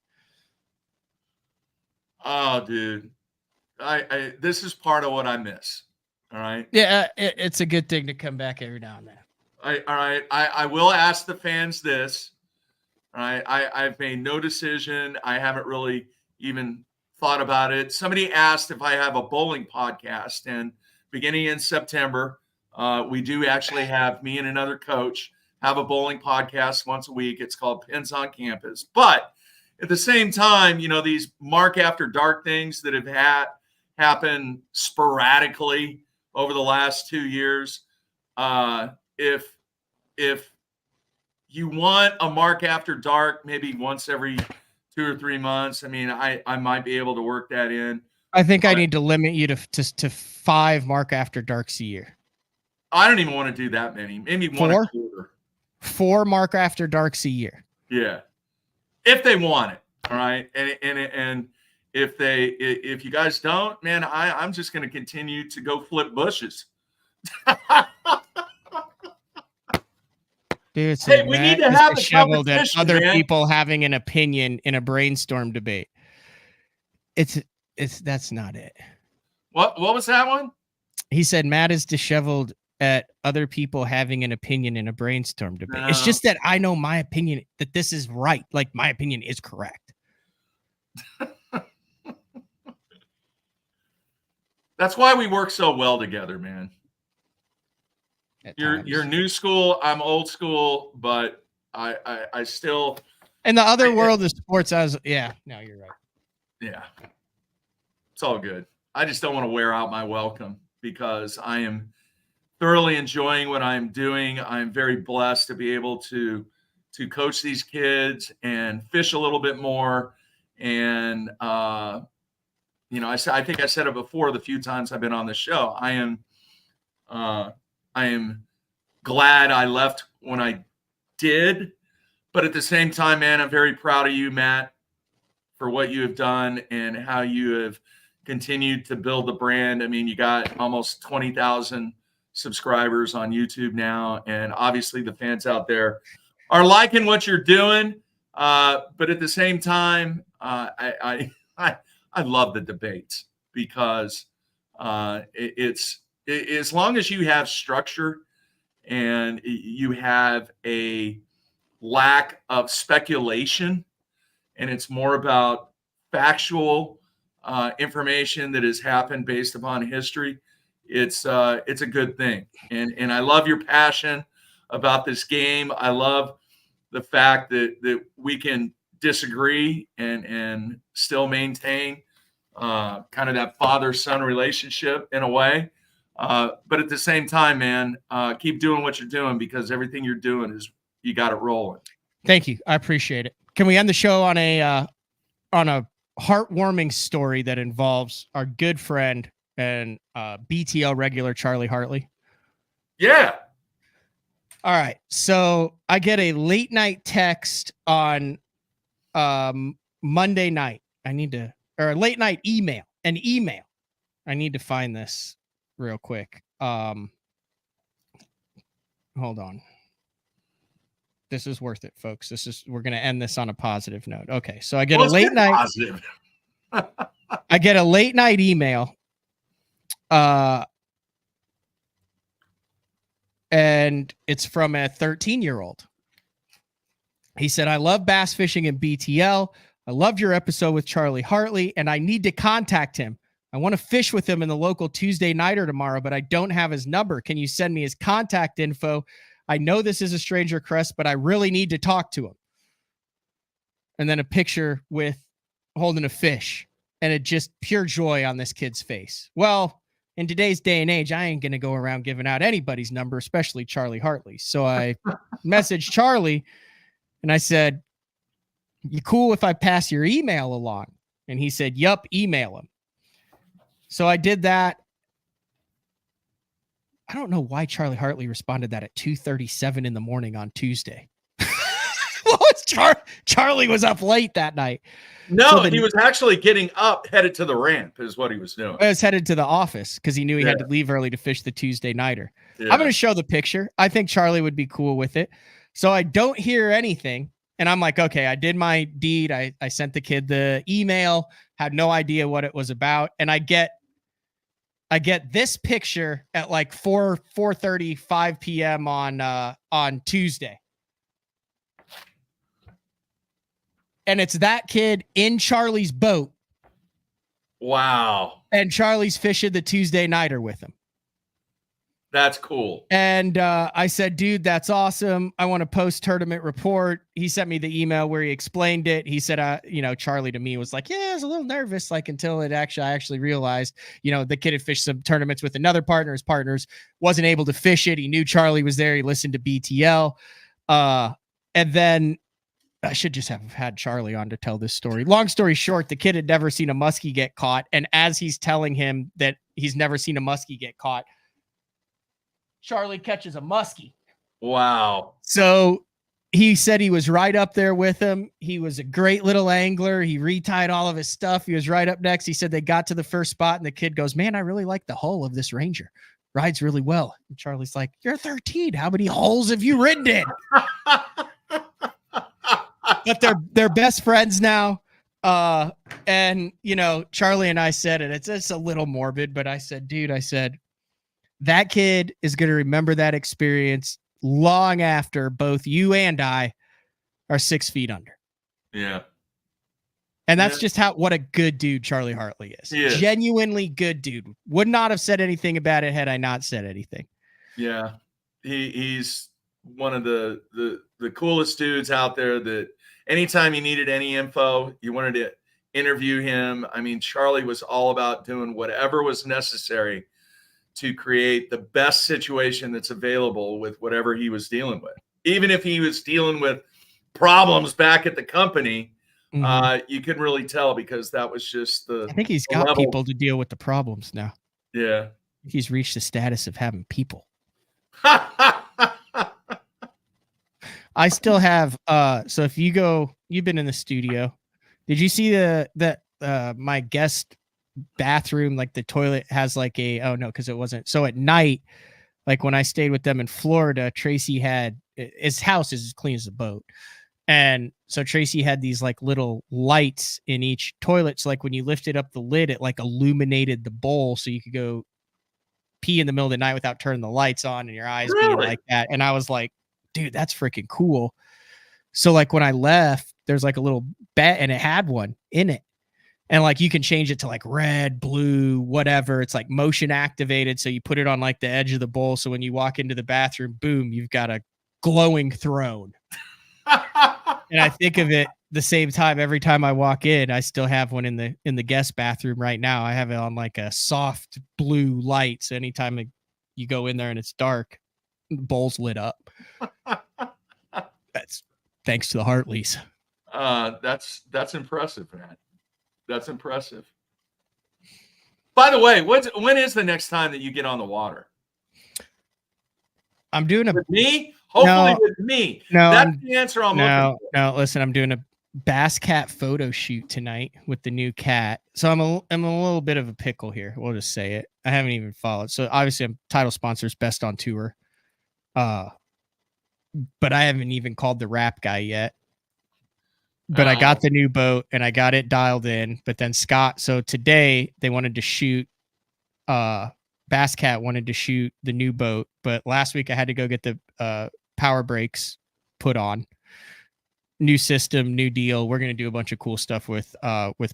S7: Oh, dude. I this is part of what I miss. All right.
S1: Yeah, it's a good thing to come back every now and then.
S7: All right. I will ask the fans this. All right. I've made no decision. I haven't really even thought about it. Somebody asked if I have a bowling podcast, and beginning in September, we do actually have me and another coach have a bowling podcast once a week. It's called Pins on Campus. But at the same time, you know, these Mark After Dark things that have happened sporadically over the last 2 years. If you want a Mark After Dark, maybe once every 2 or 3 months, I mean, I might be able to work that in.
S1: I think I need to limit you to 5 Mark After Darks a year.
S7: I don't even want to do that many. Maybe 1 a quarter.
S1: 4 Mark After Darks a year.
S7: Yeah. If they want it. All right. And if you guys don't, man, I'm just going to continue to go flip bushes.
S1: Dude,
S7: hey, we need to have a competition,
S1: at other people having an opinion in a brainstorm debate. That's not it.
S7: What was that one?
S1: He said Matt is disheveled at other people having an opinion in a brainstorm debate. No. It's just that I know my opinion, that this is right. Like my opinion is correct.
S7: That's why we work so well together, man. You're new school, I'm old school, but I still.
S1: In the other world of sports, no, you're right.
S7: Yeah, it's all good. I just don't want to wear out my welcome because I am thoroughly enjoying what I'm doing. I'm very blessed to be able to coach these kids and fish a little bit more. And you know, I think I said it before the few times I've been on the show. I am glad I left when I did, but at the same time, man, I'm very proud of you, Matt, for what you have done and how you have continued to build the brand. I mean, you got almost 20,000 subscribers on YouTube now, and obviously the fans out there are liking what you're doing. But at the same time, I love the debates because it's as long as you have structure and you have a lack of speculation, and it's more about factual information that has happened based upon history, it's a good thing. And I love your passion about this game. I love the fact that we can disagree and still maintain kind of that father-son relationship in a way. But at the same time, man, keep doing what you're doing because everything you're doing is you got it rolling.
S1: Thank you. I appreciate it. Can we end the show on a heartwarming story that involves our good friend and BTL regular Charlie Hartley?
S7: Yeah.
S1: All right. So I get a late night text on Monday night. Or a late night email. An email. I need to find this real quick. Hold on. This is worth it, folks. We're going to end this on a positive note. Okay. So I get a late night.
S7: Positive.
S1: I get a late night email. And it's from a 13-year-old. He said, I love bass fishing in BTL. I loved your episode with Charlie Hartley, and I need to contact him. I want to fish with him in the local Tuesday nighter tomorrow, but I don't have his number. Can you send me his contact info? I know this is a stranger crest, but I really need to talk to him. And then a picture with holding a fish, and it just pure joy on this kid's face. Well, in today's day and age, I ain't going to go around giving out anybody's number, especially Charlie Hartley. So I messaged Charlie and I said, you cool if I pass your email along? And he said, yup, email him. So I did that. I don't know why Charlie Hartley responded that at 2:37 in the morning on Tuesday. Charlie was up late that night.
S7: No, he was actually getting up, headed to the ramp is what he was doing.
S1: I was headed to the office because he knew he had to leave early to fish the Tuesday nighter. Yeah. I'm going to show the picture. I think Charlie would be cool with it. So I don't hear anything. And I'm like, okay, I did my deed. I sent the kid the email, had no idea what it was about. And I get this picture at like 4:35 p.m. on Tuesday. And it's that kid in Charlie's boat.
S7: Wow.
S1: And Charlie's fishing the Tuesday nighter with him.
S7: That's cool.
S1: And I said, dude, that's awesome. I want a post-tournament report. He sent me the email where he explained it. He said, Charlie to me was like, yeah, I was a little nervous, like until I actually realized, the kid had fished some tournaments with another partner. His partners wasn't able to fish it. He knew Charlie was there. He listened to BTL. And then I should just have had Charlie on to tell this story. Long story short, the kid had never seen a muskie get caught. And as he's telling him that he's never seen a muskie get caught, Charlie catches a muskie.
S7: Wow.
S1: So he said he was right up there with him. He was a great little angler. He retied all of his stuff. He was right up next. He said they got to the first spot and the kid goes, man, I really like the hull of this Ranger. Rides really well. And Charlie's like, you're 13. How many holes have you ridden in? But they're best friends now. And Charlie and I said, and it's just a little morbid, but I said, dude, that kid is going to remember that experience long after both you and I are 6 feet under.
S7: Yeah.
S1: And that's just what a good dude Charlie Hartley is. Genuinely good dude. Would not have said anything about it had I not said anything.
S7: Yeah. He's one of the coolest dudes out there that anytime you needed any info, you wanted to interview him. I mean, Charlie was all about doing whatever was necessary to create the best situation that's available with whatever he was dealing with. Even if he was dealing with problems back at the company, you couldn't really tell because that was just I
S1: think he's got people to deal with the problems now.
S7: Yeah.
S1: He's reached the status of having people. I still have, so if you've been in the studio, did you see my guest bathroom, like the toilet has like because it wasn't. So at night, like when I stayed with them in Florida, Tracy had, his house is as clean as a boat. And so Tracy had these like little lights in each toilet. So like when you lifted up the lid, it like illuminated the bowl so you could go pee in the middle of the night without turning the lights on and your eyes being like that. And I was like, dude, that's freaking cool. So like when I left, there's like a little bat and it had one in it. And like you can change it to like red, blue, whatever. It's like motion activated. So you put it on like the edge of the bowl. So when you walk into the bathroom, boom, you've got a glowing throne. And I think of it the same time every time I walk in. I still have one in the guest bathroom right now. I have it on like a soft blue light. So anytime you go in there and it's dark, the bowl's lit up. That's thanks to the Hartleys.
S7: That's impressive, man. That's impressive. By the way, when is the next time that you get on the water?
S1: I'm doing
S7: with me. Hopefully with me.
S1: No,
S7: That's the answer I'm looking for.
S1: No, listen, I'm doing a Bass Cat photo shoot tonight with the new cat. So I'm a little bit of a pickle here. We'll just say it. I haven't even followed. So obviously I'm title sponsors Best on Tour. But I haven't even called the wrap guy yet. But I got the new boat and I got it dialed in. But then Scott, so today they wanted to shoot Bass Cat wanted to shoot the new boat, but last week I had to go get the power brakes put on. New system, new deal. We're going to do a bunch of cool stuff with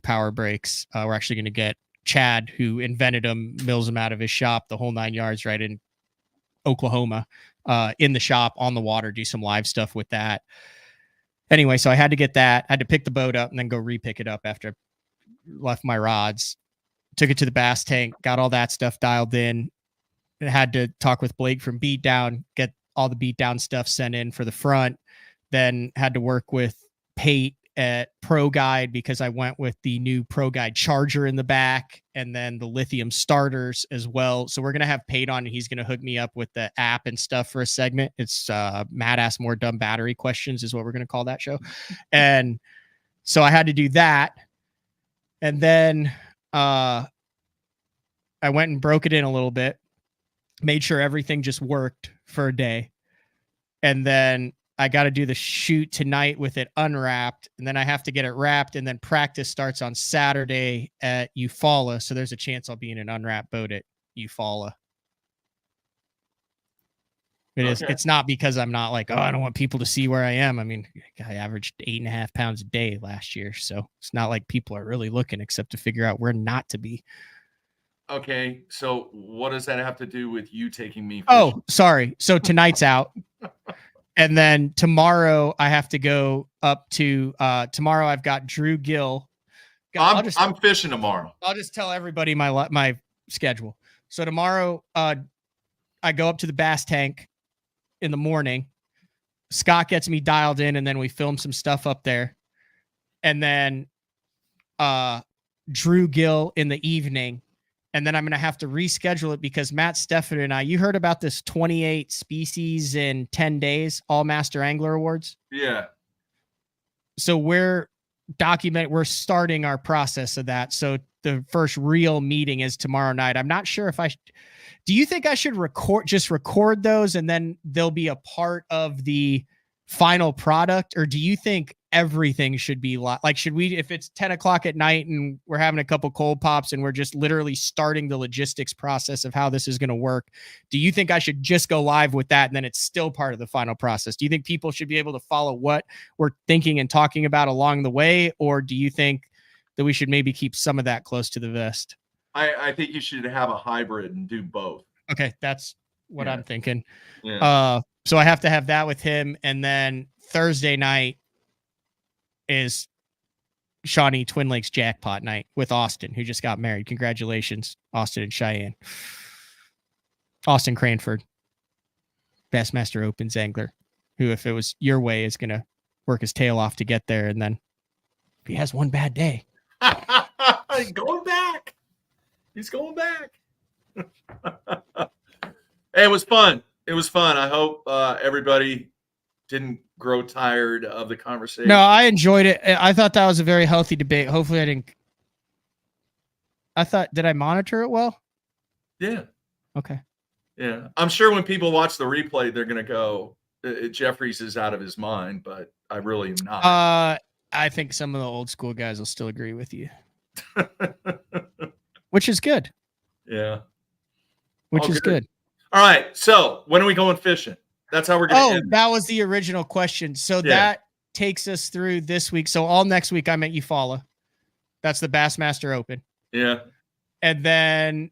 S1: power brakes. We're actually going to get Chad, who invented them, mills them out of his shop, the whole 9 yards, right in Oklahoma, in the shop on the water, do some live stuff with that. Anyway, so I had to get that. I had to pick the boat up and then go repick it up after I left my rods. Took it to the bass tank, got all that stuff dialed in. I had to talk with Blake from Beatdown, get all the Beatdown stuff sent in for the front. Then had to work with Pate at Pro Guide because I went with the new Pro Guide charger in the back and then the lithium starters as well. So we're going to have Pate on and he's going to hook me up with the app and stuff for a segment. It's Matt Ask More Dumb Battery Questions is what we're going to call that show. And so I had to do that. And then I went and broke it in a little bit, made sure everything just worked for a day. And then I got to do the shoot tonight with it unwrapped, and then I have to get it wrapped, and then practice starts on Saturday at Eufaula. So there's a chance I'll be in an unwrapped boat at Eufaula. It's not because I'm not like, oh, I don't want people to see where I am. I mean, I averaged 8.5 pounds a day last year. So it's not like people are really looking except to figure out where not to be.
S7: Okay. So what does that have to do with you taking me fishing?
S1: Oh, sorry. So tonight's out. And then tomorrow I have to go up to tomorrow I've got Drew Gill.
S7: I'm fishing tomorrow.
S1: I'll just tell everybody my schedule. So tomorrow I go up to the bass tank in the morning. Scott gets me dialed in and then we film some stuff up there. And then Drew Gill in the evening. And then I'm going to have to reschedule it because Matt Stefan and I, you heard about this 28 species in 10 days, all Master Angler Awards?
S7: Yeah.
S1: So we're starting our process of that. So the first real meeting is tomorrow night. I'm not sure if do you think I should record those and then they'll be a part of the final product? Or do you think everything should be like, should we, if it's 10 o'clock at night and we're having a couple cold pops and we're just literally starting the logistics process of how this is going to work, do you think I should just go live with that and then it's still part of the final process? Do you think people should be able to follow what we're thinking and talking about along the way? Or do you think that we should maybe keep some of that close to the vest?
S7: I think you should have a hybrid and do both.
S1: Okay. That's what I'm thinking.
S7: Yeah.
S1: So I have to have that with him. And then Thursday night is Shawnee Twin Lakes jackpot night with Austin, who just got married. Congratulations, Austin and Cheyenne. Austin Cranford, Bassmaster Opens angler, who, if it was your way, is going to work his tail off to get there. And then if he has one bad day.
S7: He's going back. He's going back. Hey, it was fun. It was fun. I hope everybody didn't grow tired of the conversation.
S1: No, I enjoyed it. I thought that was a very healthy debate. Hopefully did I monitor it well?
S7: Yeah.
S1: Okay.
S7: Yeah. I'm sure when people watch the replay, they're going to go, Jeffries is out of his mind, but I really am not.
S1: I think some of the old school guys will still agree with you. Which is good.
S7: Yeah.
S1: Which is good.
S7: All right. So when are we going fishing? That's how we're going to end.
S1: That was the original question. So that takes us through this week. So all next week I'm at Eufaula. That's the Bassmaster Open.
S7: Yeah.
S1: And then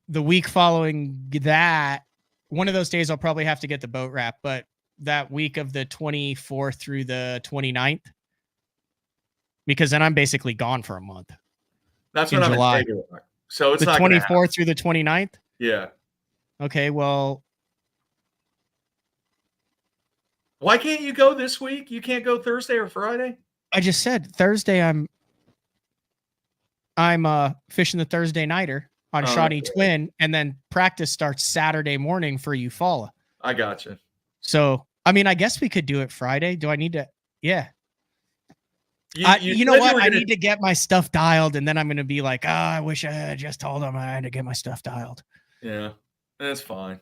S1: the week following that, one of those days I'll probably have to get the boat wrap, but that week of the 24th through the 29th, because then I'm basically gone for a month.
S7: That's what I'm
S1: July.
S7: So it's
S1: the
S7: not
S1: 24th through the 29th.
S7: Yeah.
S1: Okay. Well,
S7: why can't you go this week? You can't go Thursday or Friday?
S1: I just said Thursday. I'm fishing the Thursday nighter. on Shawnee Twin, and then practice starts Saturday morning for Eufaula.
S7: I gotcha.
S1: So, I mean, I guess we could do it Friday. Do I need to? Yeah. You know
S7: said
S1: what?
S7: you were
S1: I
S7: gonna-
S1: need to get my stuff dialed, and then I'm going to be like, I wish I had just told him I had to get my stuff dialed.
S7: Yeah, that's fine.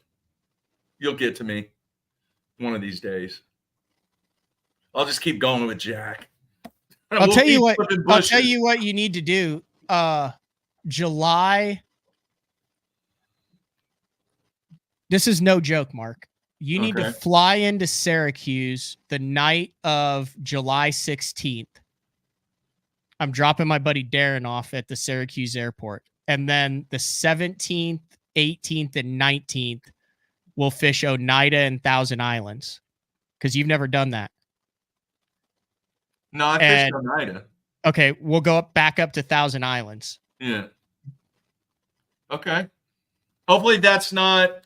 S7: You'll get to me one of these days. I'll just keep going with Jack.
S1: I'll tell you what you need to do. July. This is no joke, Mark. You need to fly into Syracuse the night of July 16th. I'm dropping my buddy Darren off at the Syracuse airport. And then the 17th, 18th, and 19th, we'll fish Oneida and Thousand Islands. Because you've never done that.
S7: No, I fished Oneida.
S1: Okay, we'll go back up to Thousand Islands.
S7: Yeah. Okay. Hopefully that's not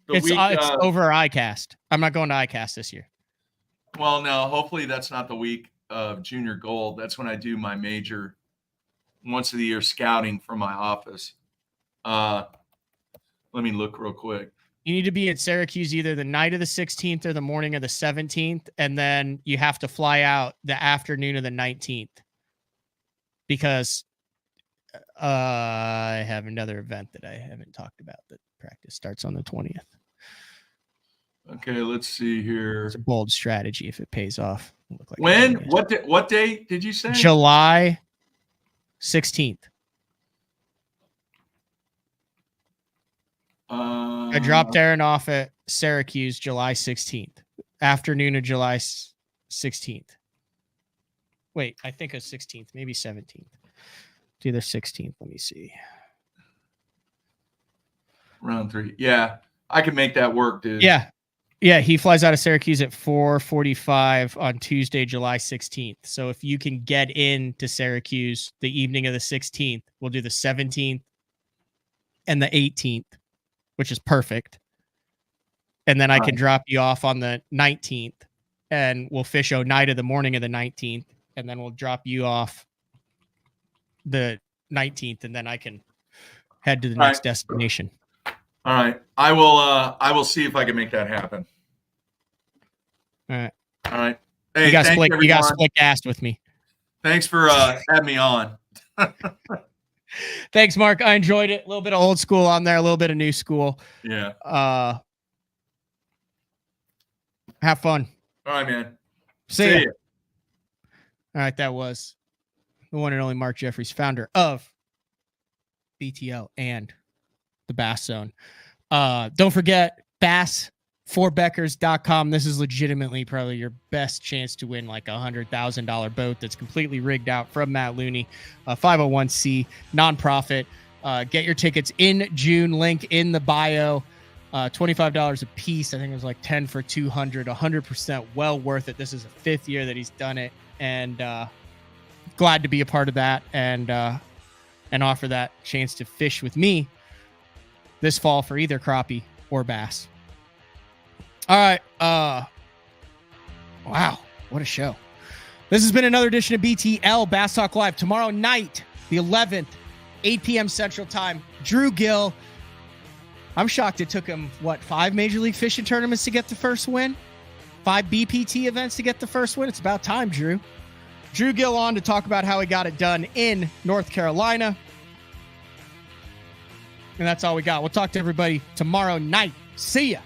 S1: It's over ICAST. I'm not going to ICAST this year.
S7: Well, no, hopefully that's not the week of Junior Gold. That's when I do my major once of the year scouting from my office. Let me look real quick.
S1: You need to be at Syracuse either the night of the 16th or the morning of the 17th, and then you have to fly out the afternoon of the 19th because I have another event that I haven't talked about that practice starts on the 20th.
S7: Okay, let's see here.
S1: It's a bold strategy if it pays off. Look like
S7: when? What day did you say?
S1: July 16th. I dropped Aaron off at Syracuse July 16th. Afternoon of July 16th. Wait, I think it's 16th, maybe 17th. It's either 16th. Let me see.
S7: Round 3. Yeah, I can make that work, dude.
S1: Yeah. Yeah, he flies out of Syracuse at 4:45 on Tuesday, July 16th. So if you can get into Syracuse the evening of the 16th, we'll do the 17th and the 18th, which is perfect. And then I can drop you off on the 19th, and we'll fish Oneida the morning of the 19th, and then we'll drop you off the 19th, and then I can head to the next destination.
S7: All right. I will see if I can make that happen.
S1: All right.
S7: All right. Hey,
S1: you got
S7: everyone.
S1: split gassed with me.
S7: Thanks for having me on.
S1: Thanks, Mark. I enjoyed it. A little bit of old school on there, a little bit of new school.
S7: Yeah.
S1: Have fun.
S7: All right, man.
S1: See ya. All right, that was the one and only Mark Jeffries, founder of BTL and the Bass Zone. Don't forget bass4beckers.com. This is legitimately probably your best chance to win like $100,000 boat that's completely rigged out from Matt Looney, 501c nonprofit. Get your tickets in June. Link in the bio. $25 a piece. I think it was like 10 for 200. 100% well worth it. This is the 5th year that he's done it, and glad to be a part of that and offer that chance to fish with me this fall for either crappie or bass. All right. Wow, what a show. This has been another edition of BTL Bass Talk Live. Tomorrow night, the 11th, 8 p.m. Central Time, Drew Gill. I'm shocked it took him, 5 Major League Fishing tournaments to get the first win? 5 BPT events to get the first win? It's about time, Drew. Drew Gill on to talk about how he got it done in North Carolina. And that's all we got. We'll talk to everybody tomorrow night. See ya.